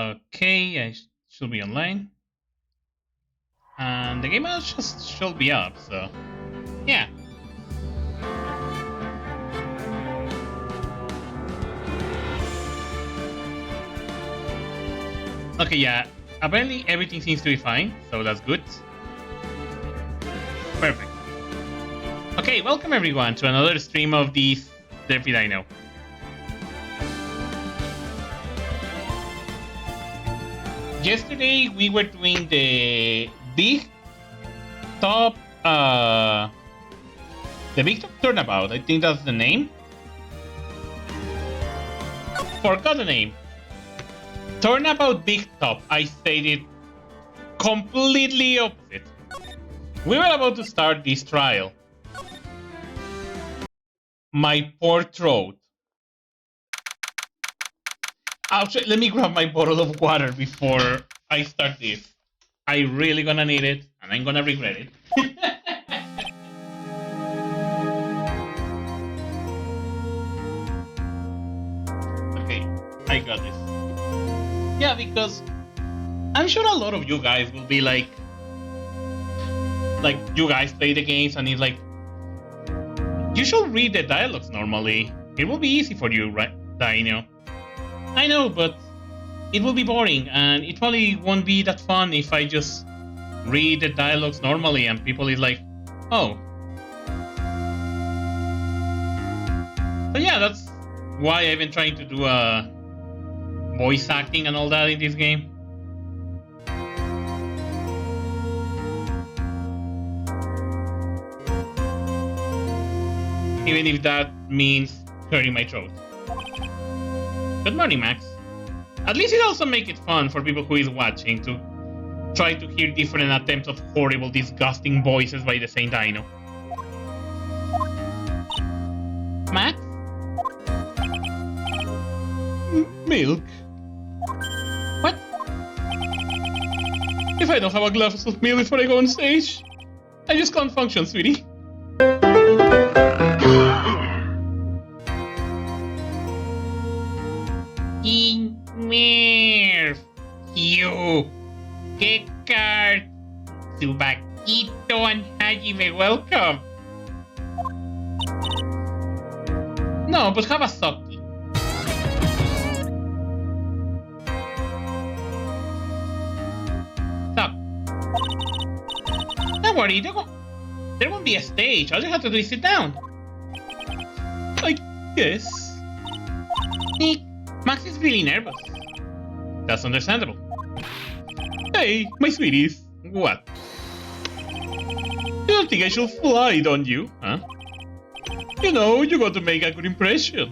Okay, I should be online. And the game just should be up, so yeah. Okay, yeah. Apparently everything seems to be fine, so that's good. Perfect. Okay, welcome everyone to another stream of this Derpy Dino. Yesterday we were doing the big top turnabout. I think that's the name. Forgot the name. Turnabout Big Top. I stated completely opposite. We were about to start this trial. My poor throat. Actually, let me grab my bottle of water before I start this. I really gonna need it, and I'm gonna regret it. Okay, I got this. Yeah, because I'm sure a lot of you guys will be like you guys play the games and it's like, you should read the dialogues normally. It will be easy for you, right, Dino? I know, but it will be boring, and it probably won't be that fun if I just read the dialogues normally and people is like, oh. So yeah, that's why I've been trying to do voice acting and all that in this game. Even if that means hurting my throat. Good morning, Max. At least it also makes it fun for people who is watching to try to hear different attempts of horrible, disgusting voices by the same Dino. Max? Milk? What? If I don't have a glass of milk before I go on stage, I just can't function, sweetie. Inmerf, you, Kekart, Tsubakito, and Hajime, welcome. No, but have a Soki. Stop. Don't worry, there won't be a stage. All you have to do is sit down. I guess. Nick, Max is really nervous. That's understandable. Hey, my sweeties. What? You don't think I should fly, don't you? Huh? You know, you got to make a good impression.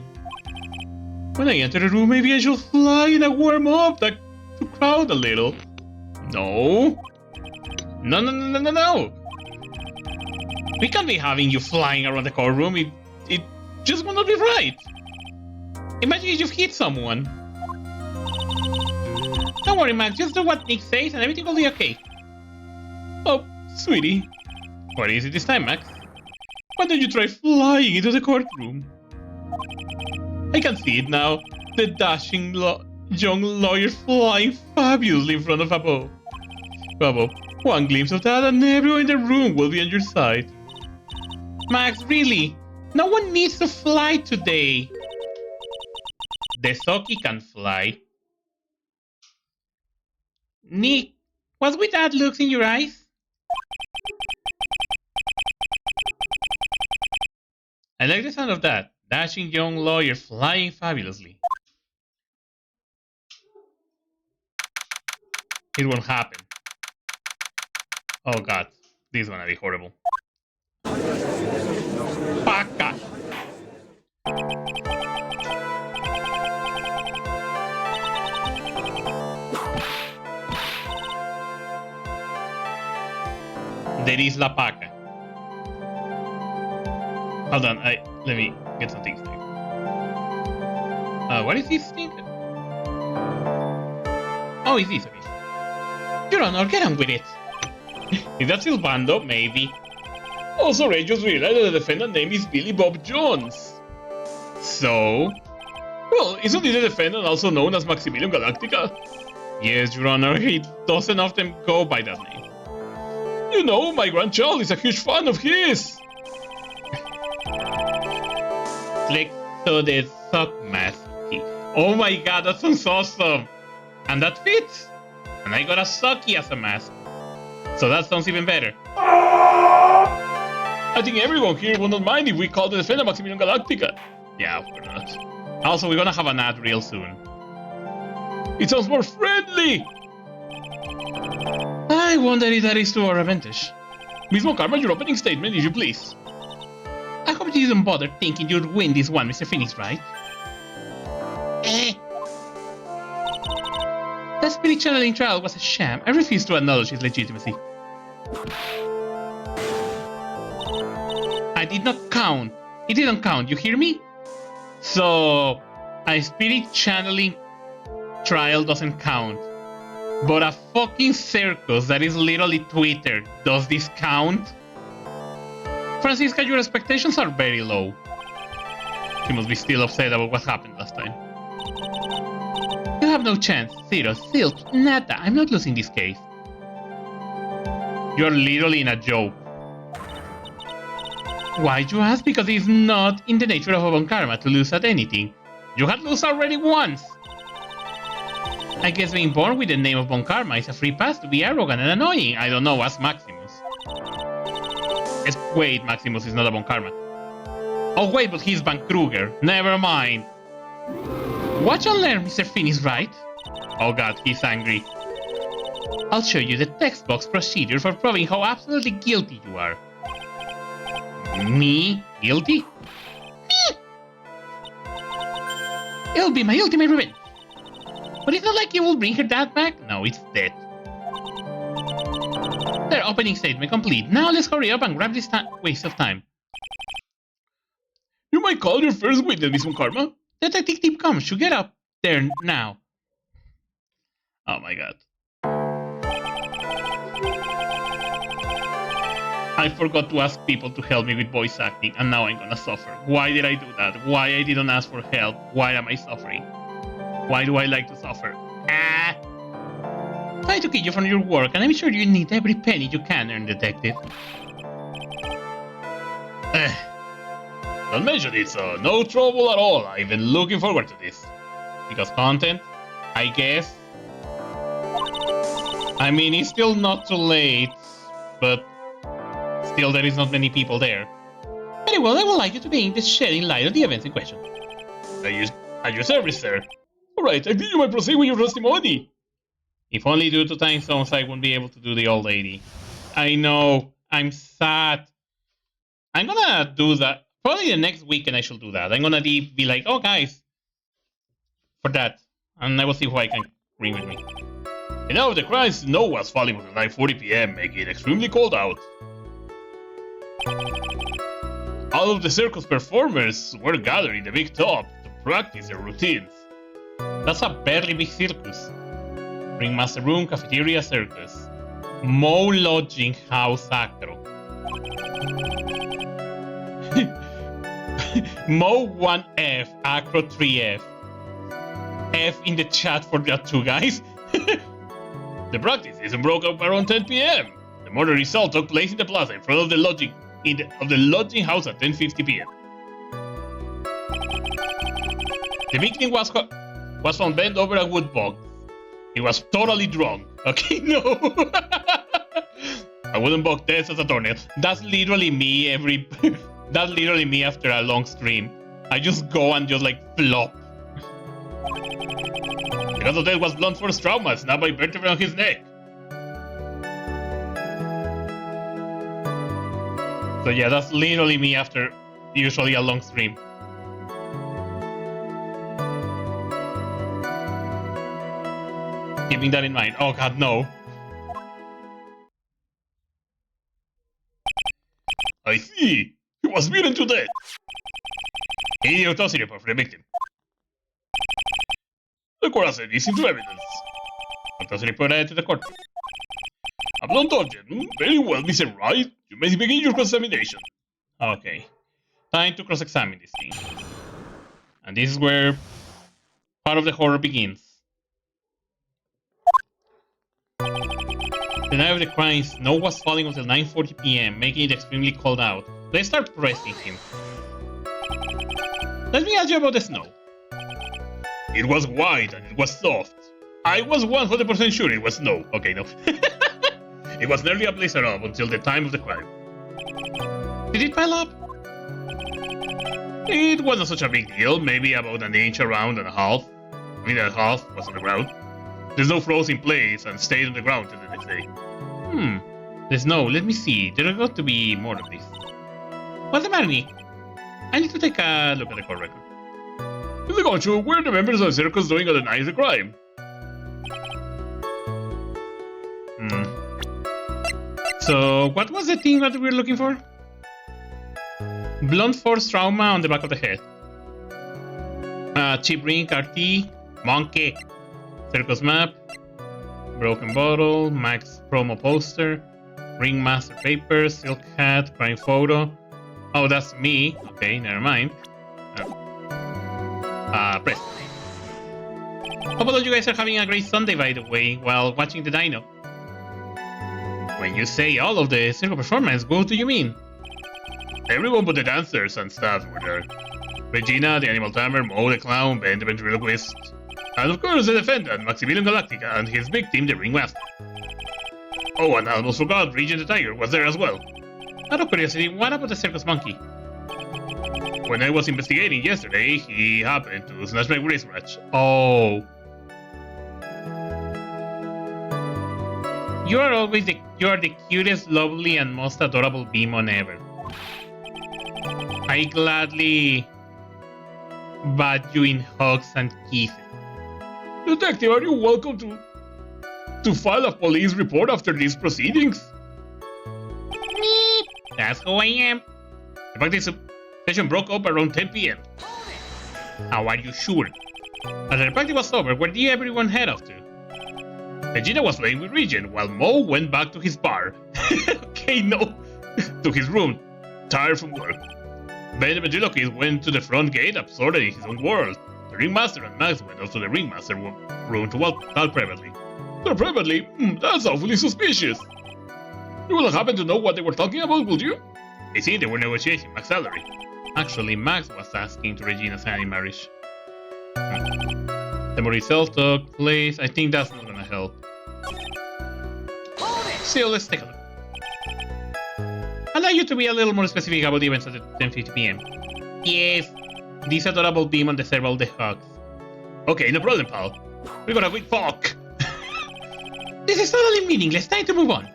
When I enter a room, maybe I should fly and warm up the crowd a little. No. No. We can't be having you flying around the courtroom. It just will not be right. Imagine if you've hit someone. Don't worry, Max. Just do what Nick says and everything will be okay. Oh, sweetie. What is it this time, Max? Why don't you try flying into the courtroom? I can see it now. The dashing young lawyer flying fabulously in front of Abo. Bravo. One glimpse of that and everyone in the room will be on your side. Max, really? No one needs to fly today. The Soki can fly. Nick, what's with that looks in your eyes? I like the sound of that. Dashing young lawyer flying fabulously. It won't happen. Oh god, this is gonna be horrible. Paka! There is la paca. Hold on, let me get some things straight. What is this thing? Oh, it's this, okay. Your Honor, get on with it. Is that Silvando? Maybe. Oh, sorry, I just realized that the defendant name is Billy Bob Jones. So? Well, isn't this the defendant also known as Maximilian Galactica? Yes, Your Honor, he doesn't often go by that name. You know, my grandchild is a huge fan of his. Click to the sock mask key. Oh my god, that sounds awesome! And that fits! And I got a Sucky as a mask. So that sounds even better. I think everyone here will not mind if we call the Defender Maximilian Galactica. Yeah, of course not. Also, we're gonna have an ad real soon. It sounds more friendly! I wonder if that is to our advantage. Miss Karma, your opening statement, if you please. I hope you didn't bother thinking you'd win this one, Mr. Phoenix, right? That spirit channeling trial was a sham. I refuse to acknowledge its legitimacy. I did not count. It didn't count, you hear me? So, a spirit channeling trial doesn't count. But a fucking circus that is literally Twitter, does this count? Francisca, your expectations are very low. She must be still upset about what happened last time. You have no chance. Zero, zilch, nada. I'm not losing this case. You're literally in a joke. Why, you ask? Because it's not in the nature of a Von Karma to lose at anything. You had lost already once. I guess being born with the name of Von Karma is a free pass to be arrogant and annoying. I don't know, ask Maximus. Wait, Maximus is not a Von Karma. Oh wait, but he's Van Kruger. Never mind. Watch and learn, Mr. Phoenix, right? Oh god, he's angry. I'll show you the text box procedure for proving how absolutely guilty you are. Me? Guilty? Me! It'll be my ultimate revenge. But it's not like you will bring her dad back. No, it's dead. Their opening statement complete. Now let's hurry up and grab this waste of time. You might call your first witness, Miss Von Karma. The detective comes. You get up there now. Oh my god. I forgot to ask people to help me with voice acting, and now I'm gonna suffer. Why did I do that? Why I didn't ask for help? Why am I suffering? Why do I like to suffer? Try to keep you from your work, and I'm sure you need every penny you can earn, detective. Don't mention it, so no trouble at all. I've been looking forward to this. Because content, I guess. I mean, it's still not too late, but still there is not many people there. Very well, I would like you to begin the shedding light on the events in question. At your service, sir. Alright, I think you might proceed with your testimony. If only due to time zones I won't be able to do the old lady. I know, I'm sad. I'm gonna do that. Probably the next weekend I should do that. I'm gonna be like, oh guys, for that. And I will see who I can bring with me. And now the crying snow was falling at 9:40 p.m., making it extremely cold out. All of the circus performers were gathered in the big top to practice their routines. That's a barely big circus. Ringmaster Room, Cafeteria Circus. Mo Lodging House Acro. Mo 1F, Acro 3F. F in the chat for that two guys. The practice season broke up around 10 p.m. The murder result took place in the plaza in front of the lodging house at 10:50 p.m. The victim was found bent over a wood box. He was totally drunk. Okay, no. I wouldn't book this as a tornado. That's literally me that's literally me after a long stream. I just go and just like flop. Because of that was blunt force trauma, snapped by vertebrae on his neck. So yeah, that's literally me after usually a long stream. Keeping that in mind. Oh god, no. I see. He was beaten to death. The autopsy report for the victim. The court has said this into evidence. Autopsy report added to the court. A blunt object. Very well, Mr. Wright. You may begin your cross-examination. Okay. Time to cross-examine this thing. And this is where part of the horror begins. The night of the crime, snow was falling until 9:40 p.m., making it extremely cold out. Let's start pressing him. Let me ask you about the snow. It was white and it was soft. I was 100% sure it was snow. Okay, no. It was nearly a blizzard up until the time of the crime. Did it pile up? It wasn't such a big deal, maybe about an inch around and a half. I mean, that half was on the ground. The snow froze in place and stayed on the ground till the next day. The snow, let me see. There got to be more of this. What's the matter, Nick? I need to take a look at the court record. In the country, were the members of the circus doing on the night of the crime? So, what was the thing that we were looking for? Blunt force trauma on the back of the head. Chip ring, RT, monkey, circus map, broken bottle, Max promo poster, ringmaster papers, silk hat, crime photo. Oh, that's me. Okay, never mind. Press. Hope all you guys are having a great Sunday, by the way, while watching the dino. When you say all of the circle performance, what do you mean? Everyone but the dancers and staff were there. Regina, the animal tamer, Mo the clown, Ben the ventriloquist, and of course the defendant, Maximilian Galactica, and his victim, the ringmaster. Oh, and I almost forgot, Regin the tiger was there as well. Out of curiosity, what about the circus monkey? When I was investigating yesterday, he happened to snatch my wristwatch. Oh. You are the cutest, lovely, and most adorable Beamon ever. I gladly bat you in hugs and kisses. Detective, are you welcome to file a police report after these proceedings? Meep. That's who I am. The participation broke up around 10 p.m. How are you sure? After the party was over, where did everyone head off to? Regina was playing with Regin, while Mo went back to his bar. Okay, no. To his room, tired from work. Ben the ventriloquist went to the front gate, absorbed in his own world. The ringmaster and Max went off to the ringmaster room to talk privately. Talk privately? That's awfully suspicious. You wouldn't happen to know what they were talking about, would you? I see they were negotiating Max's salary. Actually, Max was asking to Regina's hand in marriage. The more itself took place, I think that's not gonna help. So let's take a look. I'd like you to be a little more specific about the events at 10:50 p.m. Yes, this adorable Beamon deserves all the hugs. Okay, no problem, pal. We're gonna wait. Fuck! This is totally meaningless. Time to move on.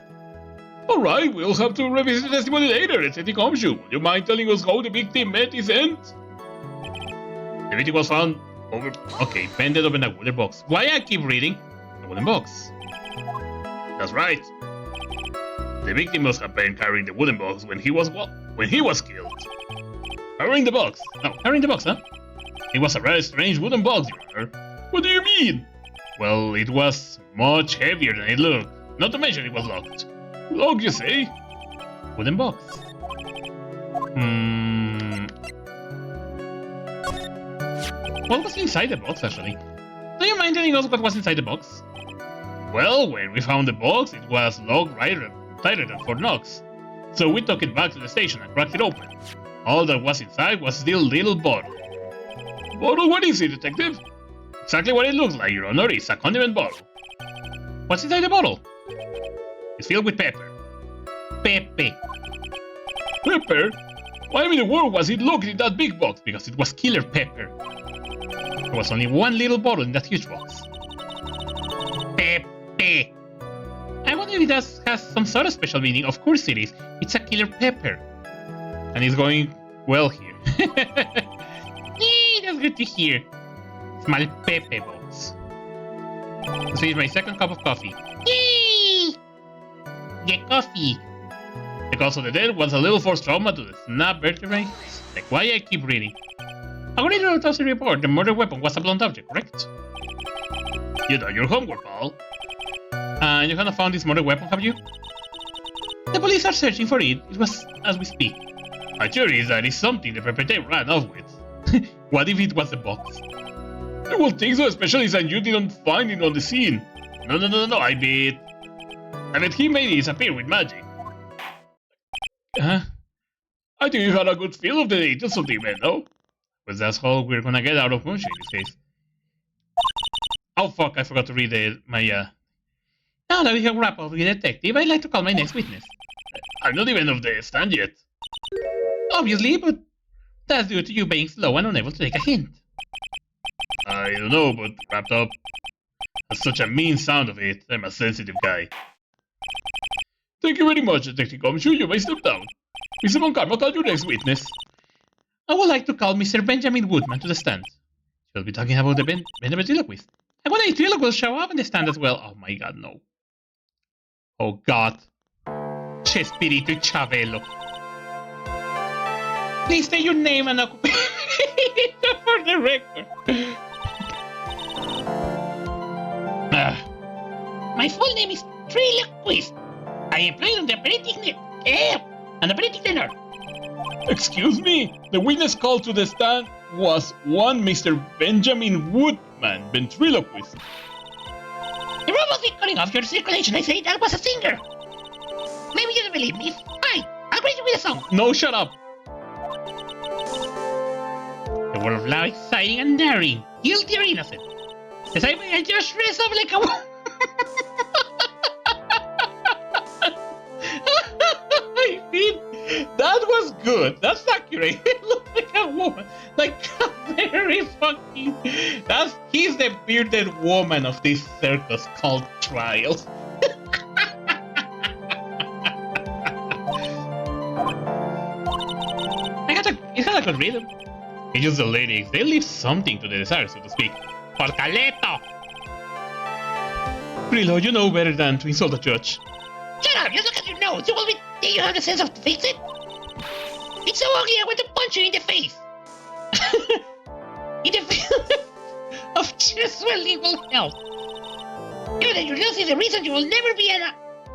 Alright, we'll have to revisit the testimony later. It's Eddie Comshoe. Would you mind telling us how the victim met his end? The victim was found over... Okay, bended over in a wooden box. Why I keep reading? The wooden box. That's right. The victim must have been carrying the wooden box when he was killed. Carrying the box? No, carrying the box, huh? It was a rather strange wooden box, Your Honor. What do you mean? Well, it was much heavier than it looked. Not to mention it was locked. Locked, you say? Wooden box. What was inside the box, actually? Do you mind telling us what was inside the box? Well, when we found the box, it was locked tighter than Fort Knox. So we took it back to the station and cracked it open. All that was inside was still little bottle. Bottle? What is it, detective? Exactly what it looks like, Your Honor. It's a condiment bottle. What's inside the bottle? It's filled with pepper. Pepe. Pepper? Why in the world was it locked in that big box? Because it was killer pepper. There was only one little bottle in that huge box. Pepe. I wonder if that has some sort of special meaning. Of course it is. It's a killer pepper. And it's going well here. Yay, that's good to hear. Small Pepe box. This is my second cup of coffee. Yay! Get coffee. The cause of the death was a little force trauma to the snap vertebrae. Like why I keep reading. According to the autopsy report, the murder weapon was a blunt object, correct? You done your homework, pal. And you haven't found this murder weapon, have you? The police are searching for it. It was as we speak. My theory is that it's something the perpetrator ran off with. What if it was a box? I will think so, especially since you didn't find it on the scene. No, I bet. I bet he made it disappear with magic. Huh? I think you had a good feel of the details of the event, though. But that's how we're gonna get out of Moonshine in this case. Oh fuck, I forgot to read Now that we have wrapped up with the detective, I'd like to call my next witness. I'm not even off the stand yet. Obviously, but that's due to you being slow and unable to take a hint. I don't know, but wrapped up has such a mean sound of it. I'm a sensitive guy. Thank you very much, Detective Gumshoe. You may step down. Mr. Moncada, call your next witness. I would like to call Mr. Benjamin Woodman to the stand. She'll be talking about the ventriloquist. I want a ventriloquist will show up in the stand as well. Oh my god, no. Oh god. Chespirito Chavelo. Please say your name and occupation for the record. My full name is Triloquist. I employed on the operating tenor. Excuse me, the witness called to the stand was one Mr. Benjamin Woodman, ventriloquist. The robot is cutting off your circulation. I say that was a singer. Maybe you don't believe me. Fine, I'll grade you with a song. No, shut up. The world of loud, exciting, and daring, guilty or innocent. The same way I just dress up like a woman. I mean, that was good. That's accurate. It looked like a woman. Like a very fucking... He's the bearded woman of this circus called Trials. It had a good rhythm. It's just the lyrics. They leave something to the desire, so to speak. Porcaleto! Grillo, you know better than to insult a judge. Shut up! Just look at your nose. Do you have the sense of to fix it? It's so ugly, I want to punch you in the face. In the face of just legal health. You know that your nose is the reason you will never be an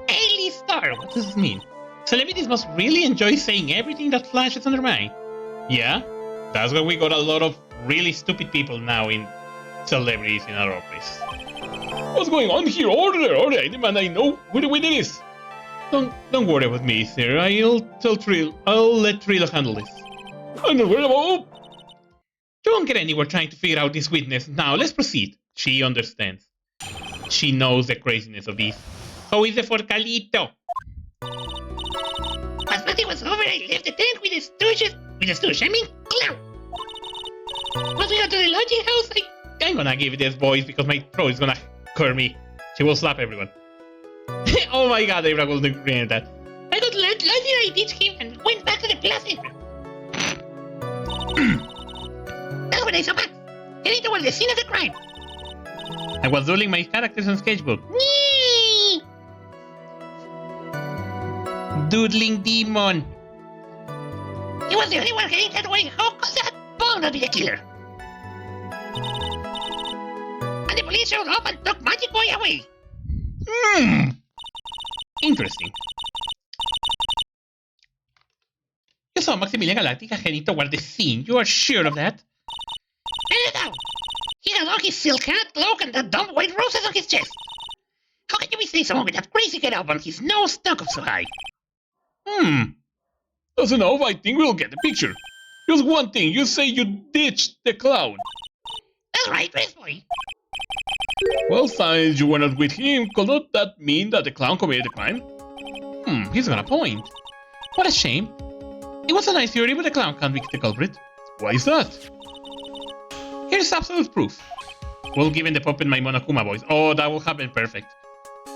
A-list star. What does this mean? Celebrities must really enjoy saying everything that flashes on their mind. Yeah, that's why we got a lot of really stupid people now in celebrities in our office. What's going on here? Order! I demand I know who the winner is. Don't worry about me, sir. I'll let Trillo handle this. I'm not worried about... You won't get anywhere trying to figure out this witness. Now, let's proceed. She understands. She knows the craziness of this. How is the Forcalito? As nothing was over, I left the tent with the stooges. I mean, clown. Once we got to the lodging house, I'm gonna give it this voice because my throat is gonna curl me. She will slap everyone. Oh my god, Abra will agree on that. I got lodging, I ditched him and went back to the plaza. That's when I saw Max. Heading toward the scene of the crime. I was doodling my characters on sketchbook. Nee! Doodling demon. He was the only one heading that way. How could that bone not be the killer? And the police showed up and took Magic Boy away. Interesting. You saw Maximilian Galactica heading toward the scene. You are sure of that? No. He had on his silk hat, cloak, and the dumb white roses on his chest. How can you mistake someone with that crazy get up on his nose stuck up so high? That's enough. I think we'll get the picture. Just one thing. You say you ditched the clown. That's right, Race Boy. Well, since you were not with him, could not that mean that the clown committed the crime? He's got a point. What a shame. It was a nice theory, but the clown can't be the culprit. Why is that? Here's absolute proof. We'll give in the puppet my Monokuma voice. Oh, that will happen perfect.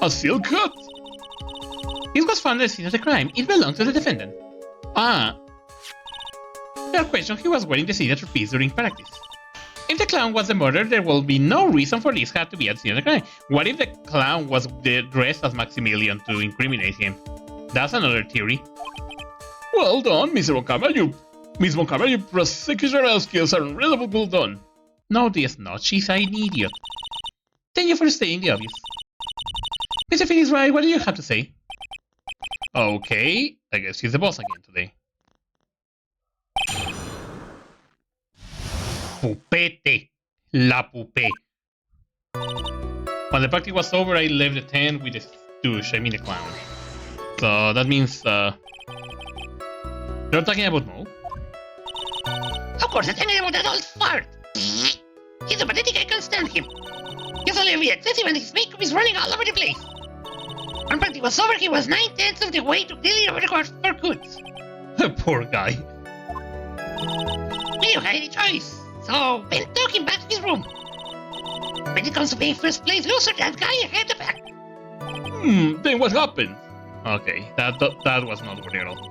A silk hat? This was found at the scene of the crime. It belonged to the defendant. Fair question, he was wearing the signature piece during practice. If the clown was the murderer, there will be no reason for this hat to be at the scene of the crime. What if the clown was dressed as Maximilian to incriminate him? That's another theory. Well done, Mr. Moncada. Miss Moncada, your prosecutorial skills are incredibly well done. No, this not. She's an idiot. Thank you for stating the obvious. Mr. Phoenix Wright, what do you have to say? Okay, I guess he's the boss again today. Pupete. La Pupe. When the practice was over, I left the tent with the douche, I mean the clown. So that means, you're talking about Mo? Of course, I'm talking about that old fart. He's so pathetic I can't stand him. He's only excessive and his makeup is running all over the place. One part he was sober, he was 9/10 of the way to clearly over the course for good. Poor guy. We don't have any choice, so Ben took him back to his room. When it comes to being first place loser, that guy had the back. Then what happened? Okay, that was not good at all.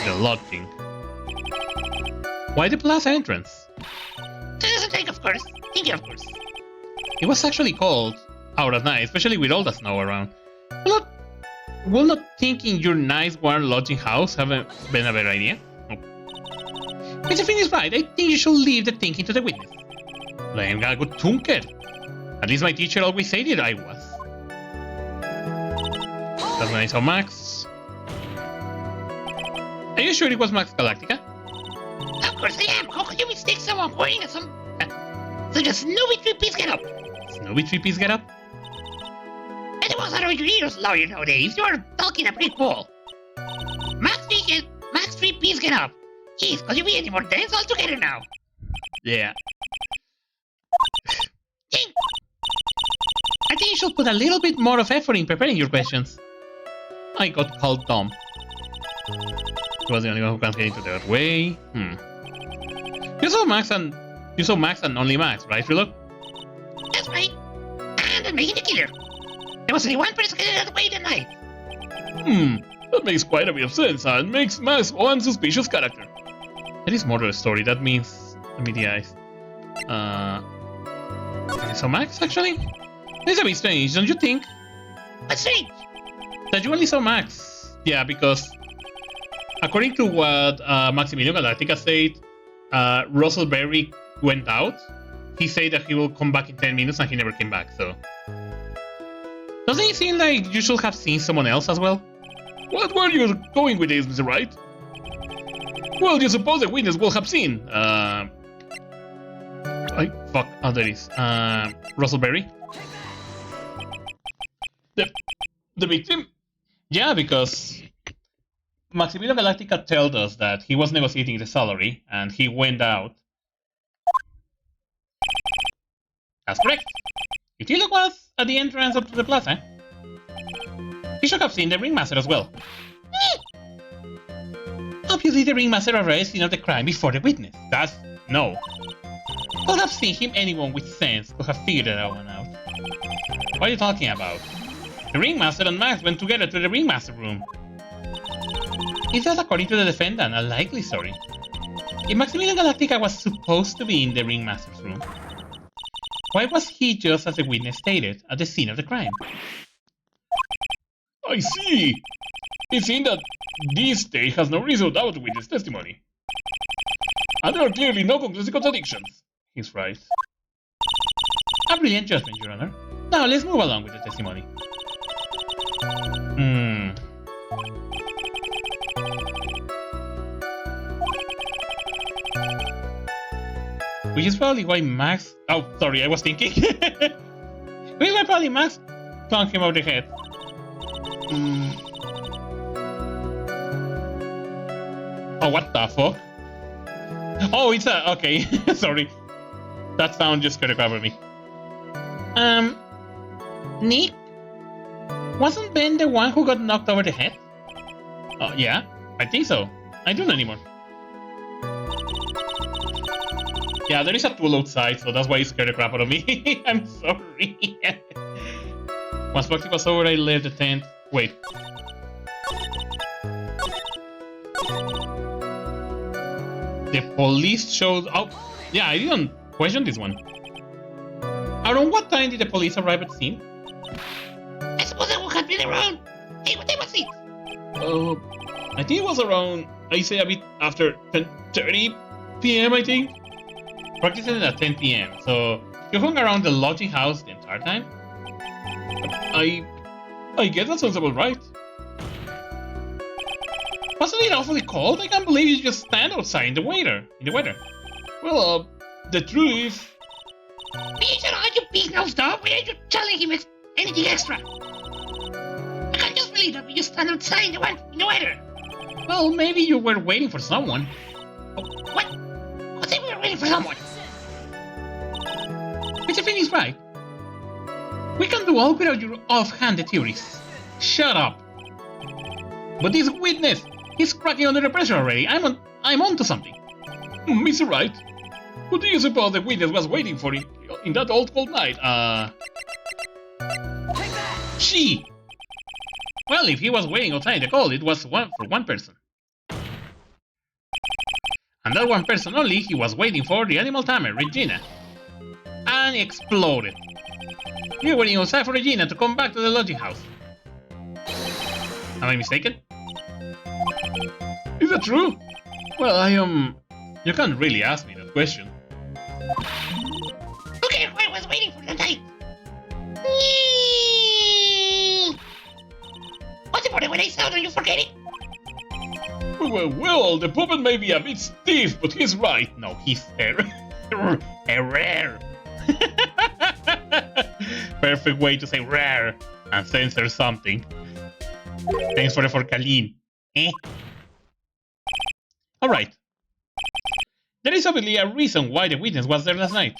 The lodging. Why the plaza entrance? Doesn't take, of course. Thinking, of course. It was actually cold out at night, especially with all the snow around. Will not thinking your nice warm lodging house have been a better idea? No. Mr. Finn is right. I think you should leave the thinking to the witness. I'm a good tunker. At least my teacher always said that I was. That's when I saw Max. Are you sure it was Max Galactica? Of course I am. How could you mistake someone wearing some... such a snowy three-piece get-up? Snowy three-piece get up? And it was out of your ears, lawyer, nowadays. You are talking a brick wall. Max three-piece get-up. Jeez, could you be any more dense altogether now? Yeah. Think. I think you should put a little bit more of effort in preparing your questions. I got called dumb. He was the only one who can't get into their way. You saw Max and only Max, right, Philip? That's right. And I'm making the killer. There was only one person getting out of the way tonight. That makes quite a bit of sense, and makes Max one suspicious character. There is more to the story. That means, let me the eyes. I saw Max actually. It's a bit strange, don't you think? What's strange? That you only saw Max. Yeah, because according to what Maximilian Galactica said, Russell Berry went out. He said that he will come back in 10 minutes and he never came back, so... Doesn't it seem like you should have seen someone else as well? What were you going with this, Mr. Wright? Well, you suppose the witness will have seen, fuck, oh, there is, Russell Berry? The victim? Yeah, because Maximilian Galactica told us that he was negotiating the salary and he went out. That's correct. Utilio was at the entrance up to the plaza. He should have seen the ringmaster as well. Obviously, the ringmaster arrived scene of the crime before the witness. That's no. Could have seen him. Anyone with sense could have figured that one out. What are you talking about? The ringmaster and Max went together to the ringmaster room. Is that, according to the defendant, a likely story? If Maximilian Galactica was supposed to be in the ringmaster's room, why was he just as the witness stated at the scene of the crime? I see. It seems that this state has no reason to doubt the witness' testimony. And there are clearly no conclusive contradictions. He's right. A brilliant judgment, Your Honor. Now let's move along with the testimony. Which is probably why Max... Oh, sorry, I was thinking. Which is why probably Max clunked him over the head. Oh, what the fuck? Oh, it's a... Okay, sorry. That sound just could have covered me. Nick? Wasn't Ben the one who got knocked over the head? Oh, yeah, I think so. I don't know anymore. Yeah, there is a tool outside, so that's why it scared the crap out of me. I'm sorry. Once practice was over, I left the tent. Wait. The police showed up. Yeah, I didn't question this one. Around what time did the police arrive at the scene? I suppose I would have been around. Hey, what time was it? I think it was around, I say a bit after 10:30 p.m. I think. Practice ended at 10 p.m. So you hung around the lodging house the entire time? I guess that sounds about right. Wasn't it awfully cold? I can't believe you just stand outside in the weather. Well, the truth is... Are you big nosed dog? Why are you telling him anything extra. I can't just believe that we just stand outside in the weather. Well, maybe you were waiting for someone. Oh, what? Who said we were waiting for someone? Mr. Finn is right. We can do all without your off-handed theories. Shut up. But this witness, he's cracking under the pressure already. I'm onto something. Mr. Wright, who do you suppose the witness was waiting for in that old cold night? She. Well, if he was waiting outside the cold, it was for one person. And that one person only, he was waiting for the animal tamer, Regina. And he exploded. You were waiting outside for Regina to come back to the lodging house. Am I mistaken? Is that true? Well, you can't really ask me that question. Okay, I was waiting for the night. What's important when I sound and you forget it? Well, the puppet may be a bit stiff, but he's right. No, he's rare. Perfect way to say rare and censor something. Thanks for the Kalin. Alright. There is obviously a reason why the witness was there last night.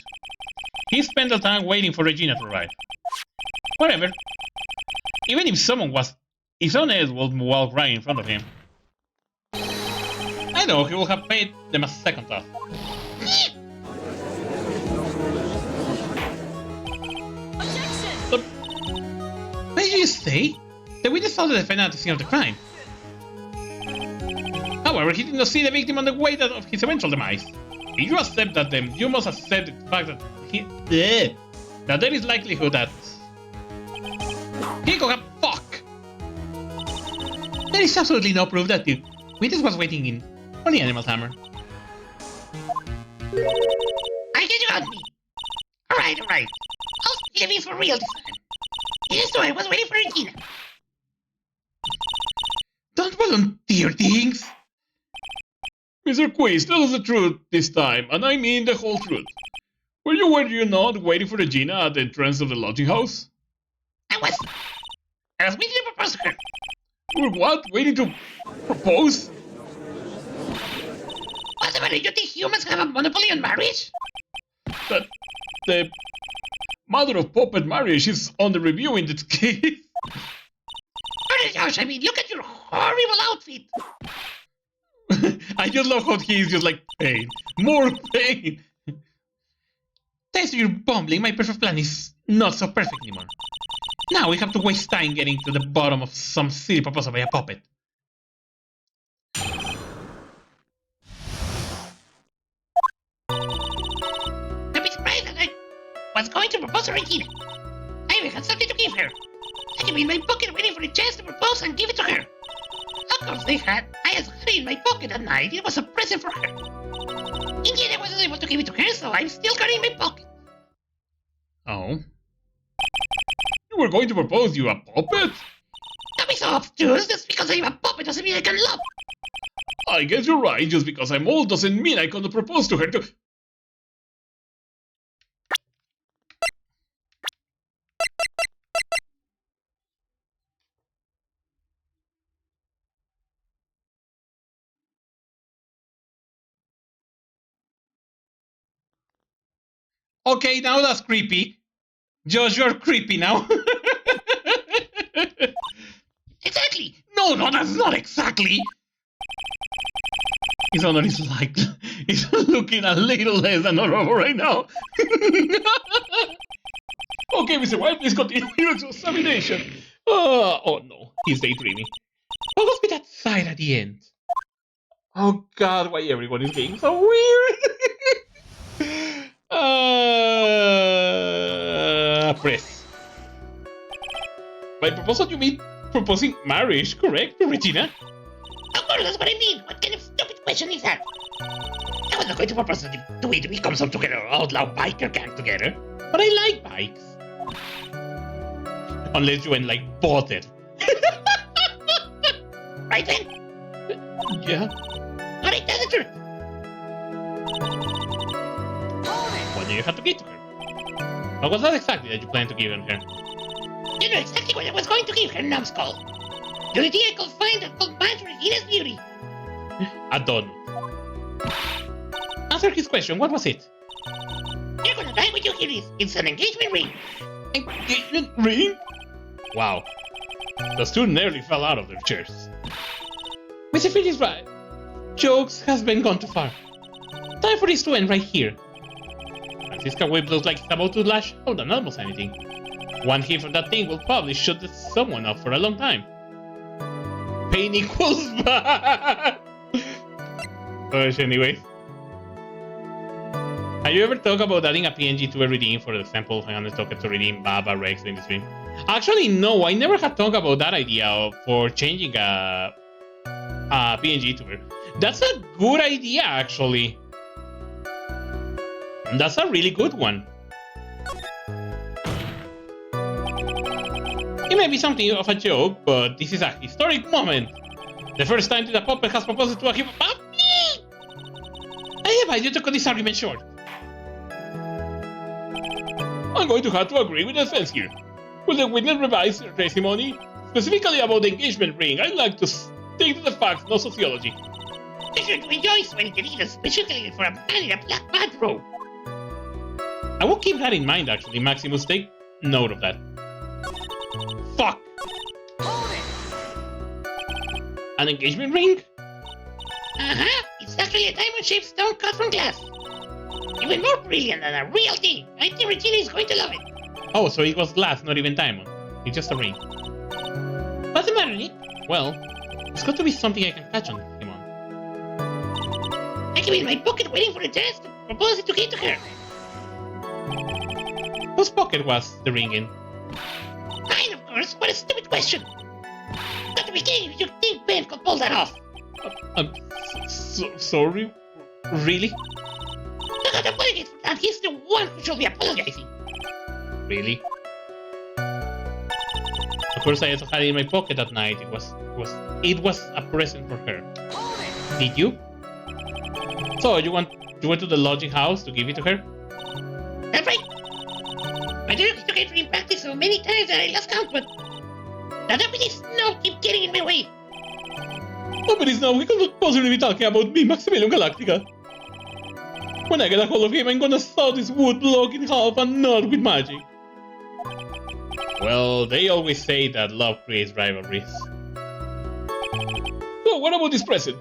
He spent the time waiting for Regina to arrive. Whatever. Even if someone else would walk right in front of him, I know he would have paid them a second thought. But what did you say? The witness saw the defendant at the scene of the crime. However, he did not see the victim on the way of his eventual demise. If you accept that, then you must accept the fact that that there is likelihood that he could have fuck. There is absolutely no proof that the witness was waiting for the animal tamer. I guess you got me. Alright. I'll believe you for real this time. Yes, so I was waiting for Regina. Don't volunteer things! Mr. Quiz, tell us the truth this time, and I mean the whole truth. Were you not waiting for Regina at the entrance of the lodging house? I was waiting to propose to her. You were what? Waiting to propose? What's the matter? You think humans have a monopoly on marriage? That the mother of puppet marriage is on the review in this case. Oh gosh, I mean, look at your horrible outfit. I just love how he is just like pain. More pain. Thanks to your bumbling, my perfect plan is not so perfect anymore. Now we have to waste time getting to the bottom of some silly proposal by a puppet. I'd be surprised that I was going to propose to Regina. I even had something to give her. I can be in my pocket waiting for a chance to propose and give it to her. Of course I had it in my pocket at night. It was a present for her. In the end, I wasn't able to give it to her, so I'm still got it in my pocket. Oh? You were going to propose you a puppet? Don't be so obtuse. Just because I'm a puppet doesn't mean I can love. I guess you're right. Just because I'm old doesn't mean I couldn't propose to her too. Okay, now that's creepy. Josh, you're creepy now. Exactly. No, that's not exactly. His honor is like, he's looking a little less than normal right now. Okay, Mr. White, please continue your examination. Oh no, he's daydreaming. What was with that sign at the end? Oh god, why everyone is being so weird? Press. By proposal, you mean proposing marriage, correct, Regina? Of course, that's what I mean. What kind of stupid question is that? I was not going to propose to we become some together outlaw biker gang together. But I like bikes. Unless you went like bought it. Right then? Yeah. Alright, tell the truth. What do you have to give to her? What was that exactly that you planned to give her? I know exactly what I was going to give her, numbskull. The only thing I could find that could match Regina's beauty. A donut. Answer his question, what was it? You're gonna die when you hear this. It's an engagement ring. Engagement ring? Wow. Those two nearly fell out of their chairs. Mr. Phil is right. Jokes has been gone too far. Time for this to end right here. Francisca Whip looks like it's about to lash out on almost anything. One hit from that thing will probably shut someone up for a long time. Pain equals bad. Gosh, anyways. Have you ever thought about adding a PNG to a redeem? For example, I want to talk to redeem Baba Rex in the stream. Actually, no, I never had thought about that idea for changing a PNG to her. That's a good idea, actually. That's a really good one. It may be something of a joke, but this is a historic moment. The first time that a puppet has proposed to a human puppy. I advise you to cut this argument short. I'm going to have to agree with the fence here. Will the witness revise their testimony? Specifically about the engagement ring, I'd like to stick to the facts, no sociology. Be sure to rejoice when it delivers, specifically for a man in a black bathrobe. I will keep that in mind, actually, Maximus. Take note of that. Fuck! An engagement ring? Uh-huh. It's actually a diamond-shaped stone cut from glass. Even more brilliant than a real thing. I think Regina is going to love it. Oh, so it was glass, not even diamond. It's just a ring. What's the matter, Nick? Well, it's got to be something I can catch on him on. I keep it in my pocket waiting for a chance to propose it to give to her. Whose pocket was the ring in? Mine, of course. What a stupid question. At the beginning, you think Ben could pull that off. I'm sorry? Really? I got apologize for that. He's the one who should be apologizing. Really? Of course, I also had it in my pocket that night. It was a present for her. Did you? So you went to the lodging house to give it to her? That's right. My dog took it in practice so many times that I lost count, but that with snow keep getting in my way. Oh, but it's now we cannot possibly be talking about me, Maximilian Galactica. When I get a hold of him, I'm gonna saw this wood block in half and not with magic. Well, they always say that love creates rivalries. So, what about this present?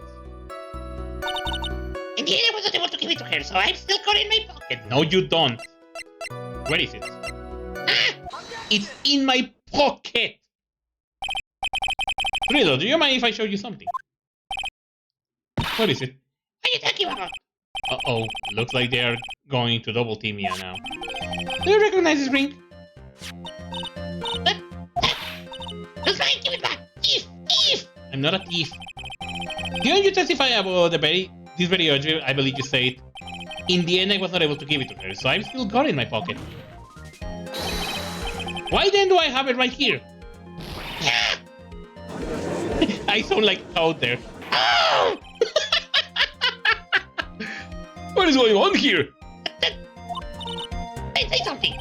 In the end, I wasn't able to give it to her, so I've still got it in my pocket. No, you don't. Where is it? Ah! It's in my pocket! Rilo, do you mind if I show you something? What is it? What are you talking about? Uh-oh, looks like they are going to double team Mia now. Do you recognize this ring? That's fine, give it back. Thief! Thief! I'm not a thief. Didn't you testify about this very urgent? I believe you said. In the end, I was not able to give it to her, so I've still got it in my pocket. Why then do I have it right here? I sound like Toad there. Oh! What is going on here? Hey, say something.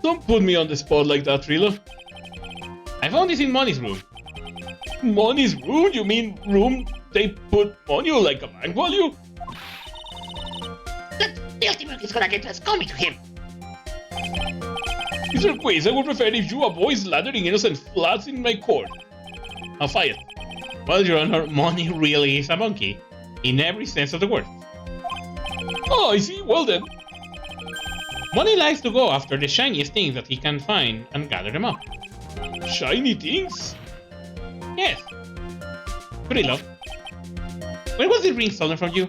Don't put me on the spot like that, Rilo. I found this in Money's room. Money's room? You mean room they put money like a bank value? That filthy milk is gonna get us coming to him. Mr. Quiz, I would prefer if you avoid slathering innocent flats in my court. I'll fire. Well, Your Honor, Money really is a monkey. In every sense of the word. Oh, I see. Well then. Money likes to go after the shiniest things that he can find and gather them up. Shiny things? Yes. Grillo, when was the ring stolen from you?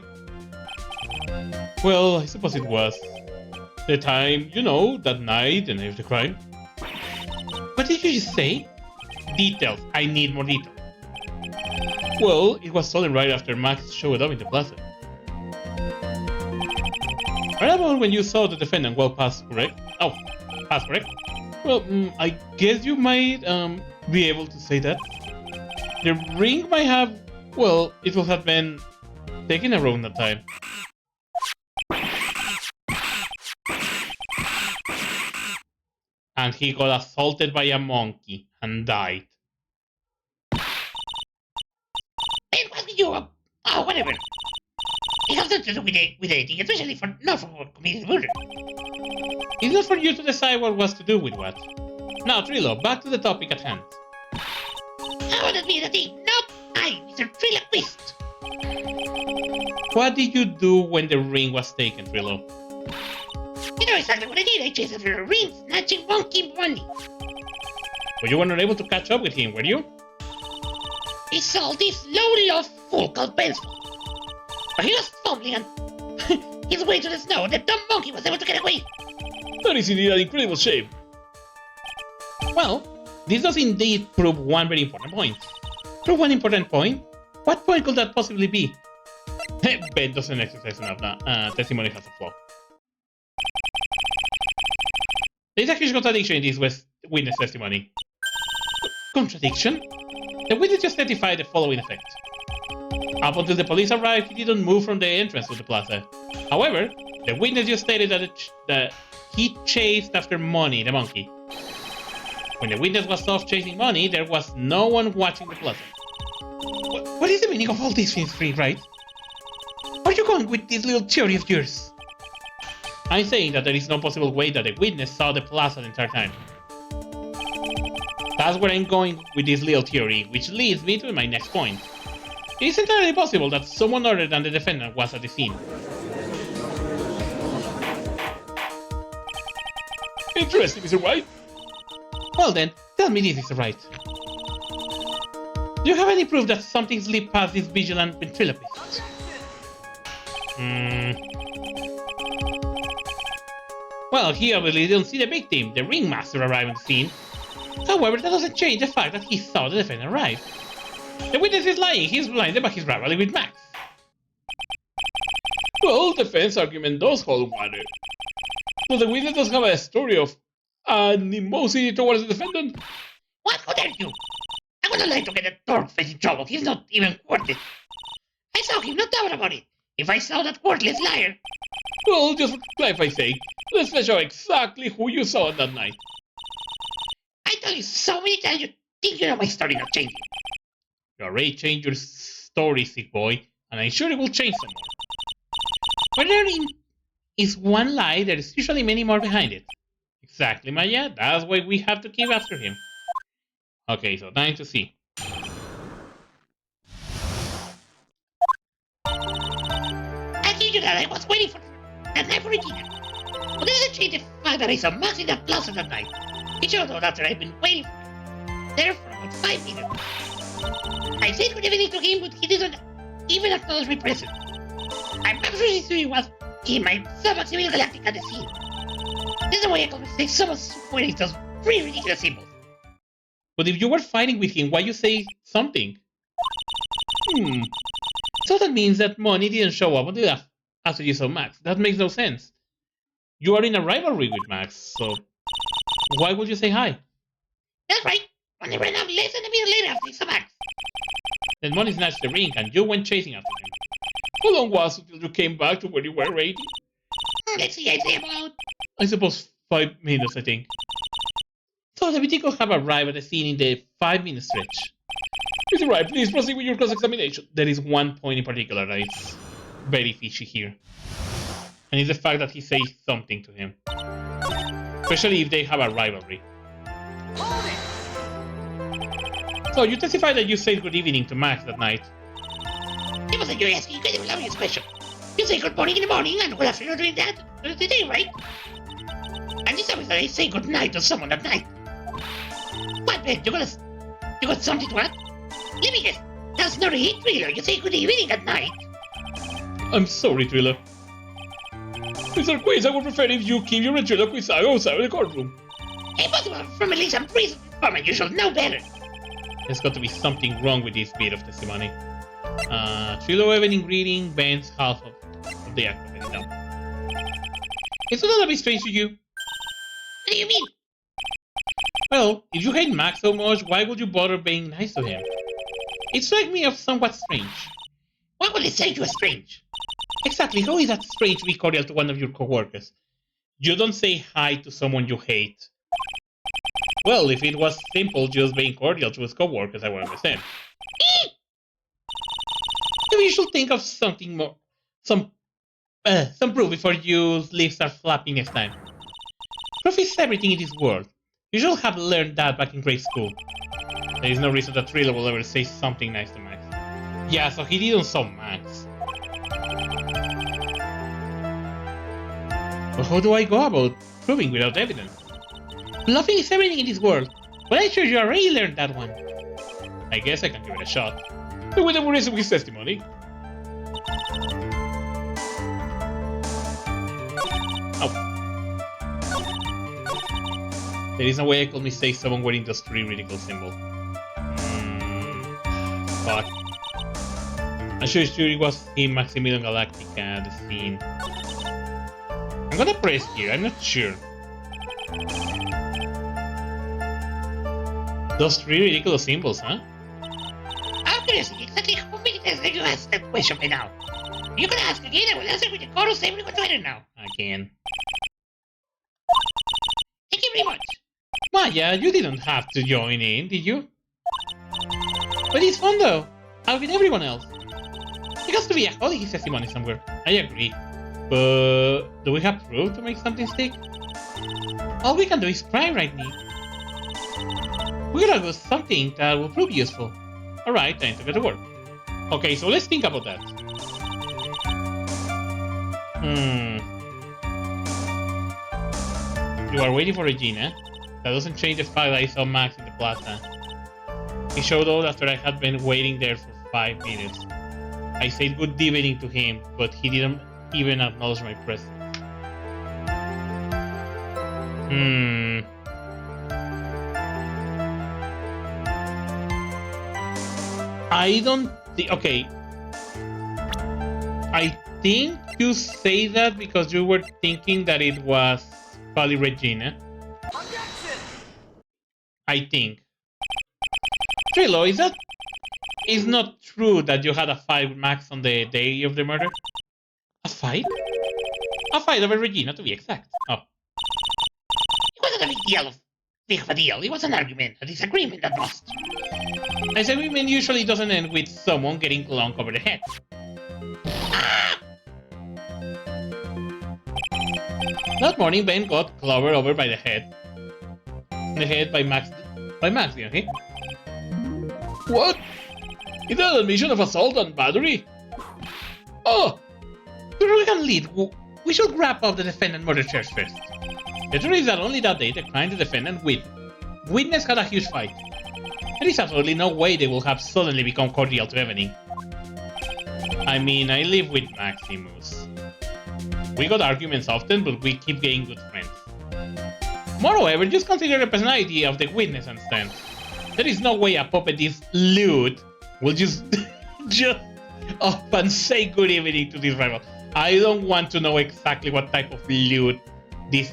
Well, I suppose it was. The time, you know, that night, the night of the crime. What did you just say? Details. I need more details. Well, it was stolen right after Max showed up in the plaza. Right about when you saw the defendant walk past, correct? Oh, past, correct? Well, I guess you might be able to say that. The ring might have, well, it will have been taken around that time. and he got assaulted by a monkey and died. It was you. Whatever. It has nothing to do with anything, especially not for committing murder. It's not for you to decide what was to do with what. Now, Trillo, back to the topic at hand. How would it be the thing? Not I, Mr. Triloquist. What did you do when the ring was taken, Trillo? You know exactly what I did. I chased after a ring, snatching monkey money. But you were not able to catch up with him, were you? He saw this low-loft fool called Pencil. But he was fumbling and his way to the snow. The dumb monkey was able to get away. That is indeed an incredible shame. Well, this does indeed prove one very important point. Prove one important point? What point could that possibly be? Ben doesn't exercise enough now. Testimony has a flaw. There's a huge contradiction in this witness testimony. Contradiction? The witness just testified the following effect. Up until the police arrived, he didn't move from the entrance to the plaza. However, the witness just stated that he chased after Money, the monkey. When the witness was off chasing Money, there was no one watching the plaza. What is the meaning of all these things, Wright? Where are you going with this little theory of yours? I'm saying that there is no possible way that the witness saw the plaza the entire time. That's where I'm going with this little theory, which leads me to my next point. It is entirely possible that someone other than the defendant was at the scene. Interesting, Mr. Wright. Well then, tell me this, Mr. Wright. Do you have any proof that something slipped past this vigilant ventriloquist? Well, he obviously didn't see the victim, the ringmaster, arrive on the scene. However, that doesn't change the fact that he saw the defendant arrive. The witness is lying, he's blinded by his rivalry with Max. Well, defense argument does hold water. So the witness does have a story of animosity towards the defendant? What? How dare you? I wouldn't like to get a dog face in trouble. He's not even worth it. I saw him, no doubt about it. If I saw that worthless liar. Well, just for clarify's sake, let's flesh out exactly who you saw that night. I told you so many times you think you know my story not changing. You already changed your story, sick boy, and I'm sure it will change some more. Where there is one lie, there is usually many more behind it. Exactly, Maya. That's why we have to keep after him. Okay, so time to see. I told you that I was waiting for that night for Regina. But doesn't change the fact that I saw Max in that plaza that night. It showed out after I've been waiting for him. There for about 5 minutes. I said good evening to him, but he didn't even acknowledge my presence. I'm absolutely sure it was him, my sub-Maximilian Galactic at the scene. This is why I can say so much wearing those pretty ridiculous symbols. But if you were fighting with him, why you say something? So that means that Money didn't show up until after you saw Max. That makes no sense. You are in a rivalry with Max, so why would you say hi? That's right. Money ran out less than a minute later after he saw Max. Then Money snatched the ring and you went chasing after him. How long was it until you came back to where you were waiting? Let's see, I'd say about... I suppose 5 minutes, I think. So the Viticos have arrived at the scene in the 5-minute stretch. Mr. Wright, please proceed with your cross-examination. There is one point in particular that is very fishy here. And it's the fact that he says something to him. Especially if they have a rivalry. So you testify that you said good evening to Max that night. It was a joy asking you guys a lovely question. You say good morning in the morning and good afternoon during that during the day, right? And this happens that I say good night to someone at night. What, Ben? You got something to add? Let me guess. That's not a thriller. You say good evening at night. I'm sorry, Thriller. Mr. Quiz, I would prefer if you keep your ventriloquist outside of the courtroom. Impossible. From at least some prison performance, you should know better. There's got to be something wrong with this bit of testimony. Thriller evening greeting, Ben's half of the act of it now. It's not a bit strange to you. What do you mean? Well, if you hate Max so much, why would you bother being nice to him? It strikes me as somewhat strange. What would it say you are strange? Exactly, how is that strange to be cordial to one of your coworkers? You don't say hi to someone you hate. Well, if it was simple just being cordial to his co-workers, I would understand. Maybe you should think of something more... Some proof before you leave start flapping next time. Proof is everything in this world. You should have learned that back in grade school. There is no reason that Thriller will ever say something nice to Max. Yeah, so he didn't saw Max. But how do I go about proving without evidence? Bluffing is everything in this world, but I'm sure you already learned that one. I guess I can give it a shot. But with the rest of his testimony. Oh. There is no way I could mistake someone wearing those 3 radical symbols. Fuck. I'm sure it was him, Maximilian Galactica, at the scene. I'm gonna press here, I'm not sure. Those 3 ridiculous symbols, huh? I'm curious exactly how many times did you ask that question by now? You can ask again, I will answer with the chorus everyone Twitter now. Again. Thank you very much. Maya, you didn't have to join in, did you? But it's fun though. Out with everyone else. There has to be a hole in his testimony somewhere. I agree. But do we have proof to make something stick? All we can do is try right now. We gotta do something that will prove useful. Alright, time to get to work. Okay, so let's think about that. You are waiting for Regina. That doesn't change the fact that I saw Max in the plaza. He showed up after I had been waiting there for 5 minutes. I said good evening to him, but he didn't even acknowledge my presence. I don't think... Okay. I think you say that because you were thinking that it was probably Regina. Objection! I think. Trilo, is that... It's not true that you had a fight with Max on the day of the murder? A fight? A fight over Regina, to be exact. Oh. It wasn't a big of a deal. It was an argument, a disagreement at most. A disagreement usually doesn't end with someone getting clunked over the head. That morning, Ben got clobbered over by the head. The head by Max, didn't he? What? Is that an admission of assault and battery? Oh! The Republican lead. We should wrap up the defendant murder charge first. The truth is that only that day the crime the defendant witness had a huge fight. There is absolutely no way they will have suddenly become cordial to everything. I mean, I live with Maximus. We got arguments often, but we keep getting good friends. Moreover, just consider the personality of the witness and stand. There is no way a puppet this lewd will just up and say good evening to this rival. I don't want to know exactly what type of lewd this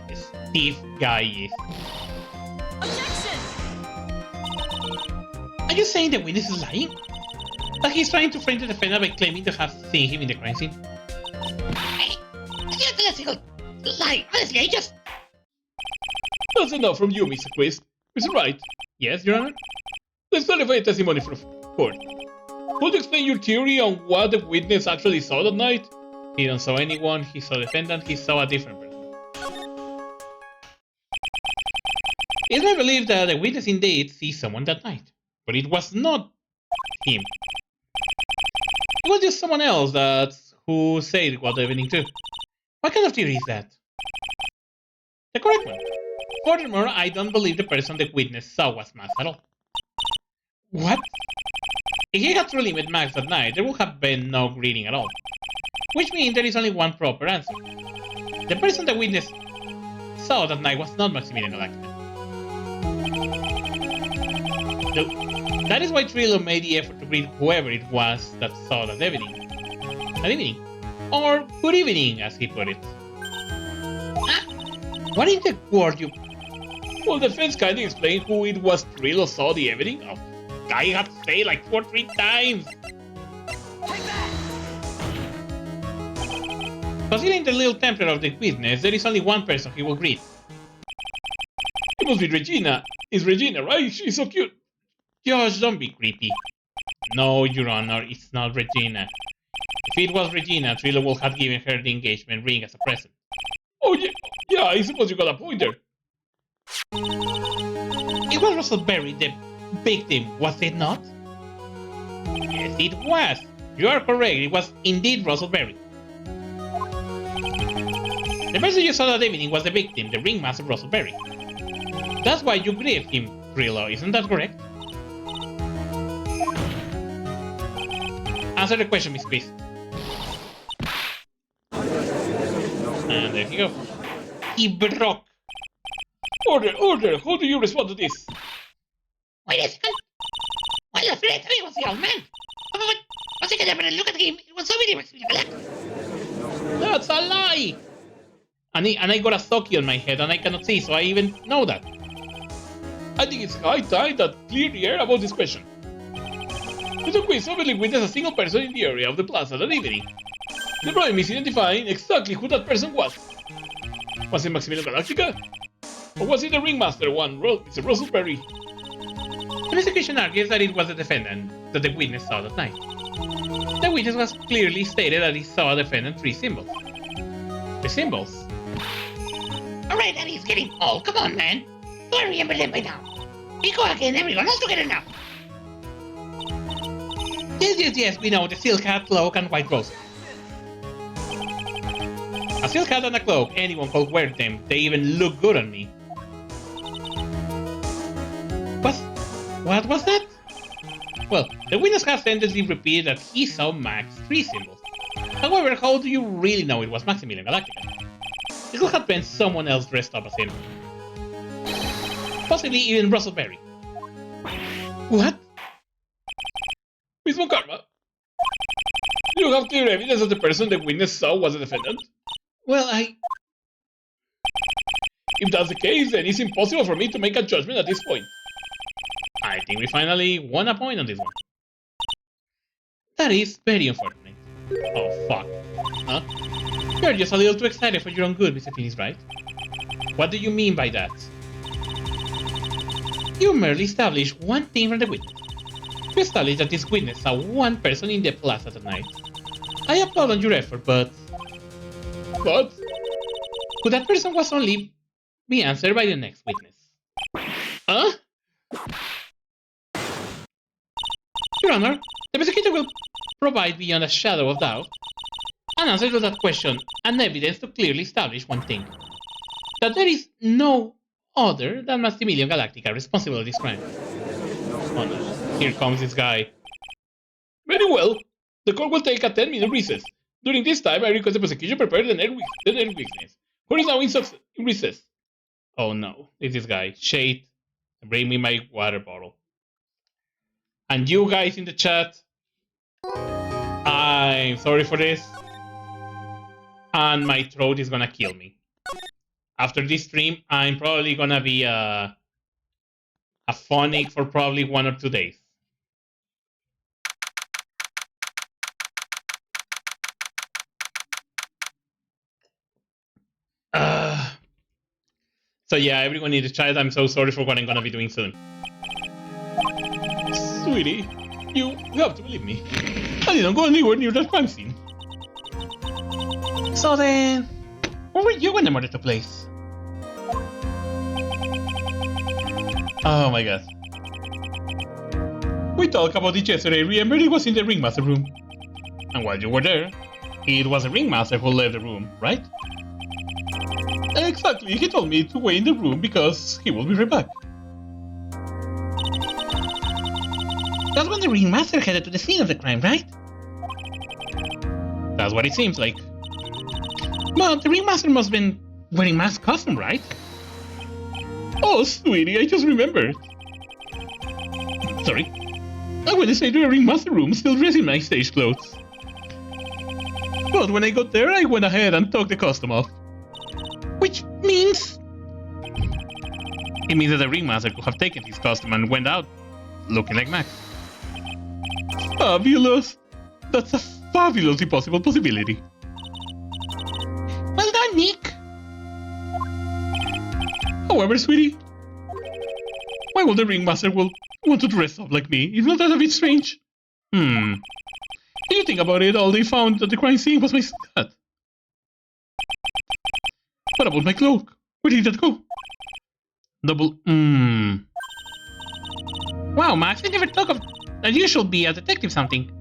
Steve guy is. Objection! Are you saying the witness is lying? That he's trying to frame the defendant by claiming to have seen him in the crime scene? It's a single lie. Honestly, I just... That's enough from you, Mr. Quist. Mr. Wright. Yes, Your Honor? Let's clarify a testimony from court. Could you explain your theory on what the witness actually saw that night? He don't saw anyone, he saw the defendant, he saw a different person. It's my belief that the witness indeed sees someone that night, but it was not him. It was just someone else who said what the evening too. What kind of theory is that? The correct one. Furthermore, I don't believe the person the witness saw was Max at all. What? If he had truly met Max that night, there would have been no greeting at all. Which means there is only one proper answer. The person the witness saw that night was not Maximilian Galactica. So, that is why Trillo made the effort to greet whoever it was that saw that evening. That evening. Or good evening, as he put it. What in the world you... Well, the defense kindly explained who it was Trillo saw the evening. Oh, I have to say like 2 or 3 times. Considering the little temper of the witness, there is only one person he will greet. It must be Regina. It's Regina, right? She's so cute. Josh, don't be creepy. No, Your Honor, it's not Regina. If it was Regina, Trillo would have given her the engagement ring as a present. Oh, yeah, I suppose you got a point there. It was Russell Berry, the victim, was it not? Yes, it was. You are correct, it was indeed Russell Berry. The person you saw that evening was the victim, the ringmaster Russell Berry. That's why you grieved him, Trillo, isn't that correct? Answer the question, Miss Beast. And there you go. Ibrock. Order! How do you respond to this? Wait a second. Well, the threat was the old man. But once I get up and look at him, it was somebody Maximilian Galactica. That's a lie! And I got a Socky on my head and I cannot see, so I even know that. I think it's high time that clear the air about this question. The quiz only witnessed a single person in the area of the plaza that evening. The problem is identifying exactly who that person was. Was it Maximilian Galactica? Or was it the ringmaster one, Mr. Russell Berry? The prosecution argues that it was the defendant that the witness saw that night. The witness was clearly stated that he saw the defendant 3 symbols. The symbols? Alright, that is getting old. Come on, man. You remember them by now. We go again, everyone. Let's together now. Yes, we know the silk hat, cloak, and white rose. A silk hat and a cloak, anyone could wear them. They even look good on me. What was that? Well, the witness has endlessly repeated that he saw Max 3 symbols. However, how do you really know it was Maximilian Galactica? It could have been someone else dressed up as him. Possibly even Russell Berry. What? Miss Monkarma? You have clear evidence that the person the witness saw was the defendant? Well, If that's the case, then it's impossible for me to make a judgment at this point. I think we finally won a point on this one. That is very unfortunate. Oh, fuck. Huh? You're just a little too excited for your own good, Mr. Phoenix, right? What do you mean by that? You merely established one thing from the witness. You established that this witness saw one person in the plaza that night. I applaud on your effort, but... But? Who that person was only be answered by the next witness. Huh? Your Honor, the prosecutor will provide beyond a shadow of doubt an answer to that question and evidence to clearly establish one thing. That there is no other than Maximilian Galactica responsible for this crime. Oh no, here comes this guy. Very well. The court will take a 10-minute recess. During this time, I request the prosecution prepare the next witness, who is now in recess. Oh no, it's this guy. Shade, bring me my water bottle. And you guys in the chat, I'm sorry for this. And my throat is gonna kill me. After this stream, I'm probably gonna be a phonic for probably 1 or 2 days. So yeah, everyone in the chat, I'm so sorry for what I'm gonna be doing soon. Sweetie, you have to believe me. I didn't go anywhere near that crime scene. So then, where were you when the murder took place? Oh my god. We talked about it yesterday, remember it was in the ringmaster room. And while you were there, it was the ringmaster who left the room, right? Exactly, he told me to wait in the room because he will be right back. That's when the ringmaster headed to the scene of the crime, right? That's what it seems like. But the ringmaster must have been wearing mask costume, right? Oh, sweetie, I just remembered. Sorry. I went straight to the ringmaster room, still dressed in my stage clothes. But when I got there, I went ahead and took the costume off. Which means... It means that the ringmaster could have taken his costume and went out looking like Max. Fabulous! That's a fabulously possible possibility. Well done, Nick! However, sweetie, Why will the ringmaster want to dress up like me? Isn't that a bit strange? When you think about it, all they found at the crime scene was my hat. What about my cloak? Where did that go? Wow, Max, I never thought of that you should be a detective something.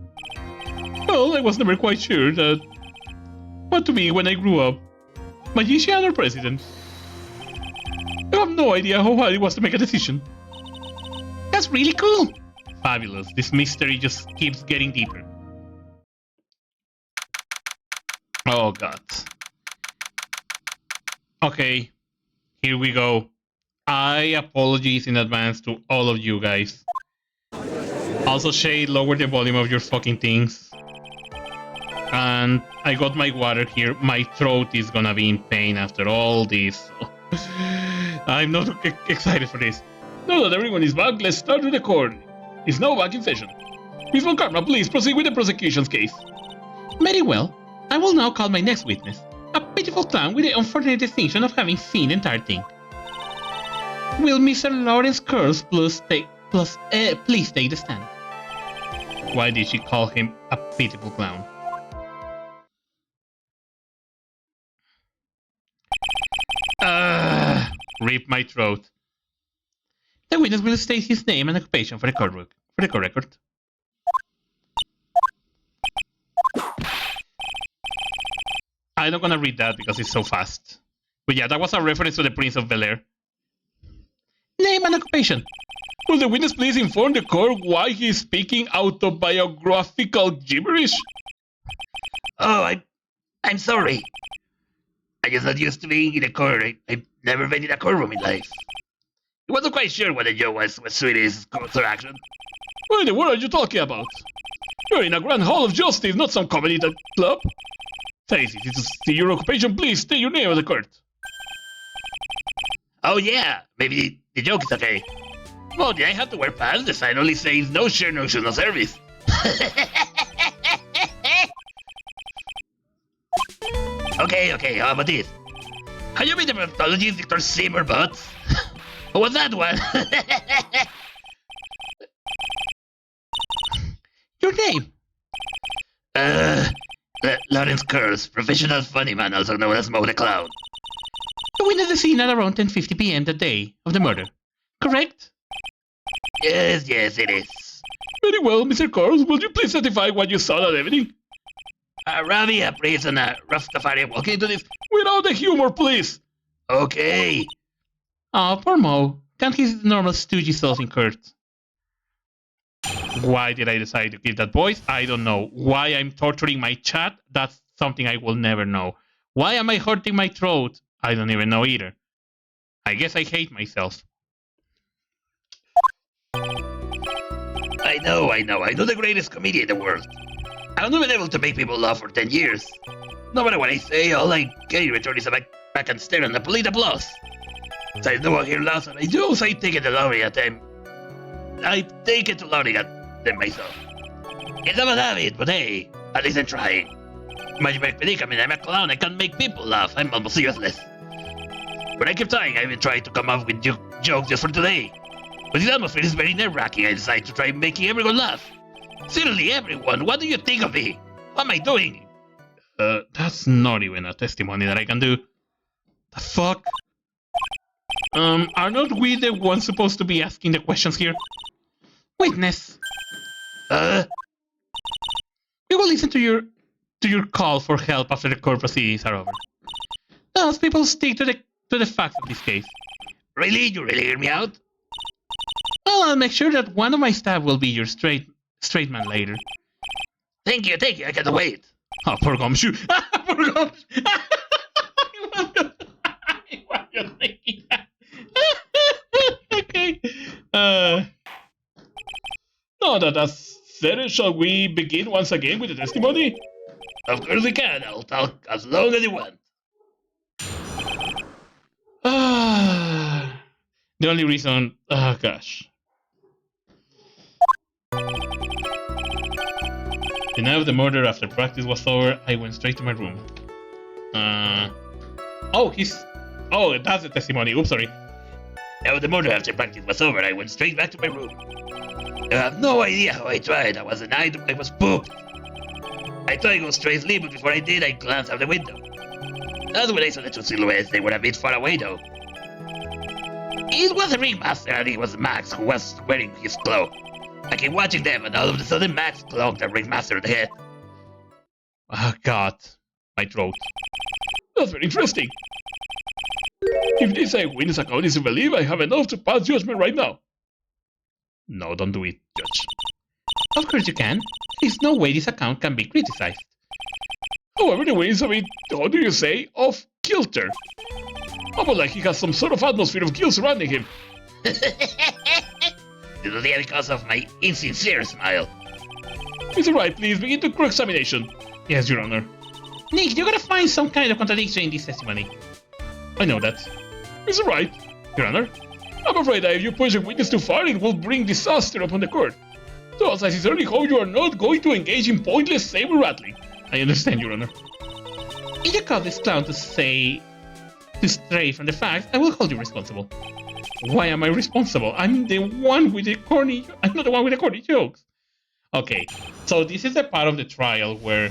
Well, I was never quite sure that what to be when I grew up. Magician or president? I have no idea how hard it was to make a decision. That's really cool. Fabulous. This mystery just keeps getting deeper. Oh god. Okay. Here we go. I apologize in advance to all of you guys. Also, Shay, lower the volume of your fucking things. And I got my water here. My throat is gonna be in pain after all this. I'm not excited for this. Now that everyone is back, let's start with the court. It's now back in session. Miss Von Karma, please proceed with the prosecution's case. Very well. I will now call my next witness. A pitiful clown with the unfortunate distinction of having seen the entire thing. Will Mr. Lawrence Curls please take the stand? Why did she call him a pitiful clown? Rip my throat. The witness will state his name and occupation for the court record. I'm not gonna read that because it's so fast. But yeah, that was a reference to the Prince of Bel-Air. Name and occupation. Will the witness please inform the court why he is speaking autobiographical gibberish? Oh, I'm sorry. I just not used to being in a court. I've never been in a courtroom in life. I wasn't quite sure what the joke was Sweetie's course of action. What in the world are you talking about? You're in a grand hall of justice, not some comedy club. Face it, to see your occupation, please state your name of the court. Oh yeah, maybe the joke is okay. Well, did I have to wear pants? The sign only says no share, no show, no service. Okay, how about this? Have you been the pathologist Dr. Seymour Butts? What was that one? Your name? Lawrence Curls, professional funny man, also known as Mo the Clown. You went to the scene at around 10:50 p.m. the day of the murder, correct? Yes, it is. Very well, Mr. Curls, will you please certify what you saw that evening? A Ravi, a priest, and a Rastafari walking into this. Without the humor, please. Okay. Oh, poor Mo. Can't his normal stoogy self in court? Why did I decide to give that voice? I don't know. Why I'm torturing my chat? That's something I will never know. Why am I hurting my throat? I don't even know either. I guess I hate myself. I know the greatest comedian in the world. I've not been able to make people laugh for 10 years. No matter what I say, all I get in return is a back and stare and a polite applause. So no one here laughs, and I do, so I take it to laughing at them. I take it to laughing at them myself. It's not a habit, but hey, at least I'm trying. My predicament, I'm a clown, I can't make people laugh, I'm almost useless. But I keep trying, I've been trying to come up with jokes just for today. But the atmosphere is very nerve-wracking, I decided to try making everyone laugh. Seriously, everyone, what do you think of me? What am I doing? That's not even a testimony that I can do. The fuck? Are not we the ones supposed to be asking the questions here? Witness. We will listen to your call for help after the court proceedings are over. Thus, people stick to the facts of this case. Really? You really hear me out? Well, I'll make sure that one of my staff will be your straight man later. Thank you, I can't wait. Oh, poor Gumshoe. Poor Gumshoe. Why are you thinking that? Okay. Now that that's said, shall we begin once again with the testimony? Of course we can. I'll talk as long as you want. The only reason... Oh, gosh. The night of the murder, after practice was over, I went straight to my room. Oh, that's the testimony. Oops, sorry. Now the morning after practice was over, I went straight back to my room. You have no idea how I tried. I was I was spooked. I tried to go straight sleep, but before I did, I glanced out the window. That's when I saw the two silhouettes. They were a bit far away, though. It was the ringmaster, and it was Max who was wearing his cloak. I kept watching them, and all of a sudden, Max clocked the ringmaster in the head. Oh, God. My throat. That's very interesting. If this eyewitness account is to believe, I have enough to pass judgment right now. No, don't do it, Judge. Of course you can. There's no way this account can be criticized. However, the way is a bit, how do you say, off kilter. Almost like he has some sort of atmosphere of guilt surrounding him. This is because of my insincere smile. Mr. Wright, please begin the cross-examination. Yes, Your Honor. Nick, you're gonna find some kind of contradiction in this testimony. I know that. Mr. Wright, Your Honor, I'm afraid that if you push a witness too far, it will bring disaster upon the court. Thus, I sincerely hope you are not going to engage in pointless saber-rattling. I understand, Your Honor. If you cause this clown to stray from the facts, I will hold you responsible. Why am I responsible? I'm not the one with the corny jokes. Okay, so this is the part of the trial where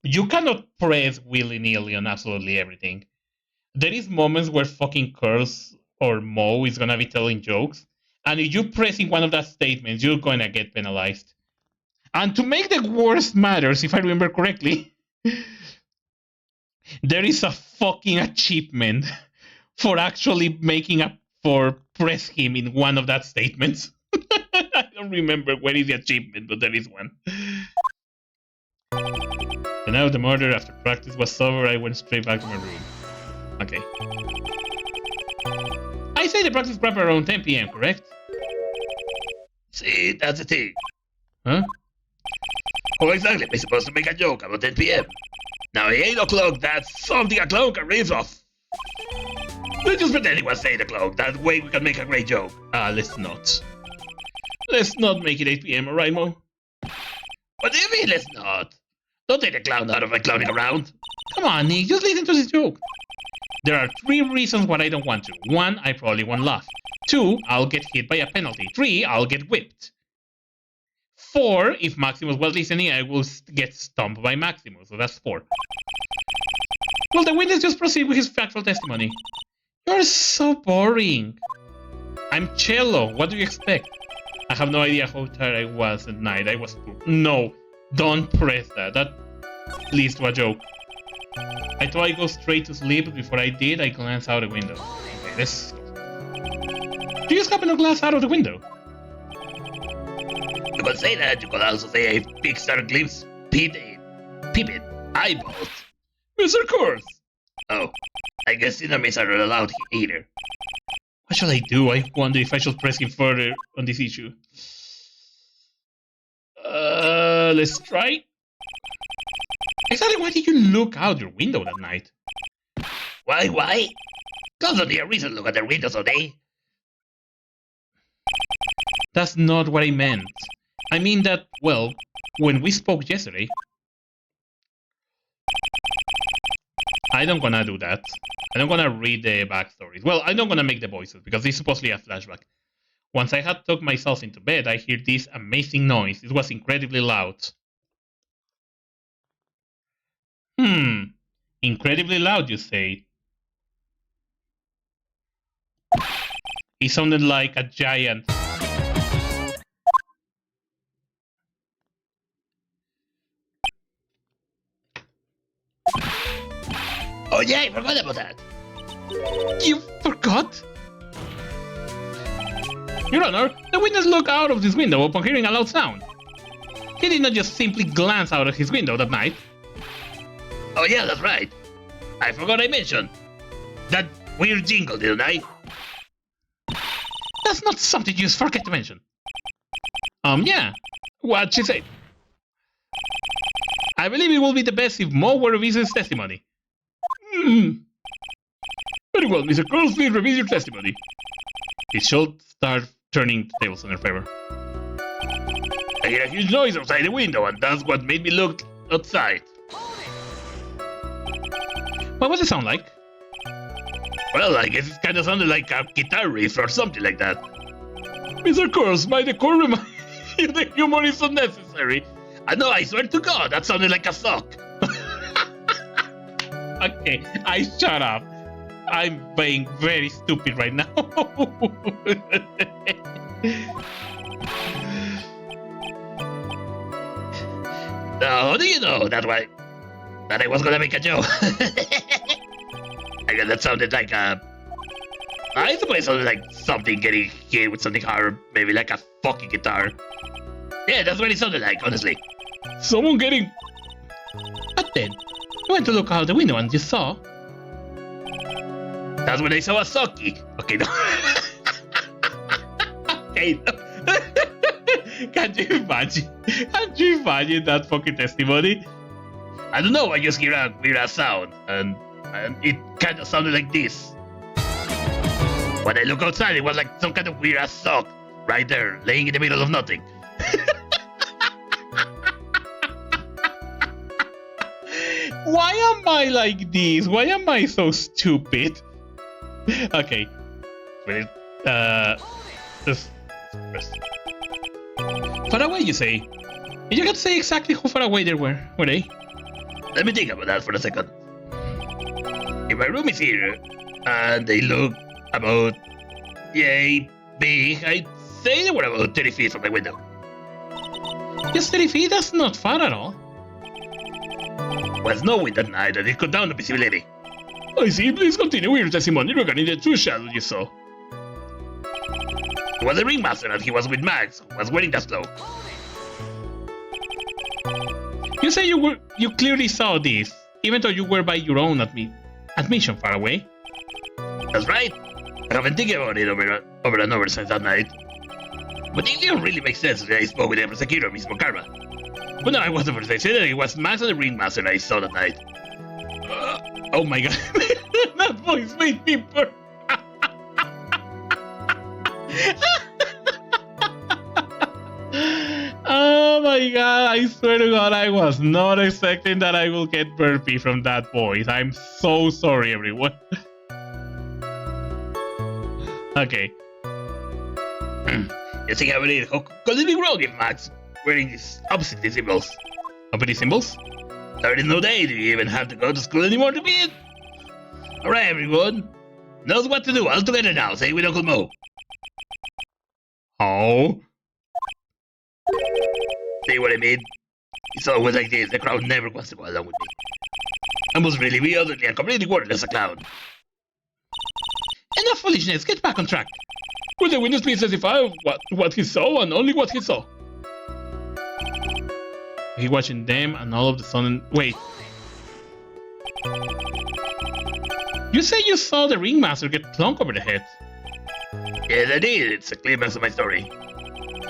you cannot press willy-nilly on absolutely everything. There is moments where fucking Curse or Mo is gonna be telling jokes, and if you press in one of that statements, you're gonna get penalized. And to make the worst matters, if I remember correctly, there is a fucking achievement for actually for press him in one of that statements. I don't remember where is the achievement, but there is one. The night of the murder, after practice was over, I went straight back to my room. Okay. I say the practice proper around 10 p.m., correct? See, that's the thing. Huh? Oh, exactly. We're supposed to make a joke about 10 p.m. Now, at 8 o'clock, that's something a clown can raise off. Let's just pretend it was 8 o'clock. That way we can make a great joke. Let's not. Let's not make it 8 p.m., alright, Mo? What do you mean, let's not? Don't take the clown out of my clowning around. Come on, Nick, just listen to this joke. There are 3 reasons why I don't want to. 1, I probably won't laugh. 2, I'll get hit by a penalty. 3, I'll get whipped. 4, if Maximus was listening, I will get stomped by Maximus, so that's 4. Well, the witness just proceed with his factual testimony. You're so boring. I'm Cello, what do you expect? I have no idea how tired I was at night. I was poor. No, don't press that. That leads to a joke. I thought I'd go straight to sleep, but before I did, I glanced out the window. Okay, let's go. Do you just happen to glance out of the window? You could say that. You could also say a Pixar glimpse peeping eyeballs. Mr. Curse! Oh, I guess enemies are not allowed either. What shall I do? I wonder if I should press him further on this issue. Let's try. Exactly why did you look out your window that night? Why? Cause don't need a reason to look at their windows all day. That's not what I meant. I mean that, well, when we spoke yesterday... I don't gonna do that. I don't gonna read the backstories. Well, I don't gonna make the voices, because it's supposedly a flashback. Once I had tucked myself into bed, I heard this amazing noise. It was incredibly loud. Incredibly loud, you say? It sounded like a giant... Oh yeah, I forgot about that. You forgot? Your Honor, the witness looked out of this window upon hearing a loud sound. He did not just simply glance out of his window that night. Oh yeah, that's right. I forgot I mentioned that weird jingle, didn't I? That's not something you just forget to mention. Yeah. What'd she say? I believe it will be the best if Mo were to revise his testimony. Very well, Mr. Curse, please revise your testimony. It should start turning tables in her favor. I hear a huge noise outside the window, and that's what made me look outside. What was the sound like? Well, I guess it kind of sounded like a guitar riff or something like that. Mr. Curls, my decor reminds you the humor is unnecessary. No, I swear to God, that sounded like a sock. Okay, I shut up. I'm being very stupid right now. How do you know that I was gonna make a joke? I guess that sounded like a... I suppose it sounded like something getting hit with something hard, maybe like a fucking guitar. Yeah, that's what it sounded like, honestly. Someone getting... But then, you went to look out the window and you saw... That's when I saw a socky. Okay, no. Okay, no. Can you imagine? Can you imagine that fucking testimony? I don't know, I just hear a weird sound, and it kind of sounded like this. When I look outside, it was like some kind of weird-ass sock, right there, laying in the middle of nothing. Why am I like this? Why am I so stupid? Okay. Wait, just press. Far away, you say? You can't say exactly how far away they were they? Let me think about that for a second. If my room is here, and they look about, yay, big, I'd say they were about 30 feet from my window. Just 30 feet? That's not far at all. Was no wind that night, and it cut down the visibility. I see. Please continue with your testimony regarding the two shadows you saw. It was the ringmaster, and he was with Max, who was wearing that cloak. You say you clearly saw this, even though you were by your own admission far away. That's right. I have been thinking about it over and over since that night. But it didn't really make sense that I spoke with the prosecutor, Miss Karma. But no, I wasn't first. I said that it was Max and the ringmaster I saw that night. Oh my god, that voice made me burn. Oh my god, I swear to god, I was not expecting that I will get burpee from that voice. I'm so sorry, everyone. Okay. You think I believe how could it be wrong if Max wearing these opposite symbols? Opposite symbols? There is no day. Do you even have to go to school anymore to be it? Alright, everyone. Knows what to do. All together now. Say with Uncle Mo. Oh? See what I mean? It's always like this. The crowd never wants to go along with me. I must really be utterly and completely worthless a clown. Enough foolishness. Get back on track. Will the witness please specify what he saw and only what he saw? He watching them and all of the sudden... Wait. You say you saw the ringmaster get plunked over the head. Yes, I did. It's a climax of my story.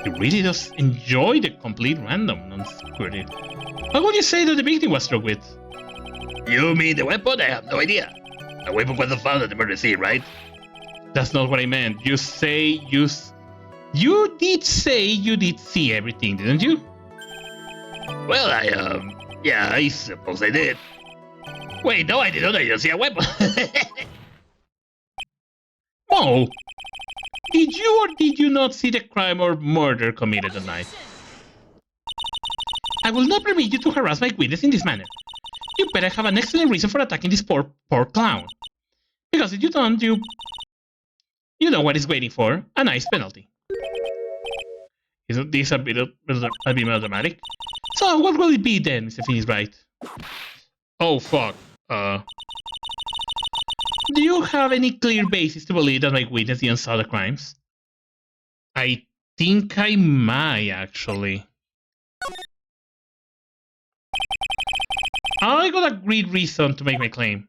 You really just enjoy the complete random non-security. What would you say that the victim was struck with? You mean the weapon? I have no idea. The weapon wasn't found at the murder scene, right? That's not what I meant. You say you did say you did see everything, didn't you? Well, yeah, I suppose I did. Wait, no, I didn't. I didn't see a weapon. Oh, did you or did you not see the crime or murder committed at night? I will not permit you to harass my witness in this manner. You better have an excellent reason for attacking this poor clown. Because if you don't, you know what is waiting for, a nice penalty. Isn't this a bit melodramatic? So what will it be then, Mr. Finney's right? Oh fuck. Do you have any clear basis to believe that my witness didn't saw the crimes? I think I might, actually. I got a great reason to make my claim.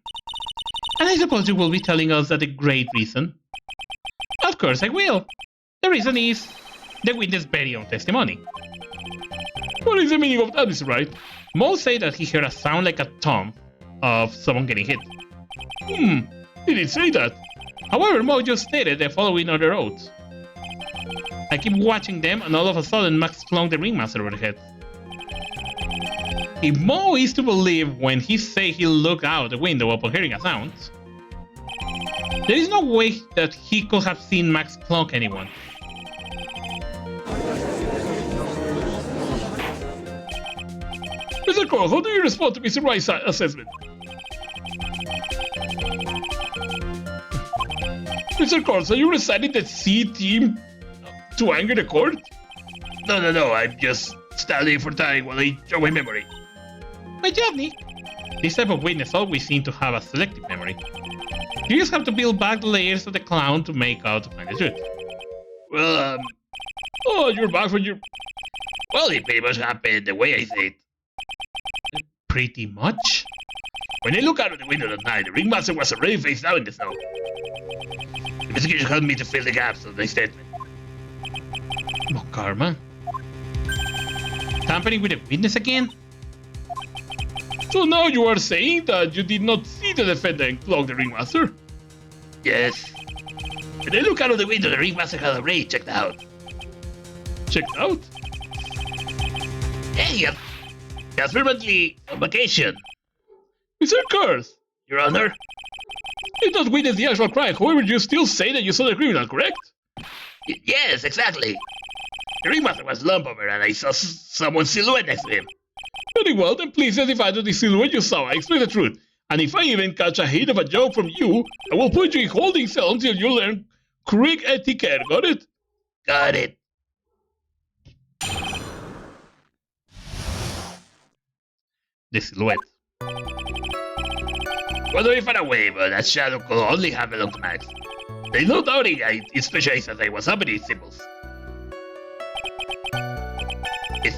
And I suppose you will be telling us that a great reason. Of course I will. The reason is the witness' very own testimony. What is the meaning of that, Mr. Wright? Mo said that he heard a sound like a thump of someone getting hit. He did say that. However, Mo just stated the following other oath. I keep watching them and all of a sudden Max flung the ringmaster over the head. If Mo is to believe when he say he looked out the window upon hearing a sound, There is no way that he could have seen Max clonk anyone. Mr. Cole, how do you respond to Mr. Wright's assessment? Mr. Cole, so you resided the C team to anger the court? No, I'm just studying for time while I show my memory. My job, Nick. This type of witness always seem to have a selective memory. You just have to peel back the layers of the clown to make out to find the truth. Well, Oh, you're back from your... well, it pretty much happened the way I said. Pretty much? When I looked out of the window that night, the ringmaster was already face down in the snow. The investigation helped me to fill the gaps of the statement. No karma. Tampering with a witness again? So now you are saying that you did not see the defendant clog the ringmaster? Yes. When I looked out of the window, the ringmaster had already checked out. Checked out? Hey, he has permanently on vacation. Mr. Curse! Your Honor? You did not witness the actual crime, however you still say that you saw the criminal, correct? Yes, exactly. The ringmaster was slumped over and I saw someone's silhouette next to him. Very well, then please testify to the silhouette you saw. I explain the truth. And if I even catch a hint of a joke from you, I will put you in holding cell until you learn correct etiquette. Got it? Got it. The silhouette. Well, very far away, but that shadow could only have belonged to Max. There's no doubting it specialized as I was up in these symbols. He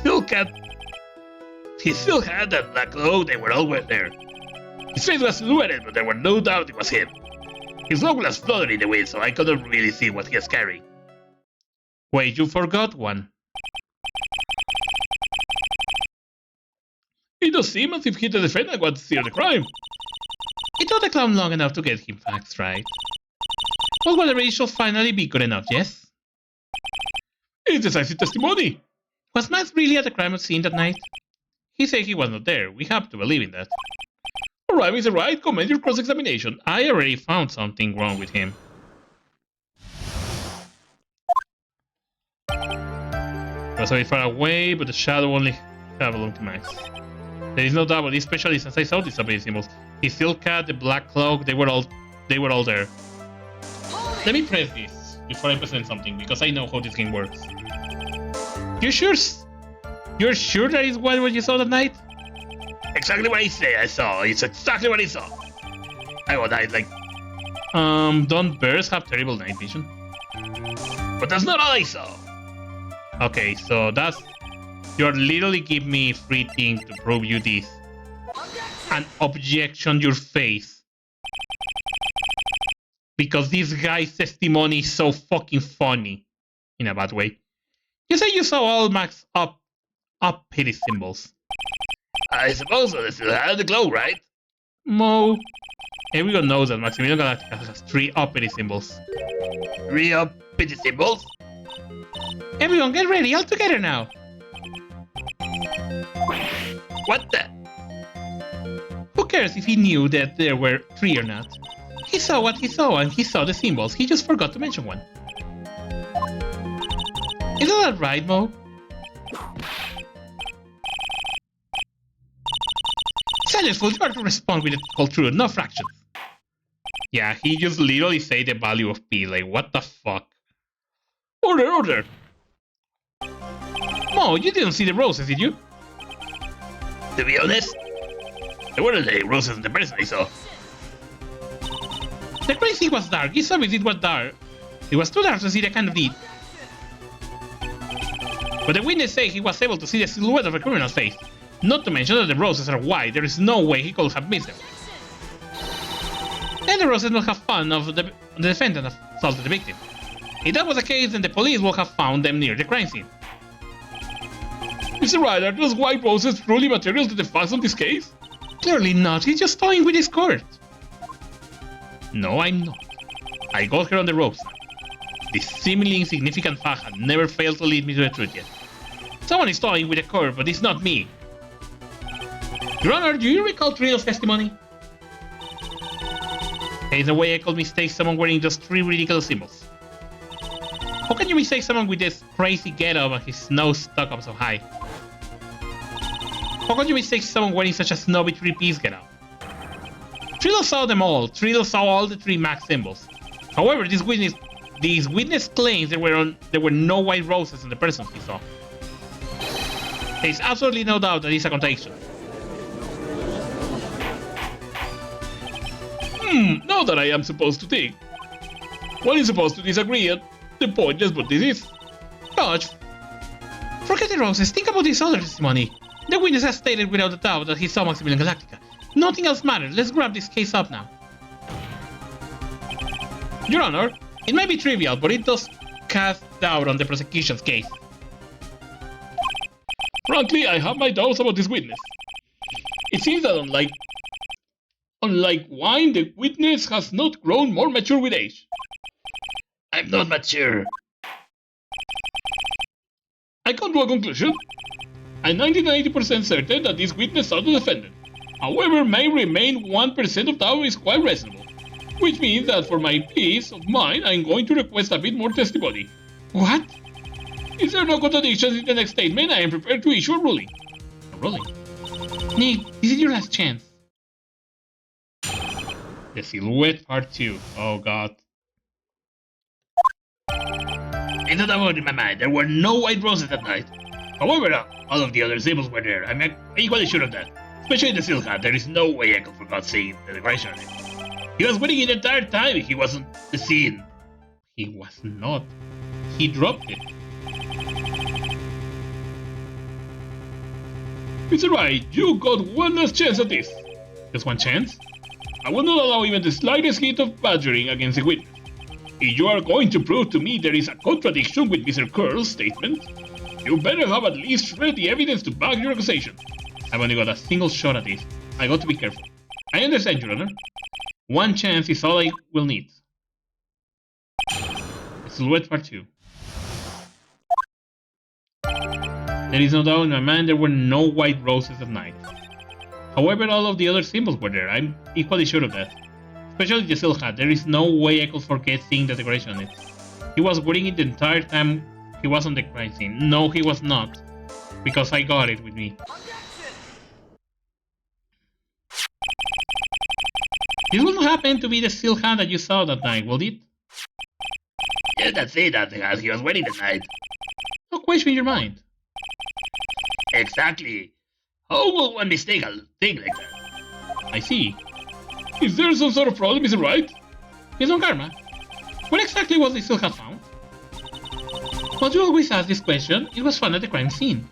still had that black cloak, they were always there. His face was silhouetted, but there were no doubt it was him. His cloak was fluttering in the wind, so I couldn't really see what he was carrying. Wait, you forgot one. It does seem as if he the defendant wanted to steal the crime. It took the clown long enough to get him facts right. But whether it shall finally be good enough, yes? It's decisive testimony. Was Max really at the crime scene that night? He said he was not there. We have to believe in that. Alright, Mr. Wright, commence your cross-examination. I already found something wrong with him. He was a bit far away, but the shadow only belonged to Max. There is no doubt, but especially since I saw these ability symbols. His silk cat, the black cloak, they were all there. Let me press this before I present something, because I know how this game works. You're sure that is what you saw that night? Exactly what I say I saw. It's exactly what I saw. I will die like... Don't bears have terrible night vision? But that's not all I saw. Okay, so that's... You're literally give me free thing to prove you this. An objection your face. Because this guy's testimony is so fucking funny. In a bad way. You say you saw all Max up his symbols. I suppose so. They still had the glow, right? Mo. Everyone knows that Maximilian Galactica has 3 uppity symbols. 3 uppity symbols? Everyone get ready, all together now. What the? Who cares if he knew that there were 3 or not? He saw what he saw and he saw the symbols, he just forgot to mention one. Isn't that right, Mo? Silence, fool, you are to respond with the whole truth, no fractions. Yeah, he just literally said the value of P, like what the fuck? Order! Mo, you didn't see the roses, did you? To be honest, there weren't any roses in the person I saw. The crazy was dark, it's obvious it was dark. It was too dark to see the kind of deed. But the witness said he was able to see the silhouette of a criminal's face. Not to mention that the roses are white, there is no way he could have missed them. Then the roses will have found of the defendant assaulted the victim. If that was the case, then the police will have found them near the crime scene. Mr. Wright, are those white roses truly material to the facts on this case? Clearly not, he's just toying with his court. No, I'm not. I got her on the ropes. This seemingly insignificant fact had never failed to lead me to the truth yet. Someone is toying with the court, but it's not me. Your Honor, do you recall Trino's testimony? There's a way I could mistake someone wearing those three ridiculous symbols. How can you mistake someone with this crazy getup and his nose stuck up so high? How can you mistake someone wearing such a snobby three-piece getup? Triddle saw them all. Triddle saw all the three max symbols. However, this witness claims there were no white roses on the persons he saw. There is absolutely no doubt that it's a contradiction. Now that I am supposed to think. One is supposed to disagree at the point is what this is. Dodge. Forget the roses, think about this other testimony. The witness has stated without a doubt that he saw Maximilian Galactica. Nothing else matters, let's grab this case up now. Your Honor, it may be trivial, but it does cast doubt on the prosecution's case. Frankly, I have my doubts about this witness. It seems that unlike wine, the witness has not grown more mature with age. I'm not mature. I come to a conclusion. I'm 90% certain that this witness saw the defendant. However, may remain 1% of doubt is quite reasonable. Which means that for my peace of mind, I'm going to request a bit more testimony. What? Is there no contradiction in the next statement? I am prepared to issue a ruling. A ruling? Nick, this is your last chance. The Silhouette Part 2. Oh god. I don't have in my mind. There were no white roses that night. However, all of the other symbols were there. I'm equally sure of that. Especially the silk hat. There is no way I could forget seeing the decoration on it. He was waiting the entire time. He wasn't seen. He was not. He dropped it. Mr. Wright, you got one last chance at this. Just one chance? I will not allow even the slightest hint of badgering against the witness. If you are going to prove to me there is a contradiction with Mr. Curl's statement, you better have at least read the evidence to back your accusation. I've only got a single shot at this. I got to be careful. I understand, Your Honor. One chance is all I will need. The Silhouette Part 2. There is no doubt in my mind there were no white roses at night. However, all of the other symbols were there. I'm equally sure of that. Especially the silk hat. There is no way I could forget seeing the decoration on it. He was wearing it the entire time he was on the crime scene. No, he was not. Because I got it with me. This will not happen to be the silk hat that you saw that night, will it? Yes, that's it. That's the hat he was wearing that night. Don't question your mind. Exactly. How will one mistake a thing like that? I see. Is there some sort of problem, Mr. Wright? Yes, on Karma. Where exactly was the silk hat found? Well, you always ask this question. It was found at the crime scene.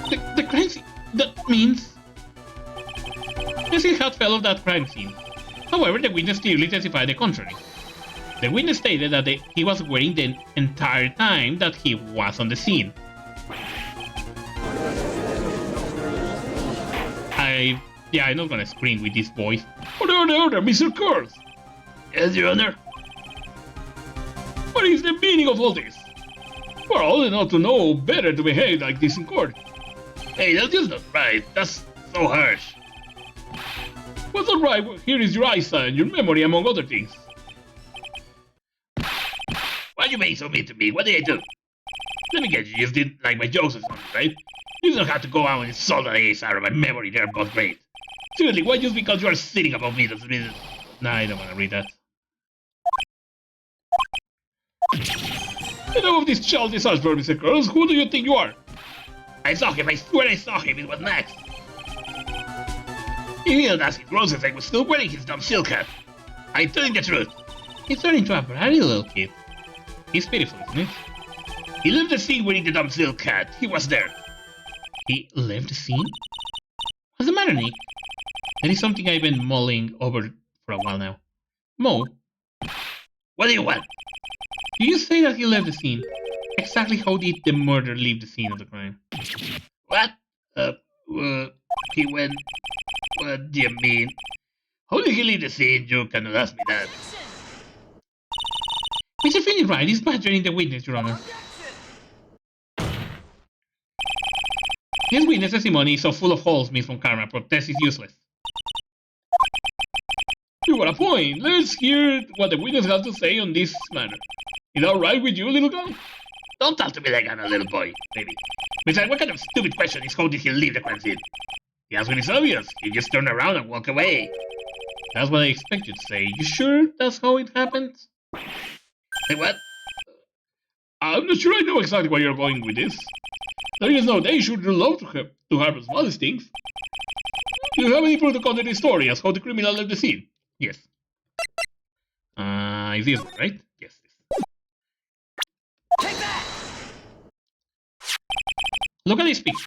The crime scene? That means... The silk hat fell off that crime scene. However, the witness clearly testified the contrary. The witness stated that he was wearing the entire time that he was on the scene. I'm not gonna scream with this voice. Order, Mr. Curls! Yes, Your Honor. What is the meaning of all this? We're old enough to know better to behave like this in court. Hey, that's just not right. That's so harsh. What's not right here is your eyesight and your memory, among other things. Why are you being so mean to me? What did I do? Let me guess, you just didn't like my jokes or something, right? You don't have to go out and insult an ASR or my memory, they're both great. Seriously, why just because you are sitting above me doesn't mean... Nah, I don't want to read that. Enough of this childish Ashburn, Mr. Curls. Who do you think you are? I saw him, I swear I saw him, it was Max. If he didn't ask his roses, I was still wearing his dumb silk hat. I'm telling the truth. He's turning into a bratty little kid. He's pitiful, isn't it? He left the scene wearing the dumb silk hat. He was there. He left the scene? What's the matter, Nick? There is something I've been mulling over for a while now. Mo, what do you want? do you say that he left the scene? Exactly how did the murderer leave the scene of the crime? What? He went... What do you mean? How did he leave the scene? You cannot ask me that. Mr. Finney Wright is badgering the witness, Your Honor. His witness testimony is so full of holes, Miss Von Karma. Protest is useless. You got a point. Let's hear what the witness has to say on this matter. Is that alright with you, little guy? Don't talk to me like I'm a little boy, baby. Besides, what kind of stupid question is how did he leave the crime scene? The answer is obvious. He just turned around and walked away. That's what I expect you to say. You sure that's how it happened? Say what? I'm not sure I know exactly where you're going with this. There is no danger you're allowed to harm smallest things. Do you have any proof to counter the story as how the criminal left the scene? Yes. Is this one, right? Yes. Look at this picture.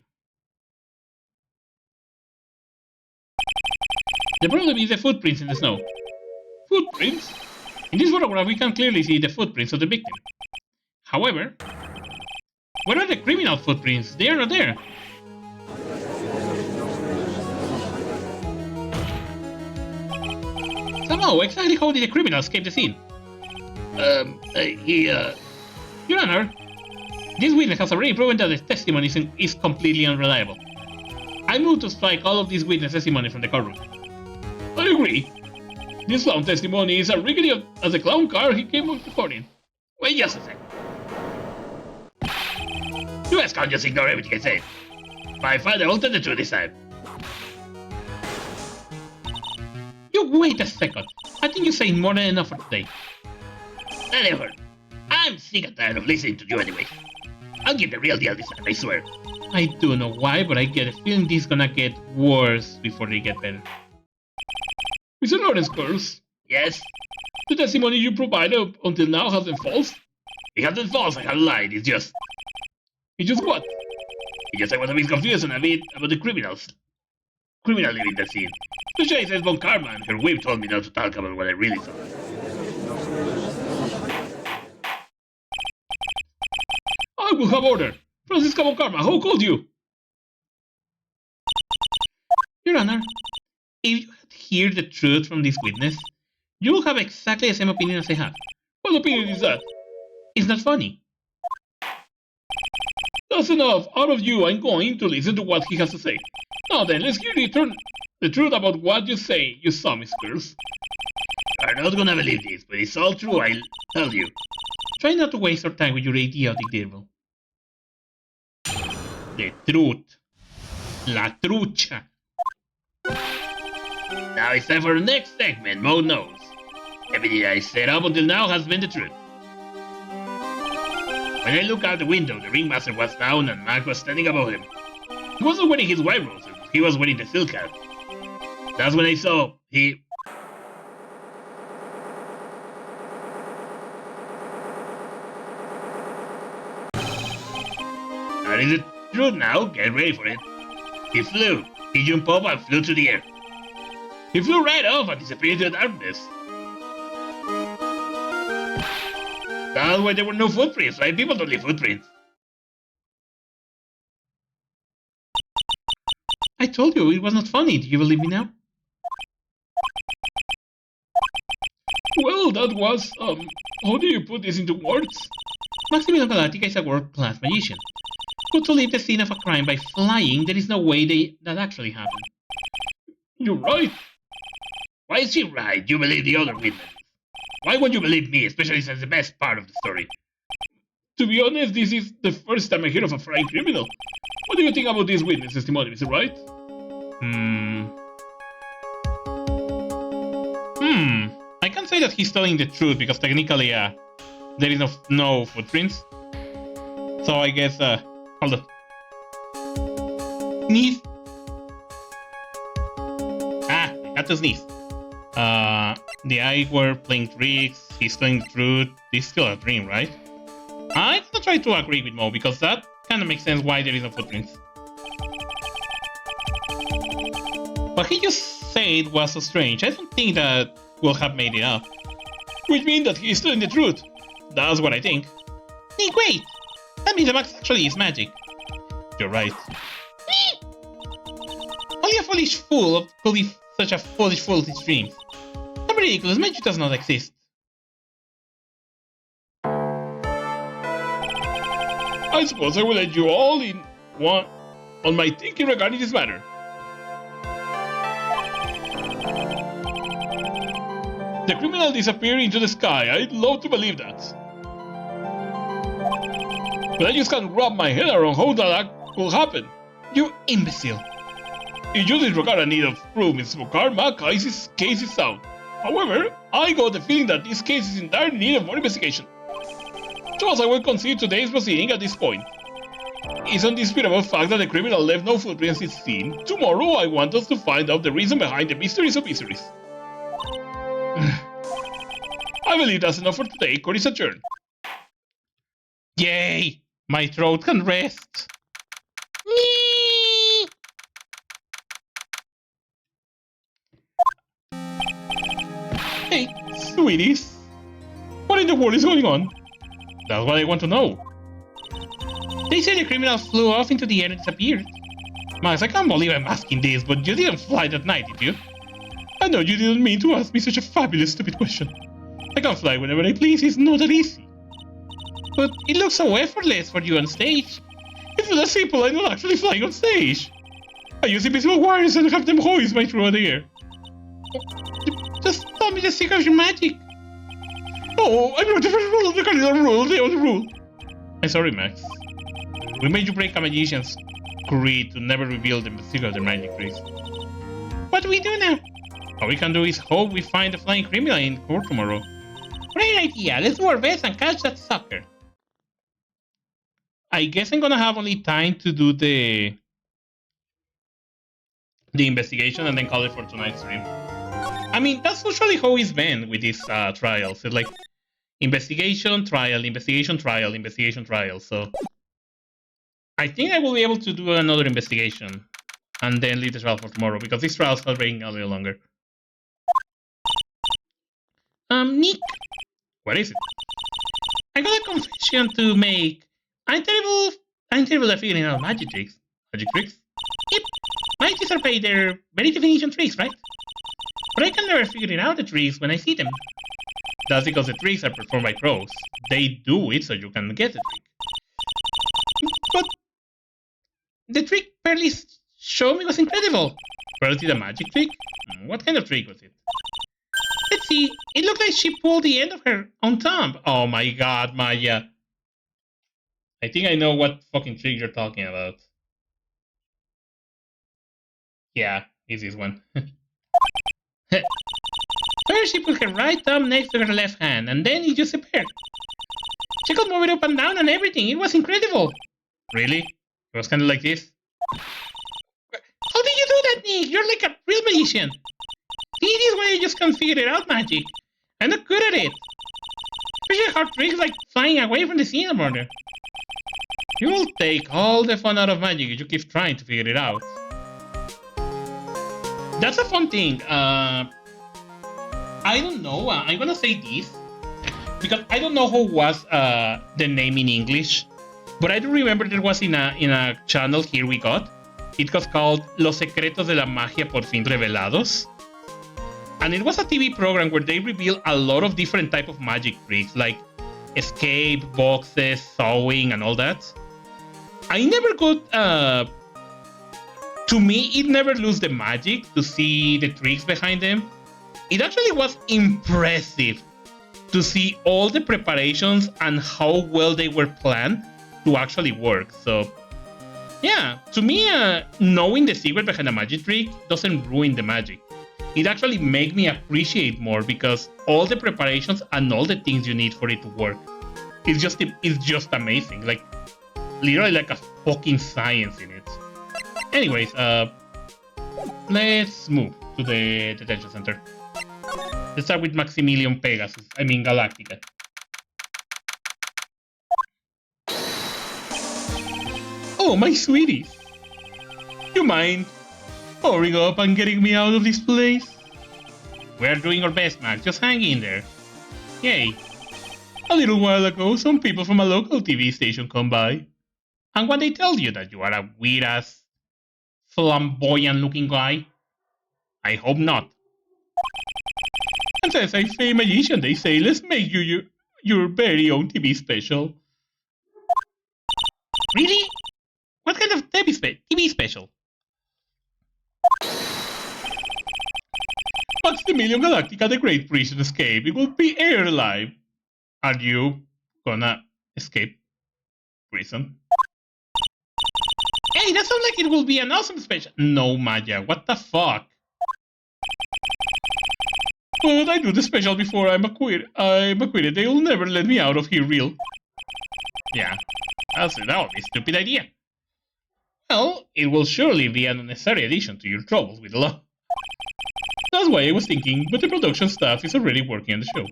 The problem is the footprints in the snow. Footprints? In this photograph we can clearly see the footprints of the victim. However, where are the criminal footprints? They are not there. Somehow, exactly how did the criminal escape the scene? Your Honor, this witness has already proven that the testimony is completely unreliable. I move to strike all of this witness testimony from the courtroom. I agree. This clown testimony is as rickety as the clown car he came up before in. Wait just a second. You guys can't just ignore everything I say. My father will tell the truth this time. You wait a second. I think you're saying more than enough for today. Anyway, I'm sick and tired of listening to you anyway. I'll give the real deal this time, I swear. I don't know why, but I get a feeling this is gonna get worse before they get better. Mr. Lawrence, girls. Yes? The testimony you provided up until now has been false? It hasn't false, I have lied, it's just... It's just what? It's just I was a bit confused and a bit about the criminals. Criminal leaving the scene. The Jay says Von Karma and her whip told me not to talk about what I really saw. I will have order. Francisca Von Karma, who called you? Your Honor, if you had heard the truth from this witness, you will have exactly the same opinion as I have. What opinion is that? It's not funny. That's enough. Out of you, I'm going to listen to what he has to say. Now then, let's hear the truth about what you say you saw, Miss Girls. You're not gonna believe this, but it's all true, I'll tell you. Try not to waste our time with your idiotic devil. The truth. La trucha. Now it's time for the next segment, Mo Knows. Everything I said up until now has been the truth. When I looked out the window, the ringmaster was down and Mac was standing above him. He wasn't wearing his white roses, he was wearing the silk hat. That's when I saw he... That is the truth now, get ready for it. He flew. He jumped up and flew through the air. He flew right off and disappeared into the darkness. That's why there were no footprints, right? People don't leave footprints. I told you it was not funny. Do you believe me now? Well, that was, how do you put this into words? Maximilian Galactica is a world-class magician. But to leave the scene of a crime by flying, there is no way that actually happened. You're right. Why is she right? You believe the other witness. Why won't you believe me, especially since the best part of the story? To be honest, this is the first time I hear of a flying criminal. What do you think about this witness testimony, Mr. Wright? I can't say that he's telling the truth because technically, there is no footprints. So I guess, hold on. Sneeze. I had to sneeze. The eye were playing tricks, he's telling the truth, this is still a dream, right? I'm gonna try to agree with Mo, because that kind of makes sense why there is no footprints. What he just said was so strange, I don't think that we'll have made it up. Which means that he's telling the truth. That's what I think. Nick, wait! That means the max actually is magic. You're right. Only a foolish fool could be such a foolish fool to dreams. How ridiculous, magic does not exist. I suppose I will let you all in one on my thinking regarding this matter. The criminal disappeared into the sky. I'd love to believe that. But I just can't wrap my head around how that could happen. You imbecile. If you disregard a need of proof in Smokarma, case is sound. However, I got the feeling that this case is in dire need of more investigation. So as I will consider today's proceeding at this point. It's an undisputable fact that the criminal left no footprints in scene. Tomorrow I want us to find out the reason behind the mysteries of mysteries. I believe that's enough for today. Court is adjourned. Yay! My throat can rest. Hey, sweeties. What in the world is going on? That's what I want to know. They say the criminal flew off into the air and disappeared. Max, I can't believe I'm asking this, but you didn't fly that night, did you? I know you didn't mean to ask me such a fabulous stupid question. I can fly whenever I please, it's not that easy. But it looks so effortless for you on stage. It's not as simple, I'm not actually flying on stage. I use invisible wires and have them hoist me through the air. Just tell me the secret of your magic. Oh, I broke the first rule of the cardinal rule, the only rule. I'm sorry, Max. We made you break a magician's creed to never reveal the secret of their magic tricks. What do we do now? All we can do is hope we find the flying criminal in court tomorrow. Great idea. Let's do our best and catch that sucker. I guess I'm gonna have only time to do the investigation and then call it for tonight's stream. I mean, that's usually how it's been with these trials. It's like investigation, trial, investigation, trial, investigation, trial. So I think I will be able to do another investigation and then leave the trial for tomorrow because these trials are taking a little longer. Nick. What is it? I got a confession to make. I'm terrible at figuring out magic tricks. Magic tricks? Yep. Magic tricks are paid. They're very definition tricks, right? But I can never figure out the tricks when I see them. That's because the tricks are performed by pros. They do it so you can get the trick. But the trick Pearly showed me was incredible. Pearl did a magic trick? What kind of trick was it? Let's see. It looked like she pulled the end of her own thumb. Oh my god, Maya. I think I know what fucking trick you're talking about. Yeah, it's this one. First, she put her right thumb next to her left hand, and then it just appeared. She could move it up and down and everything. It was incredible. Really? It was kind of like this? How did you do that, Nick? You're like a real magician. This is why I just can't figure it out magic. I'm not good at it. Especially hard tricks like flying away from the scene murder. You will take all the fun out of magic if you keep trying to figure it out. That's a fun thing. I don't know. I'm gonna say this because I don't know who was the name in English, but I do remember there was in a channel here we got. It was called Los Secretos de la Magia por fin revelados, and it was a TV program where they reveal a lot of different type of magic tricks like escape, boxes, sewing, and all that. I never got. To me, it never lose the magic to see the tricks behind them. It actually was impressive to see all the preparations and how well they were planned to actually work. So, yeah, to me, knowing the secret behind a magic trick doesn't ruin the magic. It actually makes me appreciate more because all the preparations and all the things you need for it to work. It's just amazing. Like, literally like a fucking science in it. Anyways, let's move to the detention center. Let's start with Maximilian Pegasus. I mean Galactica. Oh, my sweeties. You mind hurrying up and getting me out of this place? We're doing our best, Max. Just hang in there. Yay. A little while ago, some people from a local TV station come by. And when they tell you that you are a weird-ass flamboyant-looking guy? I hope not. And as I say magician, they say, let's make you your very own TV special. Really? What kind of TV special? Maximilian Galactica, the Great Prison Escape. It will be air alive. Are you gonna escape prison? Hey, that sounds like it will be an awesome special. No, Maya, what the fuck? But I do the special before I'm acquitted. They will never let me out of here real. Yeah, that would be a stupid idea. Well, it will surely be an unnecessary addition to your troubles with the law. That's why I was thinking, but the production staff is already working on the show.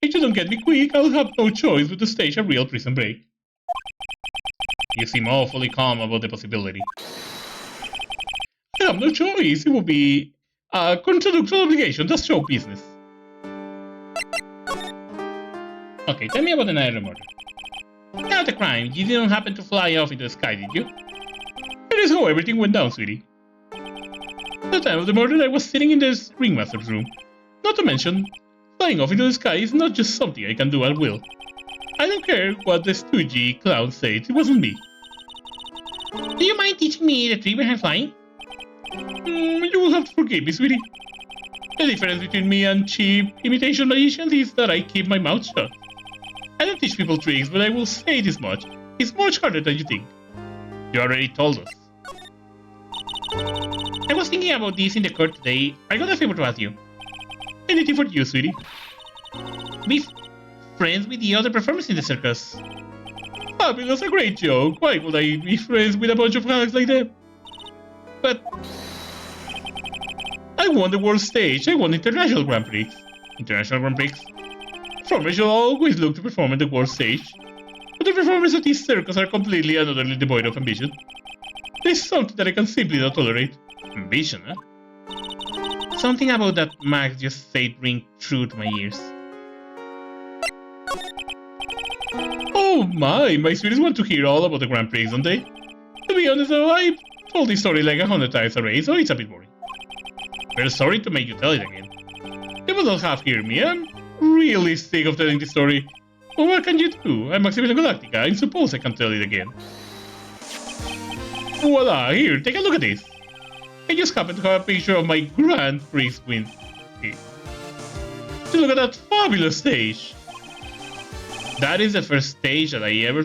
If you don't get me quick, I'll have no choice but to stage a real prison break. You seem awfully calm about the possibility. I have no choice. It will be a contractual obligation. That's show business. Okay, tell me about the night of the murder. Not a crime. You didn't happen to fly off into the sky, did you? That is how everything went down, sweetie. At the time of the murder, I was sitting in the ringmaster's room. Not to mention, flying off into the sky is not just something I can do at will. I don't care what the stoogey clown said, it wasn't me. Do you mind teaching me the trick behind flying? You will have to forgive me, sweetie. The difference between me and cheap imitation magicians is that I keep my mouth shut. I don't teach people tricks, but I will say this much. It's much harder than you think. You already told us. I was thinking about this in the court today. I got a favor to ask you. Anything for you, sweetie. Be friends with the other performers in the circus. Fabulous, a great joke. Why would I be friends with a bunch of hags like them? But I won the world stage. I won International Grand Prix. International Grand Prix? Performers should always look to perform at the world stage. But the performers at this circus are completely and utterly devoid of ambition. There's something that I can simply not tolerate. Ambition, huh? Something about that Max just said ring true to my ears. Oh my sweeties want to hear all about the Grand Prix, don't they? To be honest though, I've told this story like 100 times already, so it's a bit boring. We're sorry to make you tell it again. You will not half hear me, I'm really sick of telling this story. But what can you do? I'm Maximilian Galactica, I suppose I can tell it again. Voila, here, take a look at this. I just happen to have a picture of my Grand Prix win. Look at that fabulous stage. That is the first stage that I ever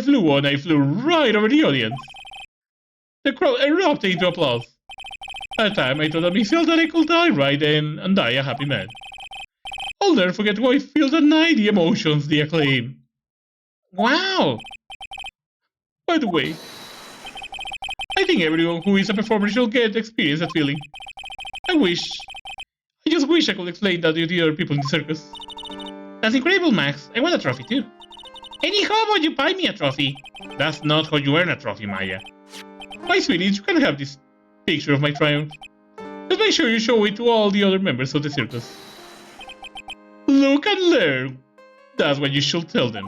flew on. I flew right over the audience. The crowd erupted into applause. At the time, I thought to myself that I could die right then and die a happy man. I'll never forget how I feel that night, the emotions, the acclaim. Wow! By the way, I think everyone who is a performer should get to experience that feeling. I just wish I could explain that to the other people in the circus. That's incredible, Max. I want a trophy too. Any, how about you buy me a trophy? That's not how you earn a trophy, Maya. My sweeties, you can have this picture of my triumph. Just make sure you show it to all the other members of the circus. Look and learn. That's what you should tell them.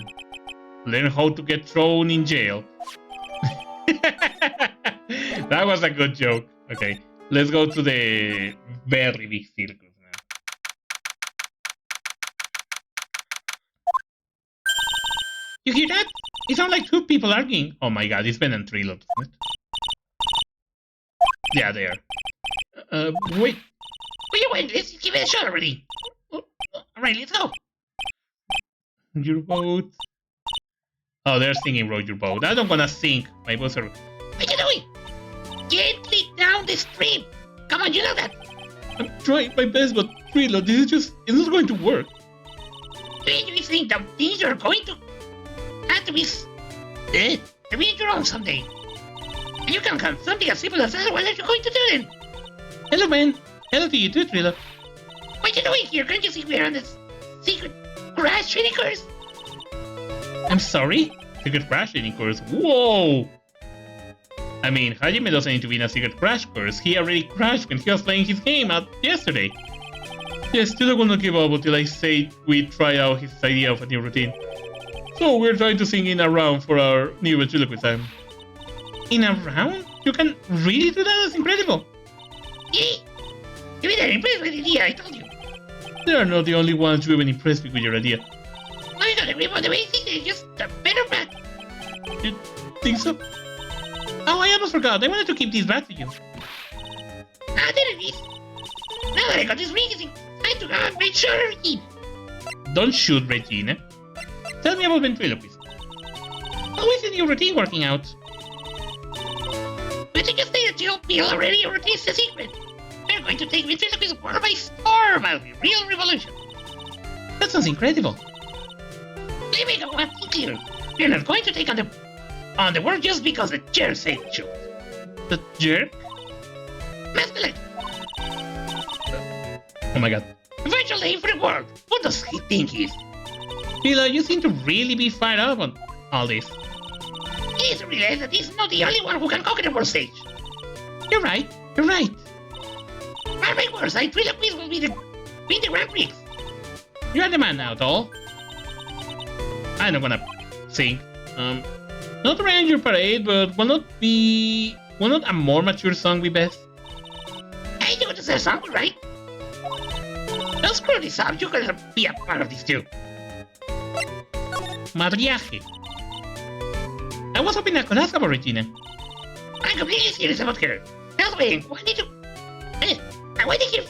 Learn how to get thrown in jail. That was a good joke. Okay, let's go to the very big circus now. You hear that? It sounds like two people arguing. Oh my god, it's Ben and Trilo, isn't it? Yeah, they are. Wait. Will you wait? Let's give it a shot already. Alright, let's go. Your boat. Oh, they're singing Row Your Boat. I don't wanna sing. My boats are... What are you doing? Gently down the stream. Come on, you know that. I'm trying my best, but Trilo, this is just... It's not going to work. Do you think that things are going to have to be your own someday? And you can have something as simple as that. What are you going to do then? Hello, Ben. Hello to you too, Trilo. What are you doing here? Can't you see we're on this secret crash training course? I'm sorry? Secret crash training course? Whoa! I mean, Hajime doesn't need to be in a secret crash course. He already crashed when he was playing his game out yesterday. Yes, still not gonna give up until I say we try out his idea of a new routine. So we're trying to sing in a round for our new ventriloquist time. In a round? You can really do that? That's incredible. Yeah. You mean I'm impressed with the idea, I told you. They are not the only ones who even impressed me with your idea. I got agree on the basics, they're just a better back. You think so? Oh, I almost forgot. I wanted to keep this back for you. Ah, there it is. Now that I got this ring, it's time to go and make sure Regina. Don't shoot, Regina. Tell me about ventriloquism. How is the new routine working out? I think if they tell me already or release the secret. We're going to take ventriloquism world by storm. I'll be real revolution. That sounds incredible. Let me go one thing clear. We're not going to take on the world just because the chair said we should. The jerk? Masculine. Oh my god. Virtual name for the world. What does he think he is? Phila, you seem to really be fired up on all this. He needs to realize that he's not the only one who can conquer the world stage. You're right. You're right. Mark my words, I ventriloquism will win the Grand Prix. You're the man now, doll. I'm not gonna sing. Not around your parade, but will not a more mature song be best? Hey, you want to say a song, right? Don't screw this up, you're gonna be a part of this too. Mariaje. I was hoping I could ask about Regina. I'm completely serious about her. Tell me, why did you... I want to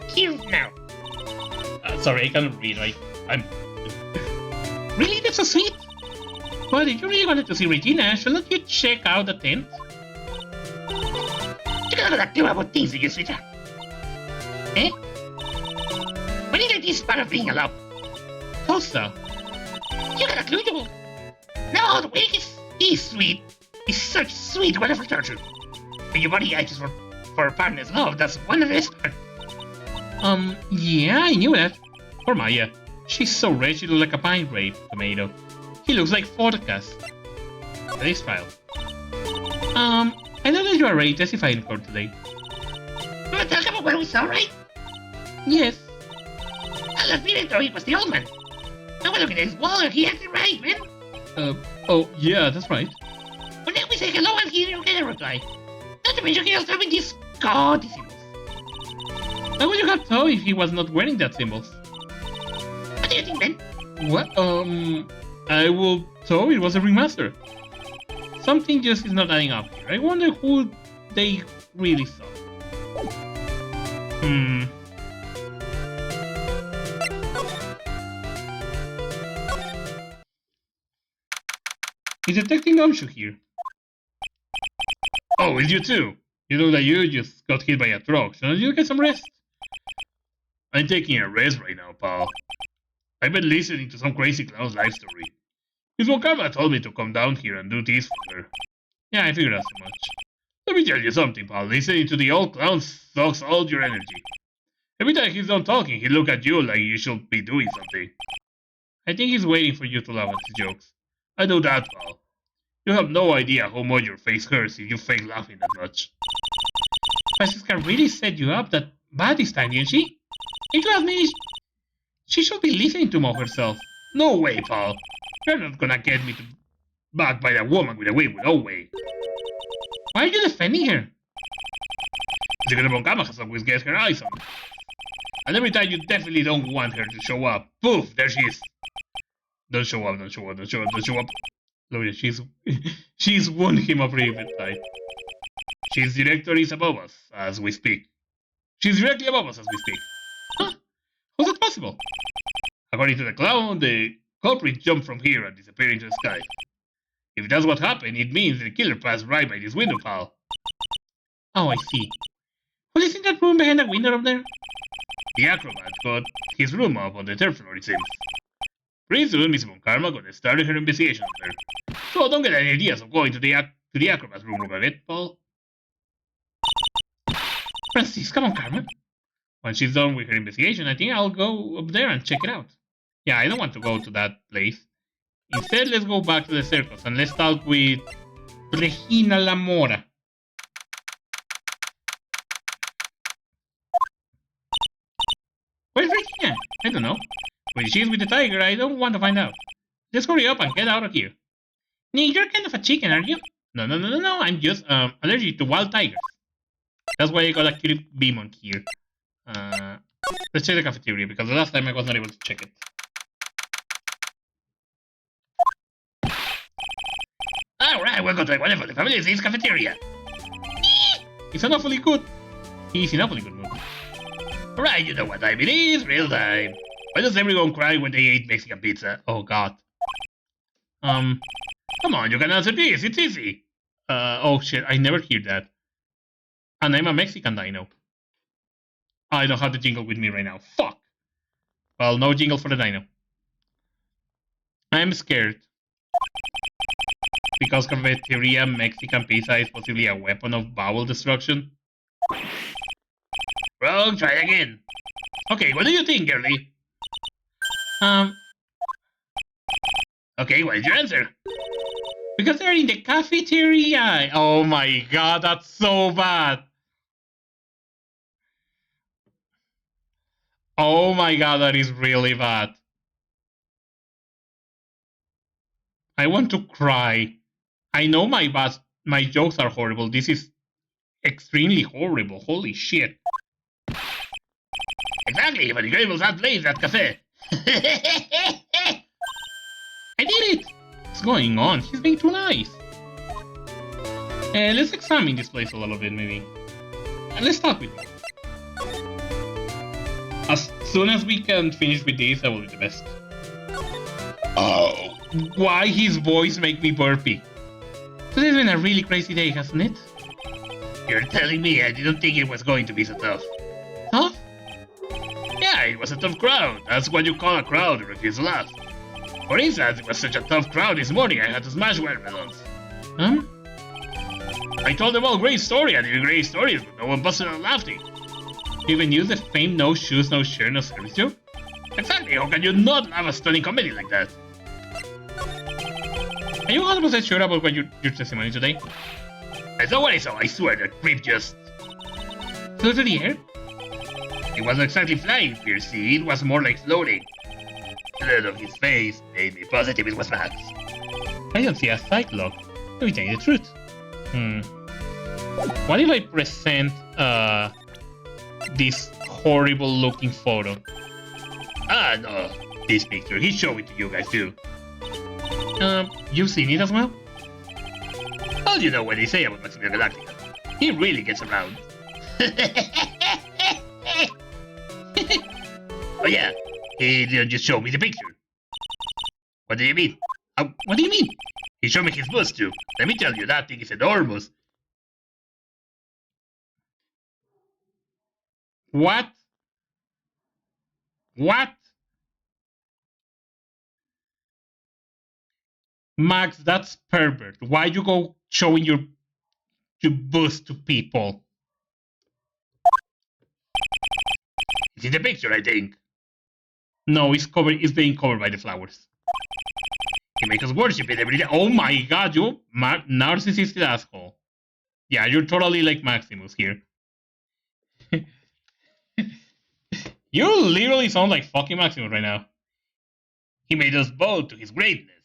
hear now. Sorry, I can't read. I'm... Really? That's so sweet? Well, if you really wanted to see Regina, shouldn't you check out the tent? You gotta not do about things, you sweetheart. Eh? When did this part of being allowed? How so? You gotta clue to... No, the way he's sweet. He's such sweet, wonderful torture. When your body aches for a partner's love, that's one of the best part. Yeah, I knew that. Poor Maya. She's so red she looks like a pine grape tomato. He looks like forecast. This file. I know that you are ready testifying in court today. You wanna talk about what we saw, right? Yes. I'll admit it, though, he was the old man. I was looking at his wall and he acted right, man. Oh, yeah, that's right. When we say hello and he didn't get a reply. Not to mention he was having these gaudy symbols. How would you have told if he was not wearing that symbols? What do you think, Ben? What? I will tell it was a remaster. Something just is not adding up here. I wonder who they really saw. He's detecting Gumshoe here. Oh, it's you too. You know that you just got hit by a truck. Shouldn't you get some rest? I'm taking a rest right now, pal. I've been listening to some crazy clown's life story. His Wakama told me to come down here and do this for her. Yeah, I figured as much. Let me tell you something, pal. Listening to the old clown sucks all your energy. Every time he's done talking, he look at you like you should be doing something. I think he's waiting for you to laugh at his jokes. I know that, pal. You have no idea how much your face hurts if you fake laughing that much. Francisca really set you up that bad this time, didn't she? If you ask me, she should be listening to more herself. No way, pal. You're not gonna get me back by that woman with a wig. No way. Why are you defending her? Because Broncama has always get her eyes on. And every time you definitely don't want her to show up. Poof, there she is. Don't show up, don't show up, don't show up, don't show up. Look at she's won him over every time. She's directly above us as we speak. She's directly above us as we speak. Huh? How's that possible? According to the clown, the culprit jumped from here and disappeared into the sky. If that's what happened, it means the killer passed right by this window, pal. Oh, I see. Who is in that room behind that window up there? The acrobat got his room up on the third floor, it seems. Pretty soon, Miss Von Karma gonna start her investigation up there. So don't get any ideas of going to the acrobat room of it, Paul. Francisca Von Karma? When she's done with her investigation, I think I'll go up there and check it out. Yeah, I don't want to go to that place. Instead, let's go back to the circus and let's talk with Regina Lamora. Where's Regina? I don't know. When she's with the tiger, I don't want to find out. Let's hurry up and get out of here. Nee, you're kind of a chicken, aren't you? No, I'm just allergic to wild tigers. That's why I got a cute beam on here. Let's check the cafeteria, because the last time I was not able to check it. Alright, welcome to the wonderful family Z's cafeteria. He's in awfully good. He's in awfully good mood. Right, you know what time it is, real time. Why does everyone cry when they eat Mexican pizza? Oh god. Come on, you can answer this, it's easy. Oh shit, I never hear that. And I'm a Mexican dino. I don't have the jingle with me right now, fuck. Well, no jingle for the dino. I'm scared. Because cafeteria Mexican pizza is possibly a weapon of bowel destruction. Wrong, try again. Okay, what do you think, girlie? Okay, what is your answer? Because they're in the cafeteria. Oh my god, that's so bad. Oh my god, that is really bad. I want to cry. I know my jokes are horrible. This is extremely horrible. Holy shit. Exactly, but the Grables had placed that cafe. I did it! What's going on? She's being too nice. Let's examine this place a little bit, maybe. Let's talk with her. As soon as we can finish with this, that will be the best. Oh, why his voice make me burpy? Today's been a really crazy day, hasn't it? You're telling me I didn't think it was going to be so tough. Tough? Yeah, it was a tough crowd. That's what you call a crowd that refuses to laugh. For instance, it was such a tough crowd this morning I had to smash watermelons. Huh? I told them all great story and even great stories, but no one busted out laughing. You even use the famed no shoes, no shirt, no service joke? Exactly, how can you not have a stunning comedy like that? Are you 100% sure about what your testimony today? I saw what I saw, I swear, that creep just flew through the air? It wasn't exactly flying, Piercy, it was more like floating. The look of his face made me positive it was Max. I don't see a cyclops. Let me tell you the truth. What if I present this horrible looking photo? Ah, no. This picture, he showed it to you guys too. You've seen it as well? Well, you know what they say about Maximilian Galactica. He really gets around. Oh yeah, he didn't just show me the picture. What do you mean? What do you mean? He showed me his bust too. Let me tell you, that thing is enormous. What? What? Max, that's pervert. Why you go showing your bust to people? It's in the picture, I think. No, it's being covered by the flowers. He makes us worship it every day. Oh my god, you narcissistic asshole. Yeah, you're totally like Maximus here. You literally sound like fucking Maximus right now. He made us bow to his greatness.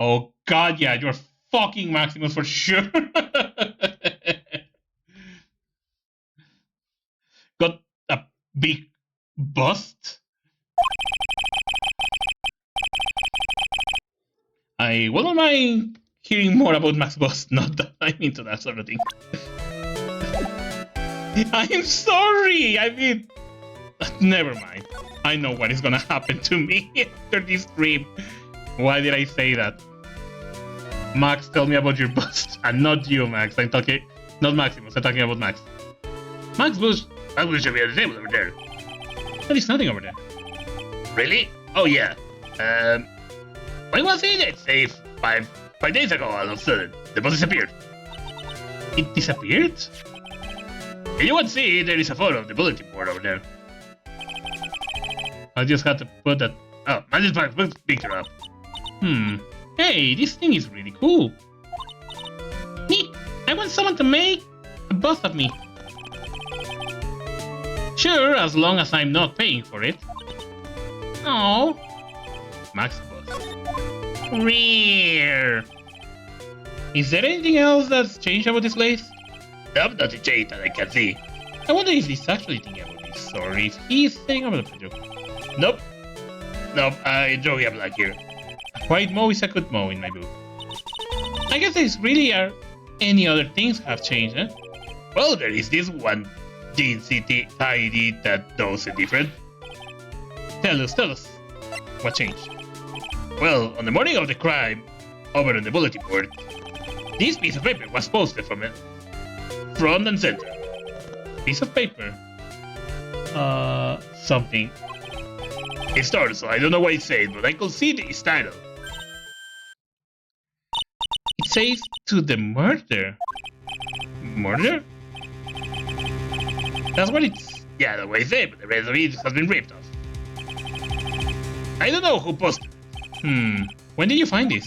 Oh god, yeah, you're fucking Maximus for sure. Got a big bust? I wouldn't mind hearing more about Max Bust, not that I'm into that sort of thing. I'm sorry! I mean, never mind. I know what is gonna happen to me after this trip. Why did I say that? Max, tell me about your bust. And not you, Max. I'm talking... Not Maximus, I'm talking about Max. Max Bust... Max Bust should be at the table over there. There is nothing over there. Really? Oh yeah. When was it? Let's say 5 days ago, all of a sudden. The bus disappeared. It disappeared? If you want to see, there is a photo of the bulletin board over there. I just had to put that... Oh, I just put the picture up. Hey, this thing is really cool. Neat! I want someone to make a bust of me. Sure, as long as I'm not paying for it. Oh, Max bust. Rare. Is there anything else that's changed about this place? Nope, nothing changed that I can see. I wonder if he's actually thinking about this, or if he's saying about the joke. Nope. Nope, I draw a black here. A quiet mow is a good mow in my book. I guess there really are any other things have changed, eh? Well, there is this one City tidy that those are different? Tell us. What changed? Well, on the morning of the crime, over on the bulletin board, this piece of paper was posted from it. Front and center. Piece of paper. Something. It's started, so I don't know what it says, but I could see its title. It says to the murder. Murder? That's what it's... Yeah, that's what it says, but the rest of it has been ripped off. I don't know who posted it. When did you find this?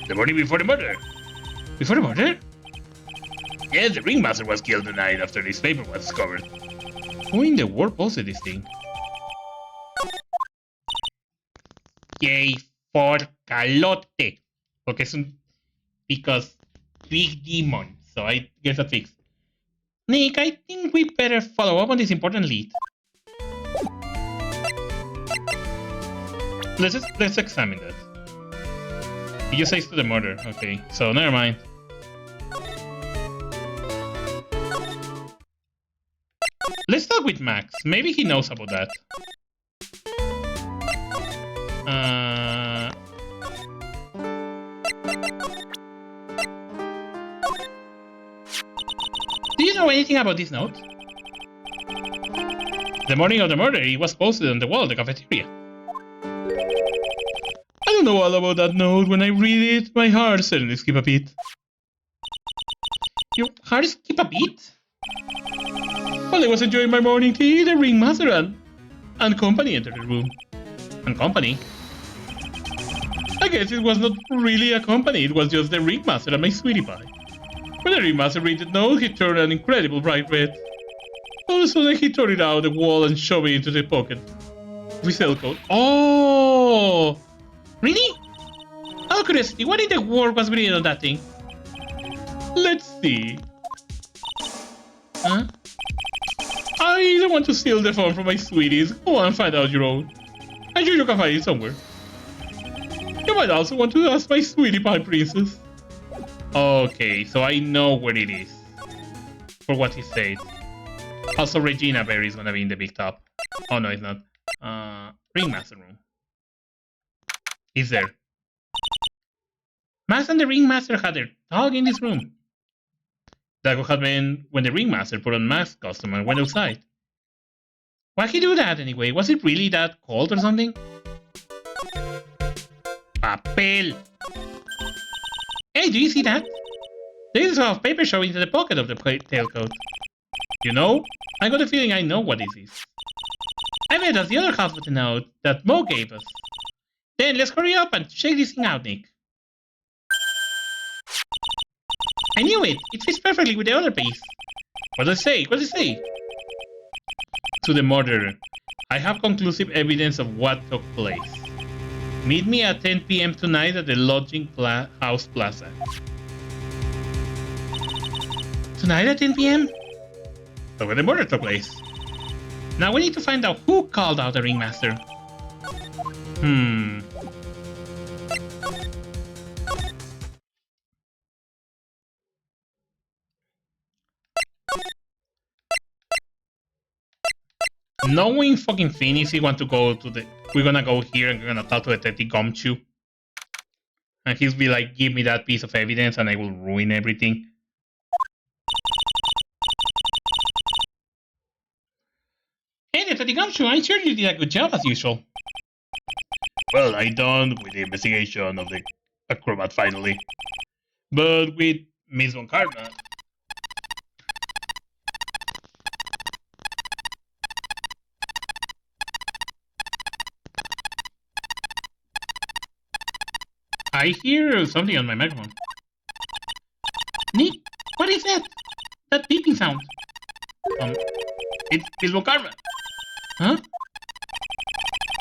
The morning before the murder. Before the murder? Yes, the ringmaster was killed the night after this paper was discovered. Who in the world posted this thing? Yay for calote. Okay, so because big demon. So I guess that fixed. Nick, I think we better follow up on this important lead. Let's examine that. It just says to the murder. Okay, so never mind. Let's talk with Max. Maybe he knows about that. Do you know anything about this note? The morning of the murder, it was posted on the wall of the cafeteria. I don't know all about that note. When I read it, my heart suddenly skips a beat. Your heart skip a beat? While I was enjoying my morning tea, the ringmaster and company entered the room. And company? I guess it was not really a company, it was just the ringmaster and my sweetie pie. When the ringmaster read the note, he turned an incredible bright red. All of a sudden, he tore it out of the wall and shoved it into the pocket of his tailcoat. Oh! Really? Out of curiosity, what in the world was written on that thing? Let's see. Huh? I don't want to steal the phone from my sweeties. Go on, find out your own. I'm sure you can find it somewhere. You might also want to ask my sweetie pie princess. Okay, so I know where it is. For what he said. Also, Regina Berry is gonna be in the big top. Oh no, it's not. Ringmaster room. Is there? Max and the ringmaster had their talk in this room. That could have been when the ringmaster put on Max's costume and went outside. Why'd he do that anyway? Was it really that cold or something? Papel! Hey, do you see that? There is a half paper showing into the pocket of the tailcoat. You know, I got a feeling I know what this is. I bet that's the other half of the note that Mo gave us. Then let's hurry up and check this thing out, Nick. I knew it! It fits perfectly with the other piece. What does it say? What does it say? To the murderer. I have conclusive evidence of what took place. Meet me at 10 p.m. tonight at the Lodging House Plaza. Tonight at 10 p.m.? That's where the murder took place. Now we need to find out who called out the ringmaster. Knowing fucking Phineas, want to go to the... We're gonna go here and we're gonna talk to Detective Gumshoe. And he'll be like, give me that piece of evidence and I will ruin everything. Hey, Detective Gumshoe, I'm sure you did a good job as usual. Well, I'm done with the investigation of the acrobat finally. But with Miss Von Karma... I hear something on my microphone. Nick, what is that? That beeping sound. It's Miss Von Karma. Huh?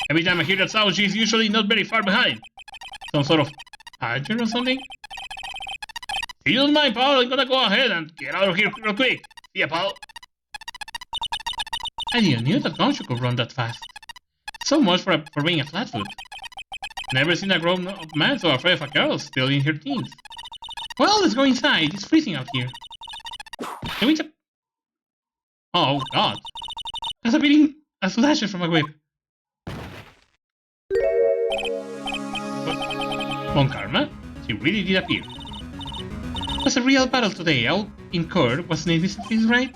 Every time I hear that sound, she's usually not very far behind. Some sort of pageant or something? If you don't mind, Paul, I'm gonna go ahead and get out of here real quick. See ya, Paul. I didn't know that Gumshoe could run that fast. So much for being a flatfoot. Never seen a grown-up man so afraid of a girl still in her teens. Well, let's go inside. It's freezing out here. Can we Oh, God. As I'm eating a slasher from a whip. Bon Karma? She really did appear. It was a real battle today. All incurred was Navy's fees, right?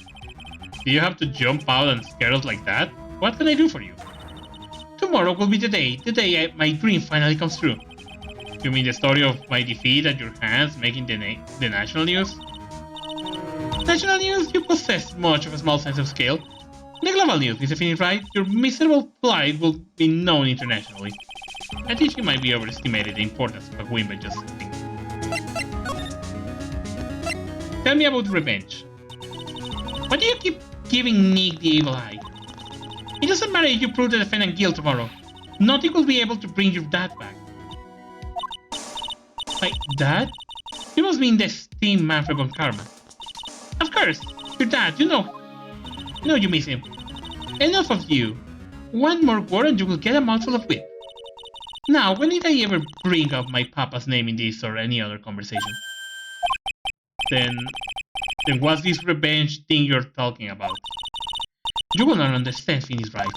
Do you have to jump out and scare us like that? What can I do for you? Tomorrow will be the day my dream finally comes true. You mean the story of my defeat at your hands making the national news? National news? You possess much of a small sense of scale. The global news, Mr. Phoenix, right? Your miserable plight will be known internationally. I think you might be overestimated the importance of a win by just thinking. Tell me about revenge. Why do you keep giving Nick the evil eye? It doesn't matter if you prove the defendant guilt tomorrow. Nothing will be able to bring your dad back. Like, dad? You must mean the esteemed Manfred von Karma. Of course, your dad, you know you miss him. Enough of you. One more word and you will get a mouthful of whip. Now, when did I ever bring up my papa's name in this or any other conversation? Then what's this revenge thing you're talking about? You will not understand, Phoenix Wright.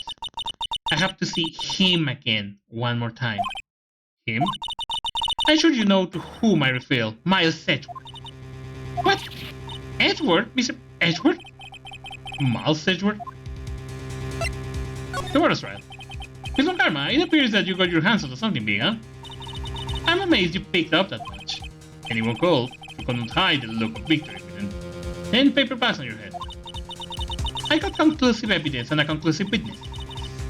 I have to see him again one more time. Him? I'm sure you know to whom I refer. Miles Edgeworth. What? Edgeworth? Mr. Edgeworth? Miles Edgeworth? The word is right. Miss Von Karma, it appears that you got your hands on something big, huh? I'm amazed you picked up that much. Anyone cold, you couldn't hide the look of victory within 10 paper bags on your head. I got conclusive evidence and a conclusive witness.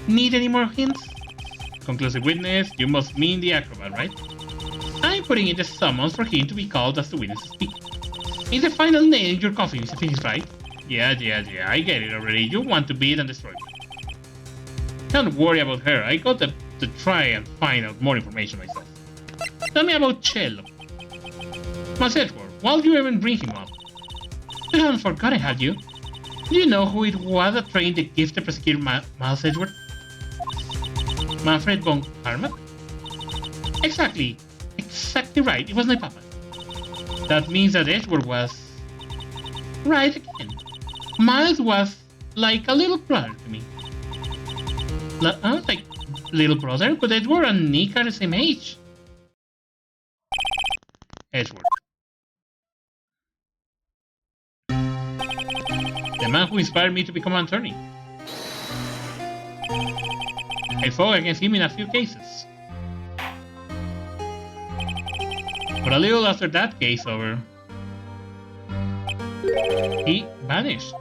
Need any more hints? Conclusive witness, you must mean the acrobat, right? I'm putting in the summons for him to be called as the witness to speak. Is the final nail in your coffin, Mr. Phoenix, right? Yeah, I get it already. You want to beat and destroy me. Don't worry about her. I got to try and find out more information myself. Tell me about Cello. Miles Edgeworth, why did you even bring him up? You haven't forgotten, have you? Do you know who it was that trained the gifted prosecutor Miles Edgeworth? Manfred von Karma? Exactly right. It was my papa. That means that Edgeworth was... right again. Miles was like a little brother to me. Like little brother? But Edgeworth and Nick are the same age. Edgeworth. The man who inspired me to become an attorney. I fought against him in a few cases. But a little after that case over, he vanished.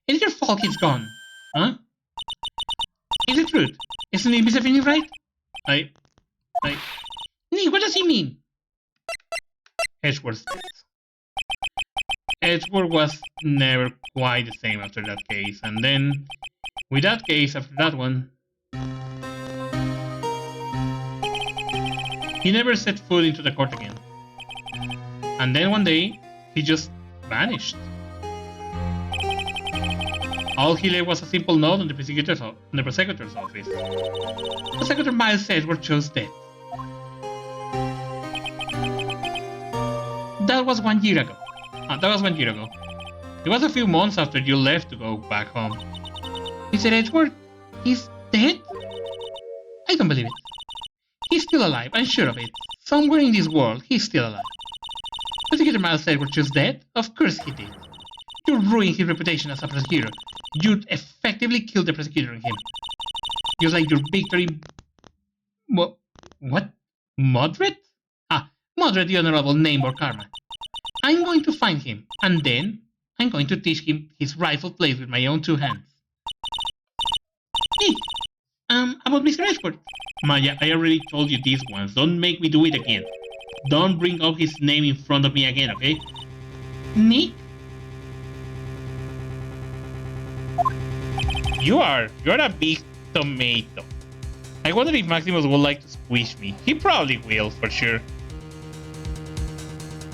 It's your fault he's gone, huh? Is it truth? Isn't it Mr. Phoenix, right? Nick, what does he mean? Edgeworth says. Edgeworth was never quite the same after that case, and then, with that case after that one, he never set foot into the court again. And then one day, he just vanished. All he left was a simple note on the prosecutor's office. Prosecutor Miles Edgeworth chose death. That was 1 year ago. It was a few months after you left to go back home. Mr. Edgeworth, he's dead? I don't believe it. He's still alive, I'm sure of it. Somewhere in this world, he's still alive. Prosecutor Miles Edgeworth chose death? Of course he did. You ruined his reputation as a prosecutor. You effectively killed the prosecutor in him. Just like your victory... What? Modred? Modred, the honorable name or karma. I'm going to find him, and then I'm going to teach him his rightful place with my own 2 hands. Hey, about Mr. Edgeworth. Maya, I already told you this once. Don't make me do it again. Don't bring up his name in front of me again, okay? Nick? You're a big tomato. I wonder if Maximus would like to squish me. He probably will, for sure.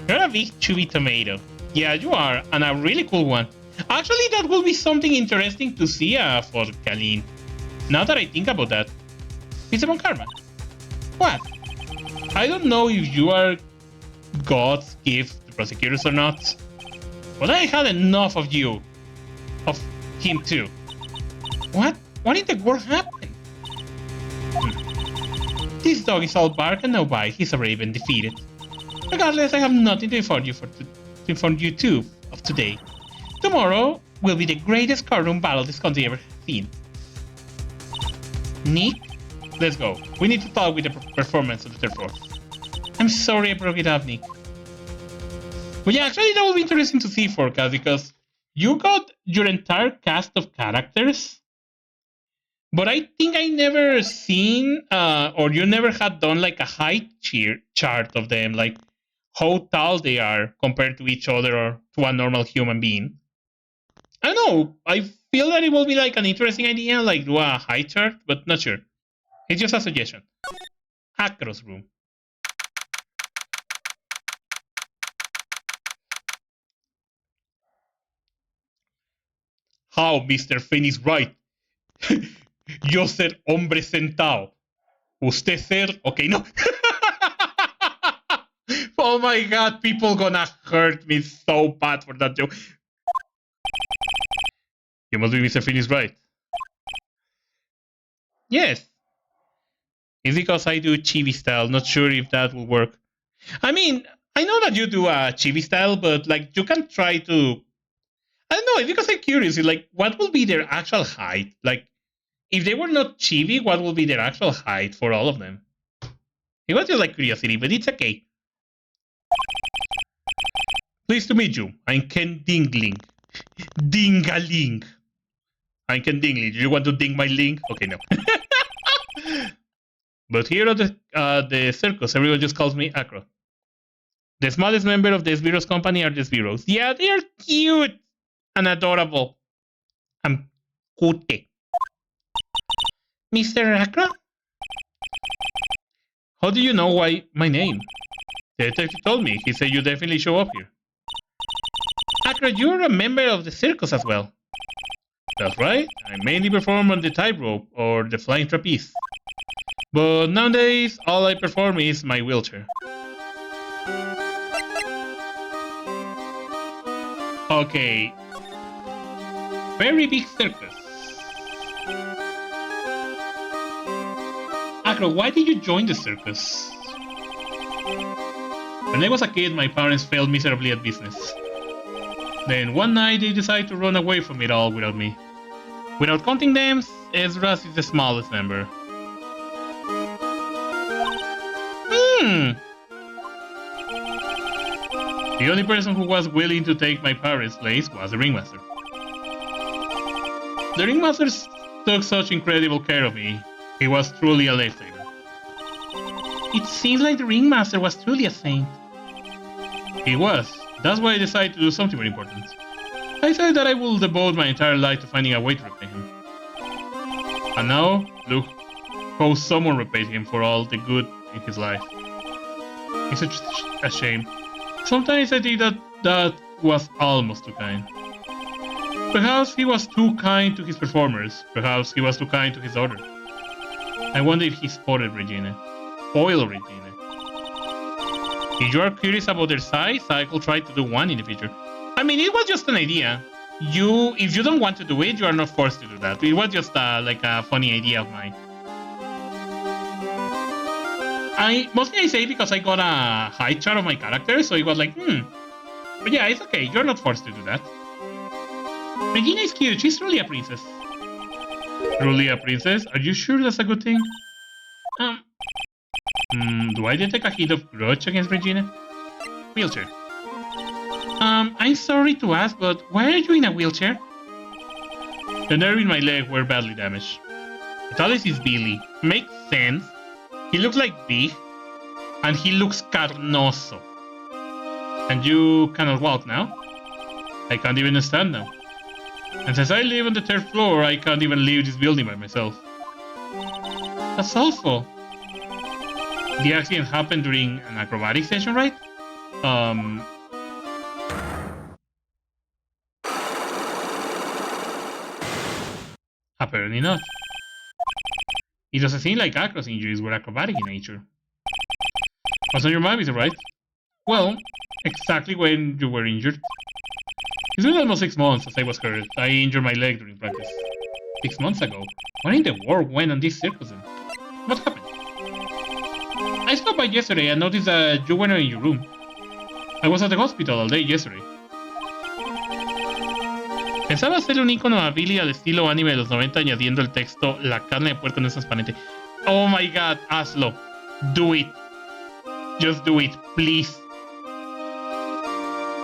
You're a big chubby tomato. Yeah, you are, and a really cool one. Actually, that will be something interesting to see for Kalin. Now that I think about that. Mr. Von Karma. What? I don't know if you are God's gift to prosecutors or not, but I had enough of you. of him too. What? What in the world happened? This dog is all bark and no bite. He's already been defeated. Regardless, I have nothing to inform you two of today. Tomorrow will be the greatest courtroom battle this country ever seen. Nick, let's go. We need to talk with the performance of the third floor. I'm sorry I broke it up, Nick. But yeah, actually that will be interesting to see, Forecast, because you got your entire cast of characters, but I think I never seen, or you never had done like a height chart of them, like how tall they are compared to each other or to a normal human being. I don't know, I feel that it will be like an interesting idea, like do a height chart, but not sure. It's just a suggestion. Acro's room. How, Mr. Finn is right. Yo ser hombre sentado. Usted ser... Okay, no. Oh my god, people gonna hurt me so bad for that joke. You must be Mr. Finn is right. Yes. It's because I do chibi style. Not sure if that will work. I mean, I know that you do a chibi style, but like you can try to... I don't know, it's because I'm curious, like, what will be their actual height? Like, if they were not chibi, what will be their actual height for all of them? It was just like curiosity, but it's okay. Pleased to meet you. I'm Ken Dingling. Dingaling. I'm Ken Dingling. Do you want to ding my link? Okay, no. But here at the circus, everyone just calls me Acro. The smallest member of the Sbiros company are the Sbiros. Yeah, they are cute and adorable. I'm cute. Mr. Acro? How do you know why my name? The detective told me. He said you definitely show up here. Acro, you're a member of the circus as well. That's right. I mainly perform on the tightrope or the flying trapeze. But nowadays, all I perform is my wheelchair. Okay. Very big circus. Acro, why did you join the circus? When I was a kid, my parents failed miserably at business. Then one night they decided to run away from it all without me. Without counting them, Ezra's is the smallest member. The only person who was willing to take my parents' place was the ringmaster. The ringmaster took such incredible care of me. He was truly a lifesaver. It seems like the ringmaster was truly a saint. He was. That's why I decided to do something very important. I said that I will devote my entire life to finding a way to repay him. And now, look how someone repaid him for all the good in his life. It's such a shame. Sometimes I think that was almost too kind. Perhaps he was too kind to his performers. Perhaps he was too kind to his daughter. I wonder if he spotted Regina. Spoiled Regina. If you are curious about their size, I could try to do one in the future. I mean, it was just an idea. If you don't want to do it, you are not forced to do that. It was just like a funny idea of mine. Mostly I say because I got a height chart of my character, so it was like, But yeah, it's okay. You're not forced to do that. Regina is cute. She's truly a princess. Truly a princess? Are you sure that's a good thing? Do I detect a hint of grudge against Regina? Wheelchair. I'm sorry to ask, but why are you in a wheelchair? The nerve in my leg were badly damaged. The tallest is Billy. Makes sense. He looks like big, and he looks carnoso. And you cannot walk now? I can't even stand now. And since I live on the third floor, I can't even leave this building by myself. That's awful. The accident happened during an acrobatic session, right? Apparently not. It doesn't seem like Acro's injuries were acrobatic in nature. What's on your mind, Mr. Wright? Well, exactly when you were injured. It's been almost 6 months since I was hurt. I injured my leg during practice. 6 months ago? What in the world went on this circus then? What happened? I stopped by yesterday and noticed that you weren't in your room. I was at the hospital all day yesterday. Pensaba hacerle un icono a Billy al estilo anime de los 90 añadiendo el texto "La carne de puerco no es transparente". Oh my god, hazlo. Do it. Just do it, please.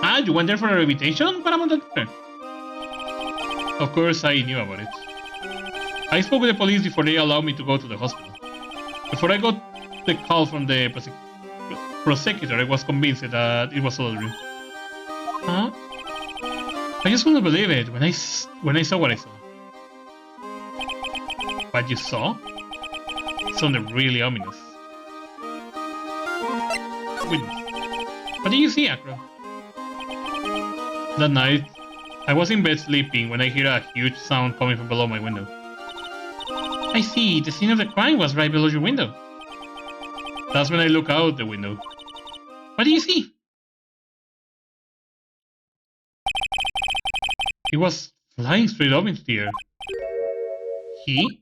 Ah, you went there for a rehabilitation? What about that? Of course, I knew about it. I spoke with the police before they allowed me to go to the hospital. Before I got the call from the prosecutor, I was convinced that it was all a dream. Huh? I just couldn't believe it when I saw what I saw. What you saw? It sounded really ominous. Witness. What did you see, Acro? That night, I was in bed sleeping when I heard a huge sound coming from below my window. I see, the scene of the crime was right below your window. That's when I look out the window. What do you see? He was flying straight up into the air. He?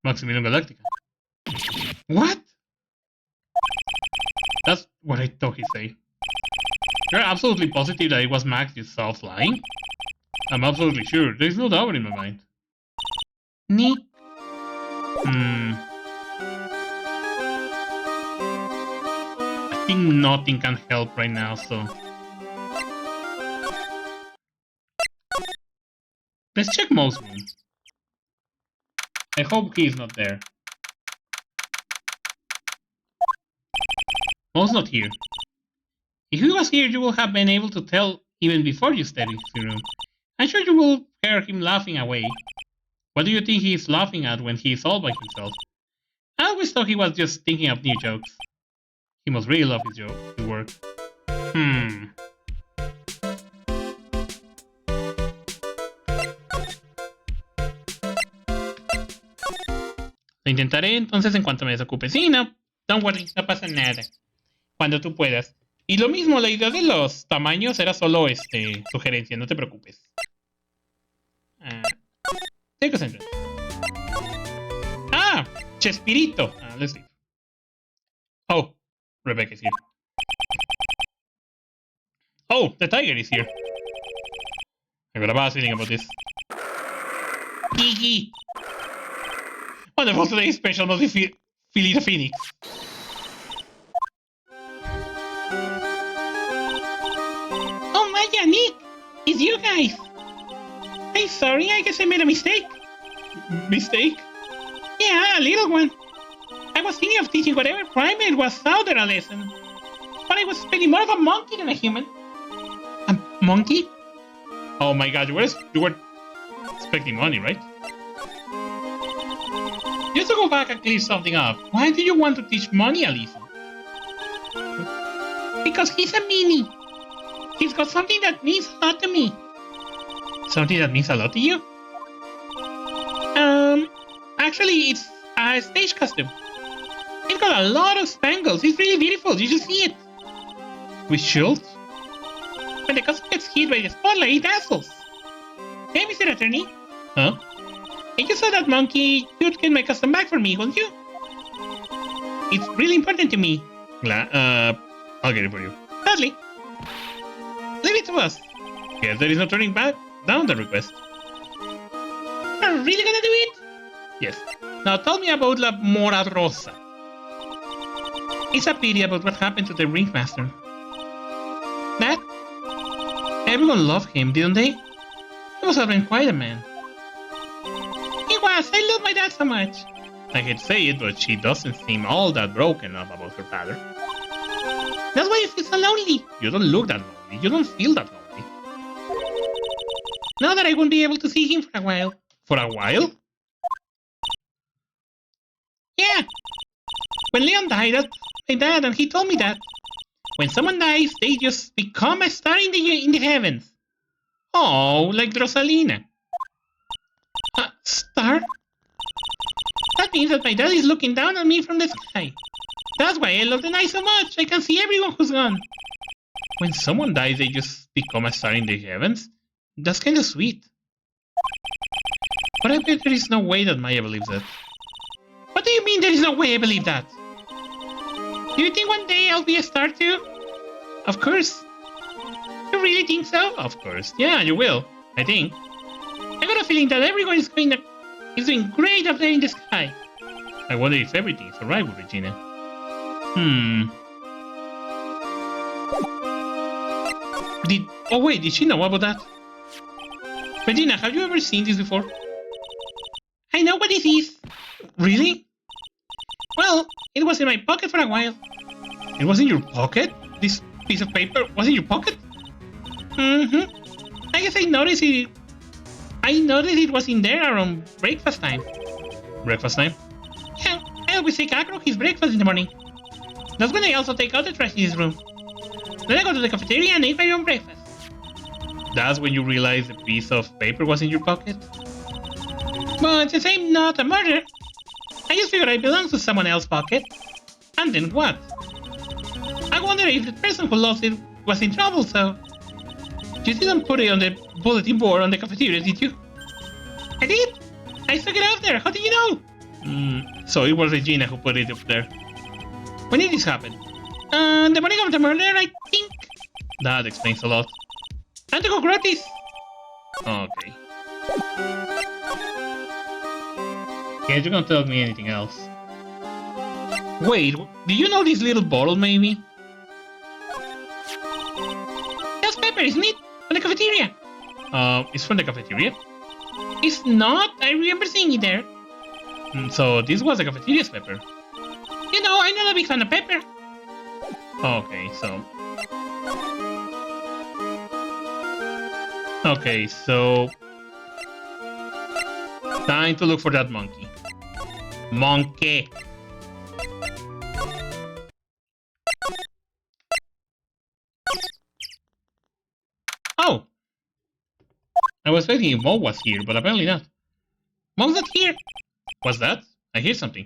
Maximilian Galactica. What? That's what I thought he'd say. You're absolutely positive that it was Max you saw flying? I'm absolutely sure. There's no doubt in my mind. Nick? I think nothing can help right now, so... Let's check Mo's room. I hope he's not there. Mo's not here. If he was here, you would have been able to tell even before you stepped into the room. I'm sure you will hear him laughing away. What do you think he is laughing at when he is all by himself? I always thought he was just thinking of new jokes. He must really love his work. Lo intentaré entonces en cuanto me desocupe. Sí, no, don't worry, no pasa nada. Cuando tú puedas. Y lo mismo, la idea de los tamaños era solo sugerencia, no te preocupes. Take a sentence. Ah, Chespirito. Let's leave. Oh, Rebecca is here. Oh, the tiger is here. I got a bad feeling about this. Kiki! Wonderful, today's special must be Philly the Phoenix. Oh my god, Nick! It's you guys! I'm sorry, I guess I made a mistake. Mistake? Yeah, a little one. I was thinking of teaching whatever primate was out there a lesson. But I was expecting more of a monkey than a human. A monkey? Oh my god, you were expecting money, right? Just to go back and clear something up, why do you want to teach money a lesson? Because he's a meanie. He's got something that means a lot to me. Something that means a lot to you? Actually, it's a stage costume. It's got a lot of spangles. It's really beautiful. You should see it. We should? When the costume gets hit by the spotlight, it dazzles. Hey, Mr. Attorney. Huh? If you saw that monkey, you'd get my custom back for me, won't you? It's really important to me. I'll get it for you. Gladly. Leave it to us. Yes, there is no turning back down the request. Are you really gonna do it? Yes. Now tell me about La Mora Rosa. It's a pity about what happened to the ringmaster. That? Everyone loved him, didn't they? He must have been quite a man. He was. I love my dad so much. I hate to say it, but she doesn't seem all that broken up about her father. That's why you feel so lonely. You don't look that lonely. You don't feel that lonely. Now that I won't be able to see him for a while. For a while? Yeah. When Leon died, that's my dad, and he told me that. When someone dies, they just become a star in the heavens. Oh, like Rosalina. Star? That means that my dad is looking down on me from the sky. That's why I love the night so much. I can see everyone who's gone. When someone dies, they just become a star in the heavens? That's kind of sweet. But I bet there is no way that Maya believes that. What do you mean there is no way I believe that? Do you think one day I'll be a star too? Of course. You really think so? Of course. Yeah, you will. I think. I got a feeling that everyone is doing great up there in the sky. I wonder if everything's alright with Regina. Did she know about that? Regina, have you ever seen this before? I know what this is. Really? Well, it was in my pocket for a while. It was in your pocket? This piece of paper was in your pocket? Mm-hmm. I guess I noticed it was in there around breakfast time. Breakfast time? Yeah, I always take Agro his breakfast in the morning. That's when I also take out the trash in his room. Then I go to the cafeteria and eat my own breakfast. That's when you realize the piece of paper was in your pocket? But since I'm not a murderer, I just figured it belongs to someone else's pocket. And then what? I wonder if the person who lost it was in trouble, so... You didn't put it on the bulletin board on the cafeteria, did you? I did! I stuck it out there, how did you know? So it was Regina who put it up there. When did this happen? The morning of the murder, I think. That explains a lot. And to go gratis! Okay. Yeah, you can't tell me anything else. Wait, do you know this little bottle, maybe? That's pepper, isn't it? From the cafeteria. It's from the cafeteria? It's not. I remember seeing it there. So this was the cafeteria's pepper. You know, I'm not a big fan of pepper. Okay, so... Okay, so... Time to look for that monkey. Monkey! Oh! I was waiting if Mo was here, but apparently not. Mo's not here! What's that? I hear something.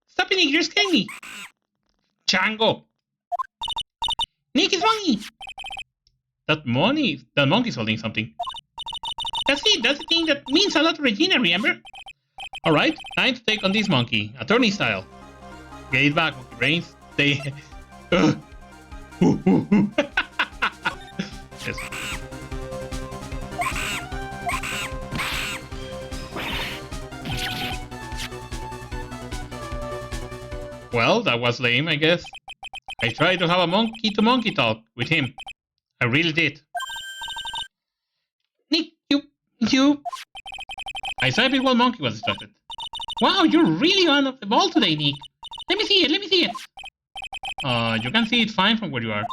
Stop it, Nick, you're scaring me! Chango! Nick, it's Monkey! That monkey's holding something. That's it, that's the thing that means a lot to Regina, remember? Alright, time to take on this monkey, attorney style. Get it back, monkey brains. They... Yes. Well, that was lame, I guess. I tried to have a monkey-to-monkey talk with him. I really did. Nick, you... I said it while Monkey was distracted. Wow, you're really on the ball today, Nick. Let me see it. You can see it fine from where you are.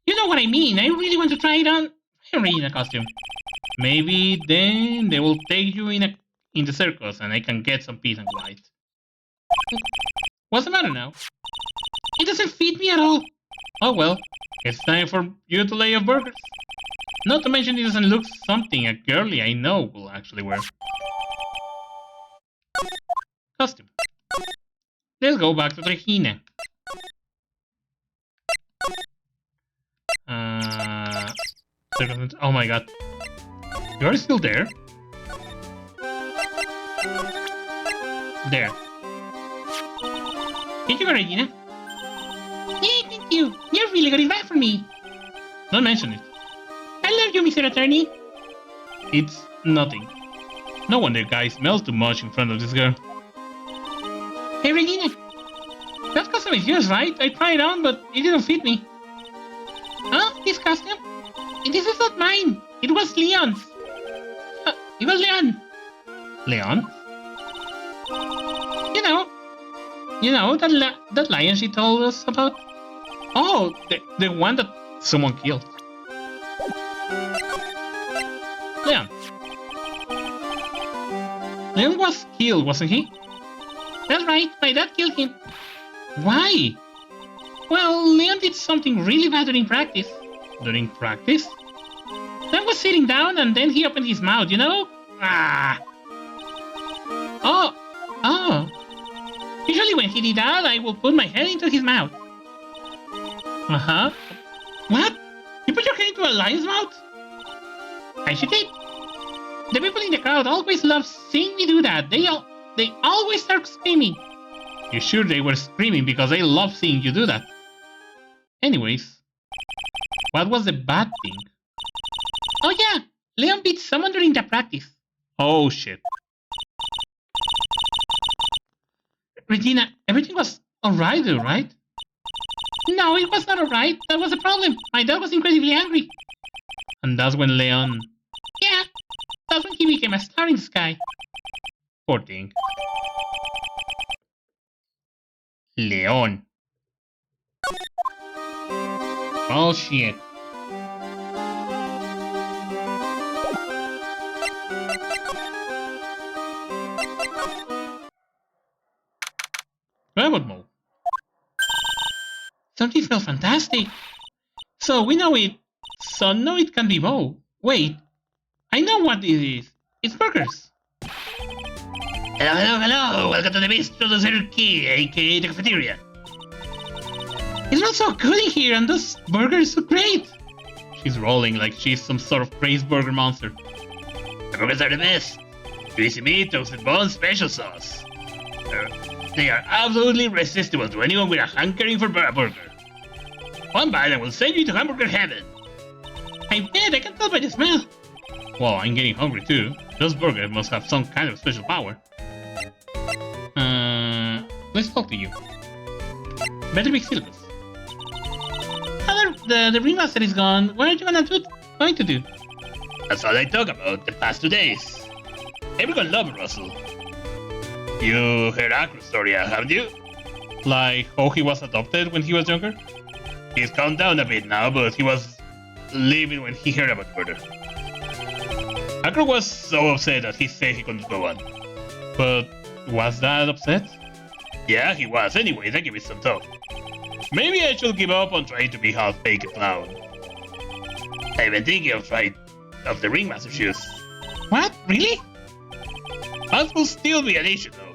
You know what I mean, I really want to try it on in a costume. Maybe then they will take you in the circus and I can get some peace and quiet. What's the matter now? It doesn't fit me at all. Oh well, it's time for you to lay off burgers. Not to mention it doesn't look something a girly I know will actually wear. Costume. Let's go back to Regina. Oh my god. You're still there? There. Thank you, Regina. Yeah, thank you. You're really got it back for me. Don't mention it. I love you, Mr. Attorney. It's nothing. No wonder guys smell too much in front of this girl. Hey, Regina. That costume is yours, right? I tried it on, but it didn't fit me. Huh? This costume? This is not mine. It was Leon's. It was Leon. Leon? You know that lion she told us about? Oh, the one that someone killed. Leon. Leon was killed, wasn't he? That's right, my dad killed him. Why? Well, Leon did something really bad during practice. During practice? Leon was sitting down and then he opened his mouth, you know? Ah. Oh. Usually when he did that, I will put my head into his mouth. Uh-huh. What? You put your hand into a lion's mouth? I should did. The people in the crowd always love seeing me do that. They always start screaming. You sure they were screaming because they love seeing you do that? Anyways, what was the bad thing? Oh yeah, Leon beat someone during the practice. Oh shit. Regina, everything was alright though, right? No, it was not alright. That was the problem. My dad was incredibly angry. And that's when Leon... Yeah, that's when he became a star in the sky. Poor thing. Leon. Oh shit. What about Mo? Something smells fantastic. So we know it. So no, it can be Mo. Wait, I know what this is. It's burgers. Hello. Welcome to the Bistro de Cirque, aka the cafeteria. It smells so good in here, and those burgers are so great. She's rolling like she's some sort of crazy burger monster. The burgers are the best. Juicy meat, toasted buns, special sauce. They are absolutely irresistible to anyone with a hankering for a burger. One bite and will send you to hamburger heaven. I bet, I can tell by the smell. Well, I'm getting hungry too. Those burgers must have some kind of special power. Let's talk to you. Better be syllabus. The ringmaster is gone. What are you going to do? That's all I talk about the past 2 days. Everyone loves Russell. You heard Acro's story, haven't you? Like how he was adopted when he was younger? He's calmed down a bit now, but he was livid when he heard about murder. Acro was so upset that he said he couldn't go on. But was that upset? Yeah, he was. Anyways, I give it some thought. Maybe I should give up on trying to be half-baked clown. I've been thinking of trying of the ringmaster shoes. What? Really? That will still be an issue, though.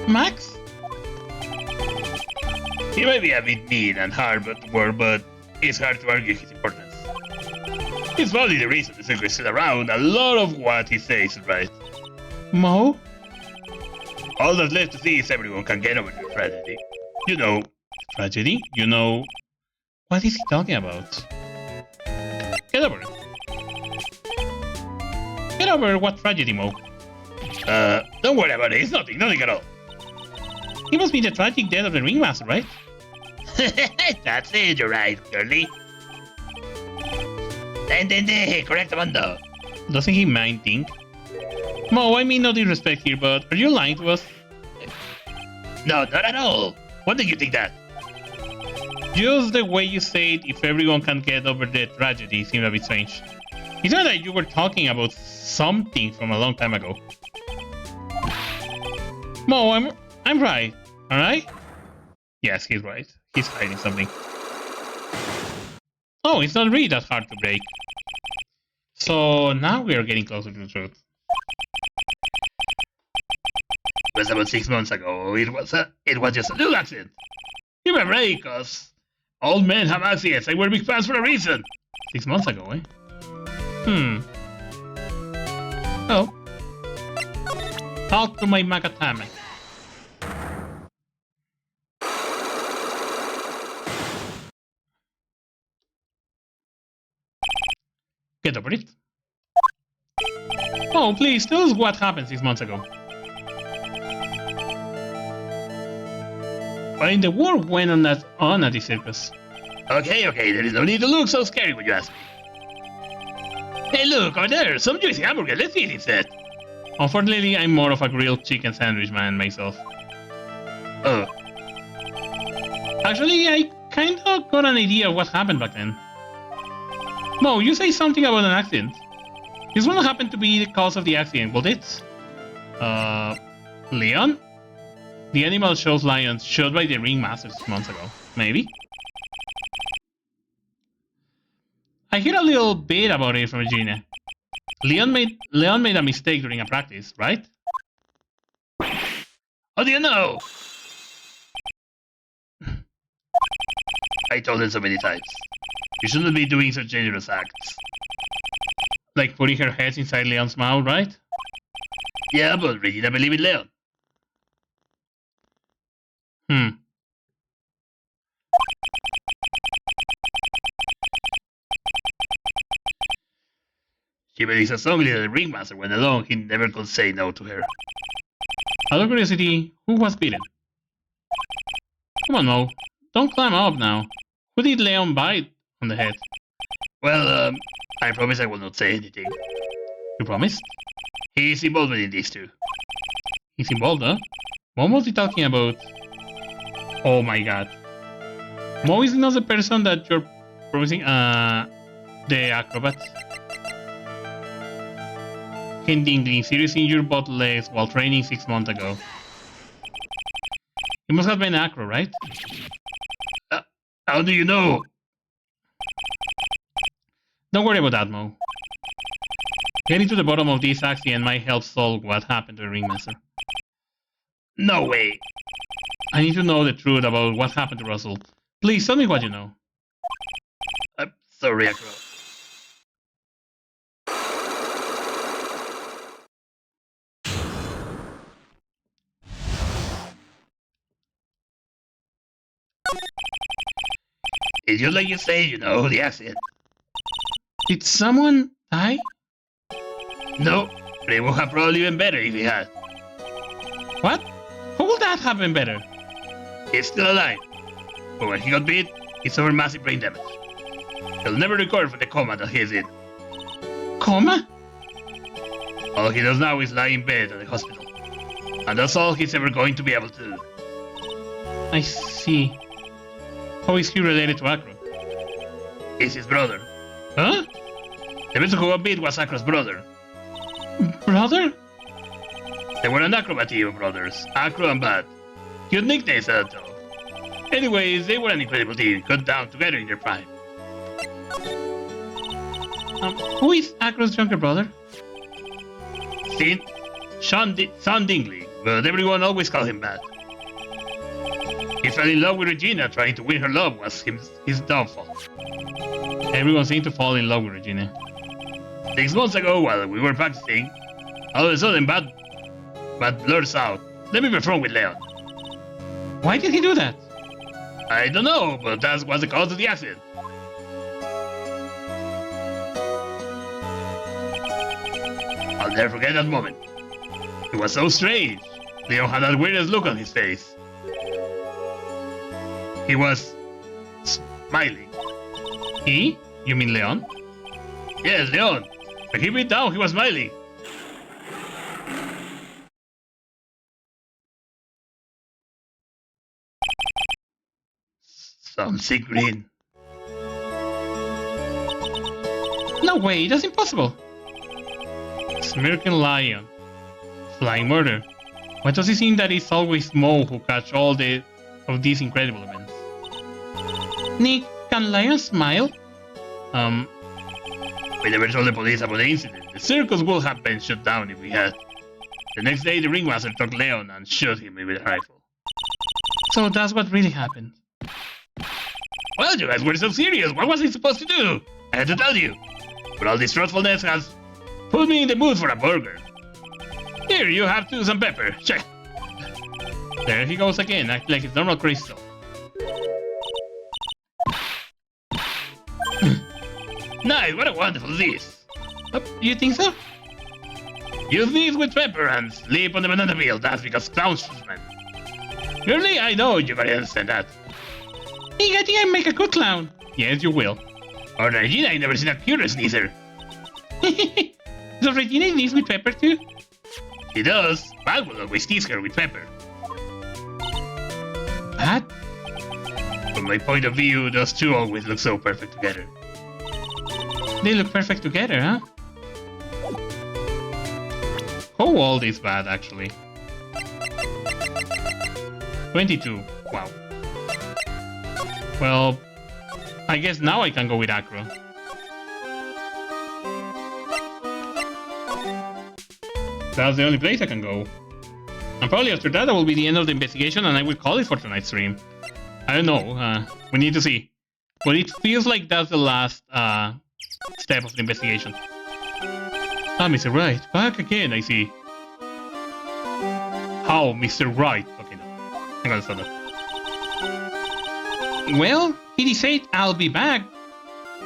Max? He might be a bit mean and hard to work, but it's hard to argue his importance. It's probably the reason the circle is still around. A lot of what he says is right. Mo? All that's left to see is everyone can get over their tragedy. You know. Tragedy? You know... What is he talking about? Get over it. Get over what tragedy, Mo? Don't worry about it. It's nothing at all. It must be the tragic death of the ringmaster, right? That's it, you're right, girlie. Correct, Amanda. Doesn't he mind think? Mo, I mean no disrespect here, but are you lying to us? No, not at all. What did you think that? Just the way you said if everyone can get over the tragedy seemed a bit strange. It's not like you were talking about something from a long time ago. Mo, I'm right, alright? Yes, he's right. He's hiding something. Oh, it's not really that hard to break. So now we are getting closer to the truth. It was about 6 months ago. It was just a little accident. You were right, cause all men have accidents. And we're big fans for a reason. 6 months ago, eh? Oh. Talk to my Magatame. Get over it. Oh, please, tell us what happened 6 months ago. What in the world went on at the circus? Okay, there is no need to look so scary when you ask me. Hey, look, over there, some juicy hamburger. Let's eat instead. Unfortunately, I'm more of a grilled chicken sandwich man myself. Oh. Actually, I kind of got an idea of what happened back then. Mo, you say something about an accident. This one happened to be the cause of the accident, was it? Leon? The animal shows lions shot by the ringmaster 6 months ago. Maybe? I heard a little bit about it from Regina. Leon made a mistake during a practice, right? How do you know? I told him so many times. You shouldn't be doing such dangerous acts. Like putting her head inside Leon's mouth, right? Yeah, but Regina believed in Leon. Hmm. She believes as strongly that the ringmaster went along, he never could say no to her. Out of curiosity, who was beaten? Come on, Mo. Don't climb up now. Who did Leon bite on the head? Well, I promise I will not say anything. You promised? He's involved in these two. He's involved, huh? What was he talking about? Oh my god. Mo is not the person that you're promising, the acrobat. Ken Dingley, seriously injured both legs while training 6 months ago. He must have been acro, right? How do you know? Don't worry about that, Mo. Getting to the bottom of this accident might help solve what happened to the ringmaster. No way. I need to know the truth about what happened to Russell. Please tell me what you know. I'm sorry, Acro. It's just like you say, you know, the accident. Did someone die? No, but it would have probably been better if he had. What? How would that have been better? He's still alive. But when he got beat, he suffered massive brain damage. He'll never recover from the coma that he's in. Coma? All he does now is lie in bed at the hospital. And that's all he's ever going to be able to do. I see. How is he related to Acro? He's his brother. Huh? The person who got beat was Acro's brother. Brother? They were an acrobat team of brothers, Acro and Bad. Cute nicknames, though. Anyways, they were an incredible team, cut down together in their prime. Who is Acro's younger brother? Sean Dingley, but everyone always called him Bad. He fell in love with Regina, trying to win her love was his downfall. Everyone seemed to fall in love with Regina. 6 months ago, while we were practicing, all of a sudden Bad blurts out, "Let me perform with Leon." Why did he do that? I don't know, but that was the cause of the accident. I'll never forget that moment. It was so strange. Leon had that weirdest look on his face. He was smiling. He? You mean Leon? Yes, Leon. When he beat down, he was smiling. Some sick grin. No way, that's impossible. Smirking lion. Flying murder. Why does it seem that it's always Mo who catch all of these incredible events? Nick, can lions smile? We never told the police about the incident. The circus would have been shut down if we had. The next day, the ringmaster took Leon and shot him with a rifle. So that's what really happened. Well, you guys were so serious. What was I supposed to do? I had to tell you. But all this truthfulness has put me in the mood for a burger. Here, you have some pepper. Check. There he goes again, acting like his normal crazy self. Nice, what a wonderful dish. You think so? Use these with pepper and sleep on the banana peel. That's because clowns, man. Really, I know you gotta understand that. Nick, I think I make a good clown. Yes, you will. Or Regina, I never seen a cuter sneezer. Does Regina sneeze with pepper too? She does. Bad will always tease her with pepper. Bad? From my point of view, those two always look so perfect together. They look perfect together, huh? How old is Bad, actually? 22. Wow. Well, I guess now I can go with Acro. That's the only place I can go. And probably after that will be the end of the investigation and I will call it for tonight's stream. I don't know, we need to see. But it feels like that's the last step of the investigation. Ah, Mr. Wright, back again, I see. How, Mr. Wright? Okay, no. I'm gonna stop that. Well, he said I'll be back.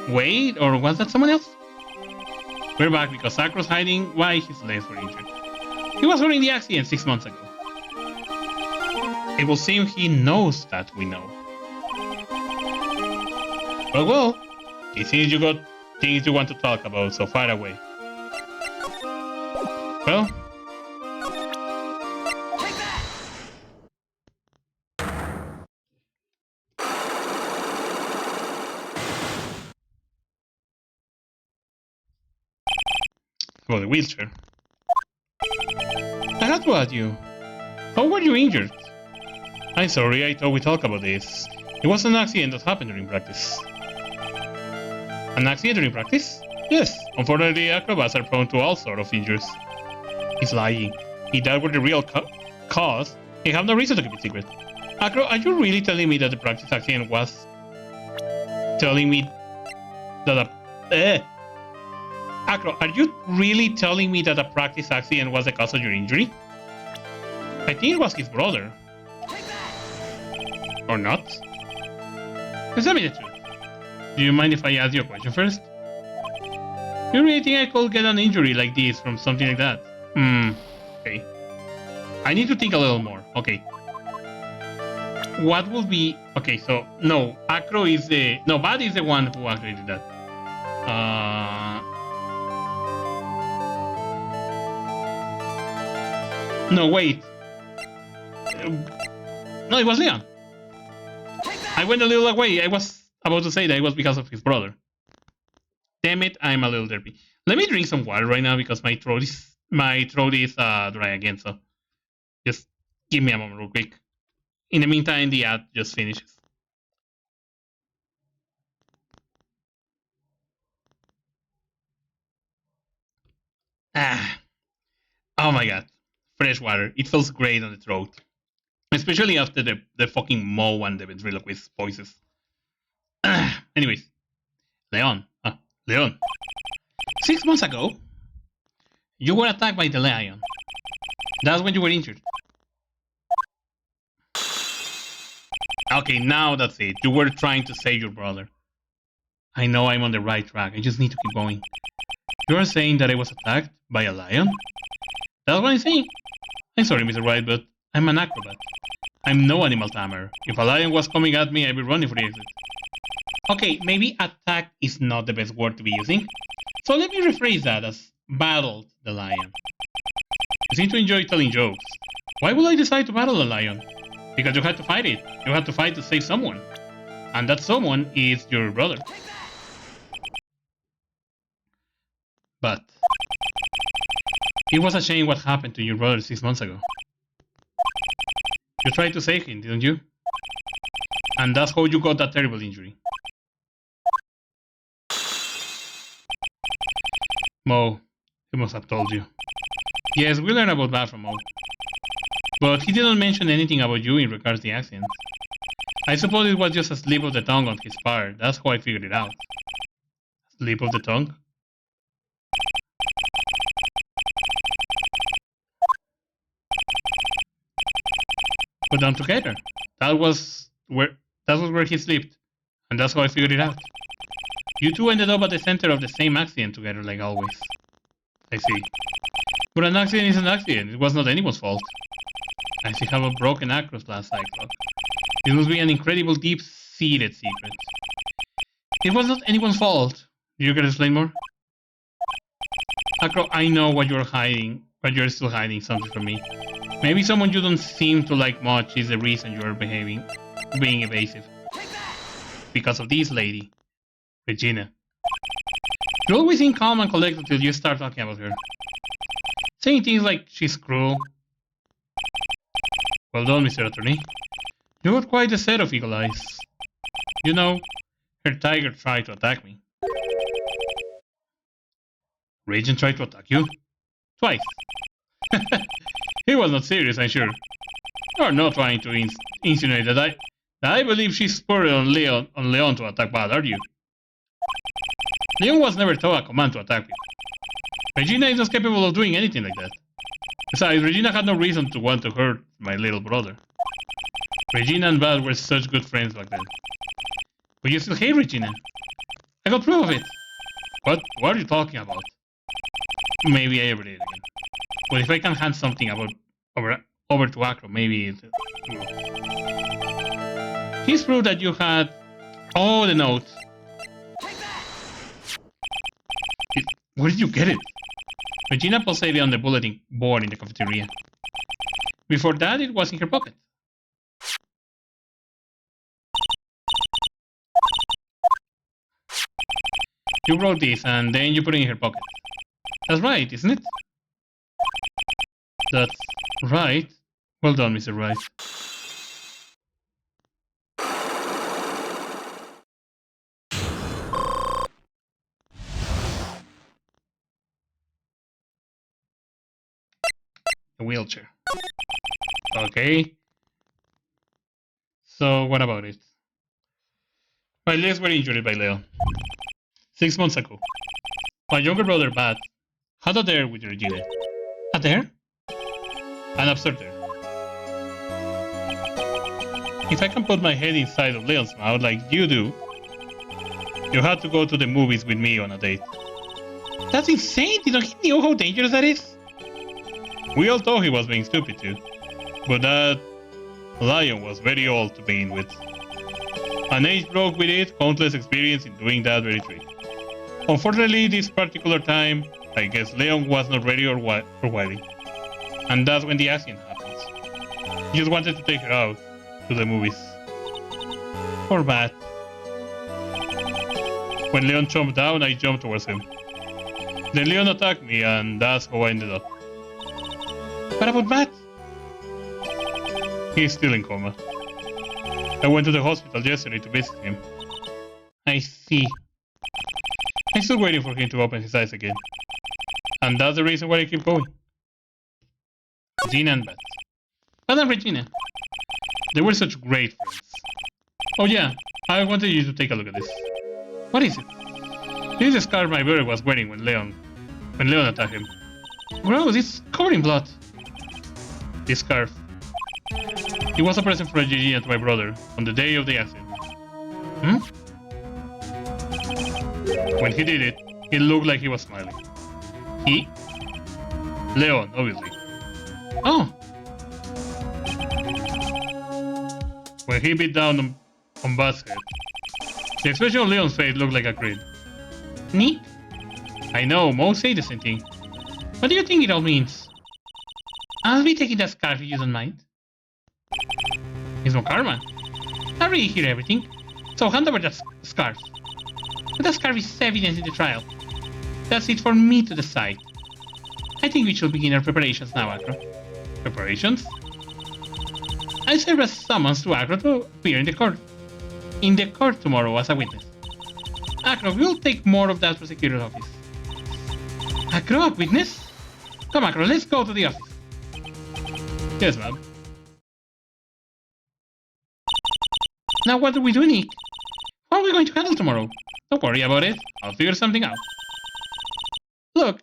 Wait, or was that someone else? We're back because Sauros hiding why his legs were injured. He was hurt in the accident 6 months ago. It will seem he knows that we know. Well, it seems you got things you want to talk about, so far away. Well... About the wheelchair. I had to ask you. How were you injured? I'm sorry, I thought we talked about this. It was an accident that happened during practice. An accident during practice? Yes. Unfortunately, acrobats are prone to all sorts of injuries. He's lying. If that were the real cause, he have no reason to keep it secret. Acro, are you really telling me that the practice accident was... telling me... that a... Acro, are you really telling me that a practice accident was the cause of your injury? I think it was his brother. Or not? Just tell me the truth. Do you mind if I ask you a question first? You really think I could get an injury like this from something like that? Okay. I need to think a little more. Okay. What will be... Okay, so... No, Acro is the... No, Bad is the one who actually did that. No, wait. No, it was Leon. I went a little away. I was about to say that it was because of his brother. Damn it, I'm a little derpy. Let me drink some water right now because my throat is dry again. So just give me a moment real quick. In the meantime, the ad just finishes. Oh my god. Fresh water. It feels great on the throat. Especially after the fucking Mo and the ventriloquist voices. Anyways. Leon. Leon. 6 months ago, you were attacked by the lion. That's when you were injured. Okay, now that's it. You were trying to save your brother. I know I'm on the right track. I just need to keep going. You are saying that I was attacked by a lion? That's what I'm saying. I'm sorry, Mr. Wright, but I'm an acrobat. I'm no animal tamer. If a lion was coming at me, I'd be running for the exit. Okay, maybe attack is not the best word to be using. So let me rephrase that as battled the lion. You seem to enjoy telling jokes. Why would I decide to battle a lion? Because you had to fight it. You had to fight to save someone. And that someone is your brother. But it was a shame what happened to your brother 6 months ago. You tried to save him, didn't you? And that's how you got that terrible injury. Mo, he must have told you. Yes, we learned about that from Mo. But he didn't mention anything about you in regards to the accident. I suppose it was just a slip of the tongue on his part. That's how I figured it out. Slip of the tongue? Put them together. That was where he slipped. And that's how I figured it out. You two ended up at the center of the same accident together like always. I see. But an accident is an accident. It was not anyone's fault. I see how a broken across last cycle. It must be an incredible deep-seated secret. It was not anyone's fault. You can explain more? Acro, I know what you're hiding, but you're still hiding something from me. Maybe someone you don't seem to like much is the reason you're being evasive. Because of this lady, Regina. You always seem calm and collected until you start talking about her. Saying things like she's cruel. Well done, Mr. Attorney. You got quite a set of eagle eyes. You know, her tiger tried to attack me. Regent tried to attack you? Twice. He was not serious, I'm sure. You're not trying to insinuate that I believe she spurred on Leon to attack Bad, are you? Leon was never taught a command to attack me. Regina is not capable of doing anything like that. Besides, Regina had no reason to want to hurt my little brother. Regina and Bad were such good friends back then. But you still hate Regina. I got proof of it. What are you talking about? Maybe I ever did again. But if I can hand something over to Acro, maybe it... He's proved that you had all the notes. Where did you get it? Regina posted it on the bulletin board in the cafeteria. Before that, it was in her pocket. You wrote this and then you put it in her pocket. That's right, isn't it? That's right. Well done, Mr. Wright. A wheelchair. Okay. So, what about it? My legs were injured by Leon. 6 months ago. My younger brother, Matt, had a dare with Regina. A dare? An absurd dare. If I can put my head inside of Leon's mouth like you do, you have to go to the movies with me on a date. That's insane! Did he know how dangerous that is? We all thought he was being stupid too, but that lion was very old to begin with. An age broke with it, countless experience in doing that very trick. Unfortunately, this particular time, I guess Leon was not ready or willing. And that's when the accident happens. He just wanted to take her out to the movies. Poor Matt. When Leon jumped down, I jumped towards him. Then Leon attacked me, and that's how I ended up. What about Matt? He's still in coma. I went to the hospital yesterday to visit him. I see. I'm still waiting for him to open his eyes again. And that's the reason why I keep going. Regina and Beth. Beth and Regina. They were such great friends. Oh yeah, I wanted you to take a look at this. What is it? This is the scarf my brother was wearing when Leon attacked him. Gross, it's covered in blood. This scarf. It was a present from Regina to my brother on the day of the accident. When he did it, it looked like he was smiling. He? Leon, obviously. Oh. When he beat down on Buzz's head, the expression on Leon's face looked like a grin. Neat? I know, most say the same thing. What do you think it all means? I'll be taking that scarf if you don't mind. It's no karma. I already hear everything, so hand over that scarf. But that scarf is evidence in the trial. That's it for me to decide. I think we should begin our preparations now, Acro. Preparations? I serve as summons to Acro to appear in the court. In the court tomorrow as a witness. Acro, we'll take more of that prosecutor's office. Acro, a witness? Come, Acro, let's go to the office. Yes, ma'am. Now what do we do, Nick? How are we going to handle tomorrow? Don't worry about it. I'll figure something out. Look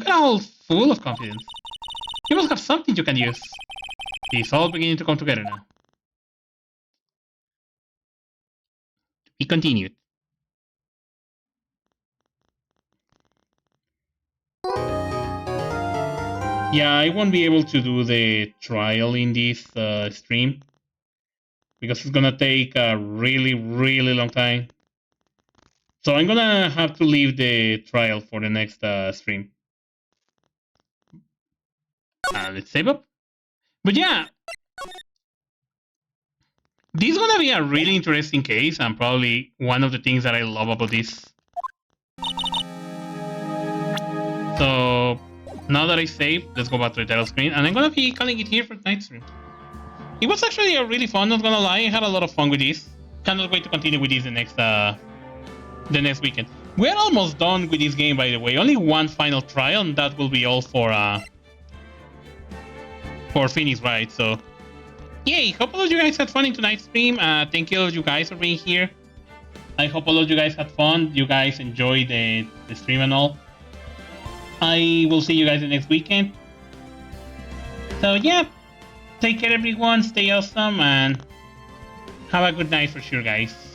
at all full of confidence. You must have something you can use. It's all beginning to come together now. He continued. Yeah, I won't be able to do the trial in this stream because it's gonna take a really, really long time. So I'm gonna have to leave the trial for the next stream. Let's save up. But yeah, this is gonna be a really interesting case and probably one of the things that I love about this. So now that I saved, let's go back to the title screen, and I'm gonna be calling it here for tonight's stream. It was actually a really fun, not gonna lie. I had a lot of fun with this. Cannot wait to continue with this the next weekend. We're almost done with this game, by the way. Only one final trial, and that will be all for Phoenix Wright. So Yay! Hope all of you guys had fun in tonight's stream. Thank you all of you guys for being here. I hope all of you guys had fun. You guys enjoyed the stream and all. I will see you guys the next weekend. So yeah, take care everyone, stay awesome, and have a good night for sure, guys.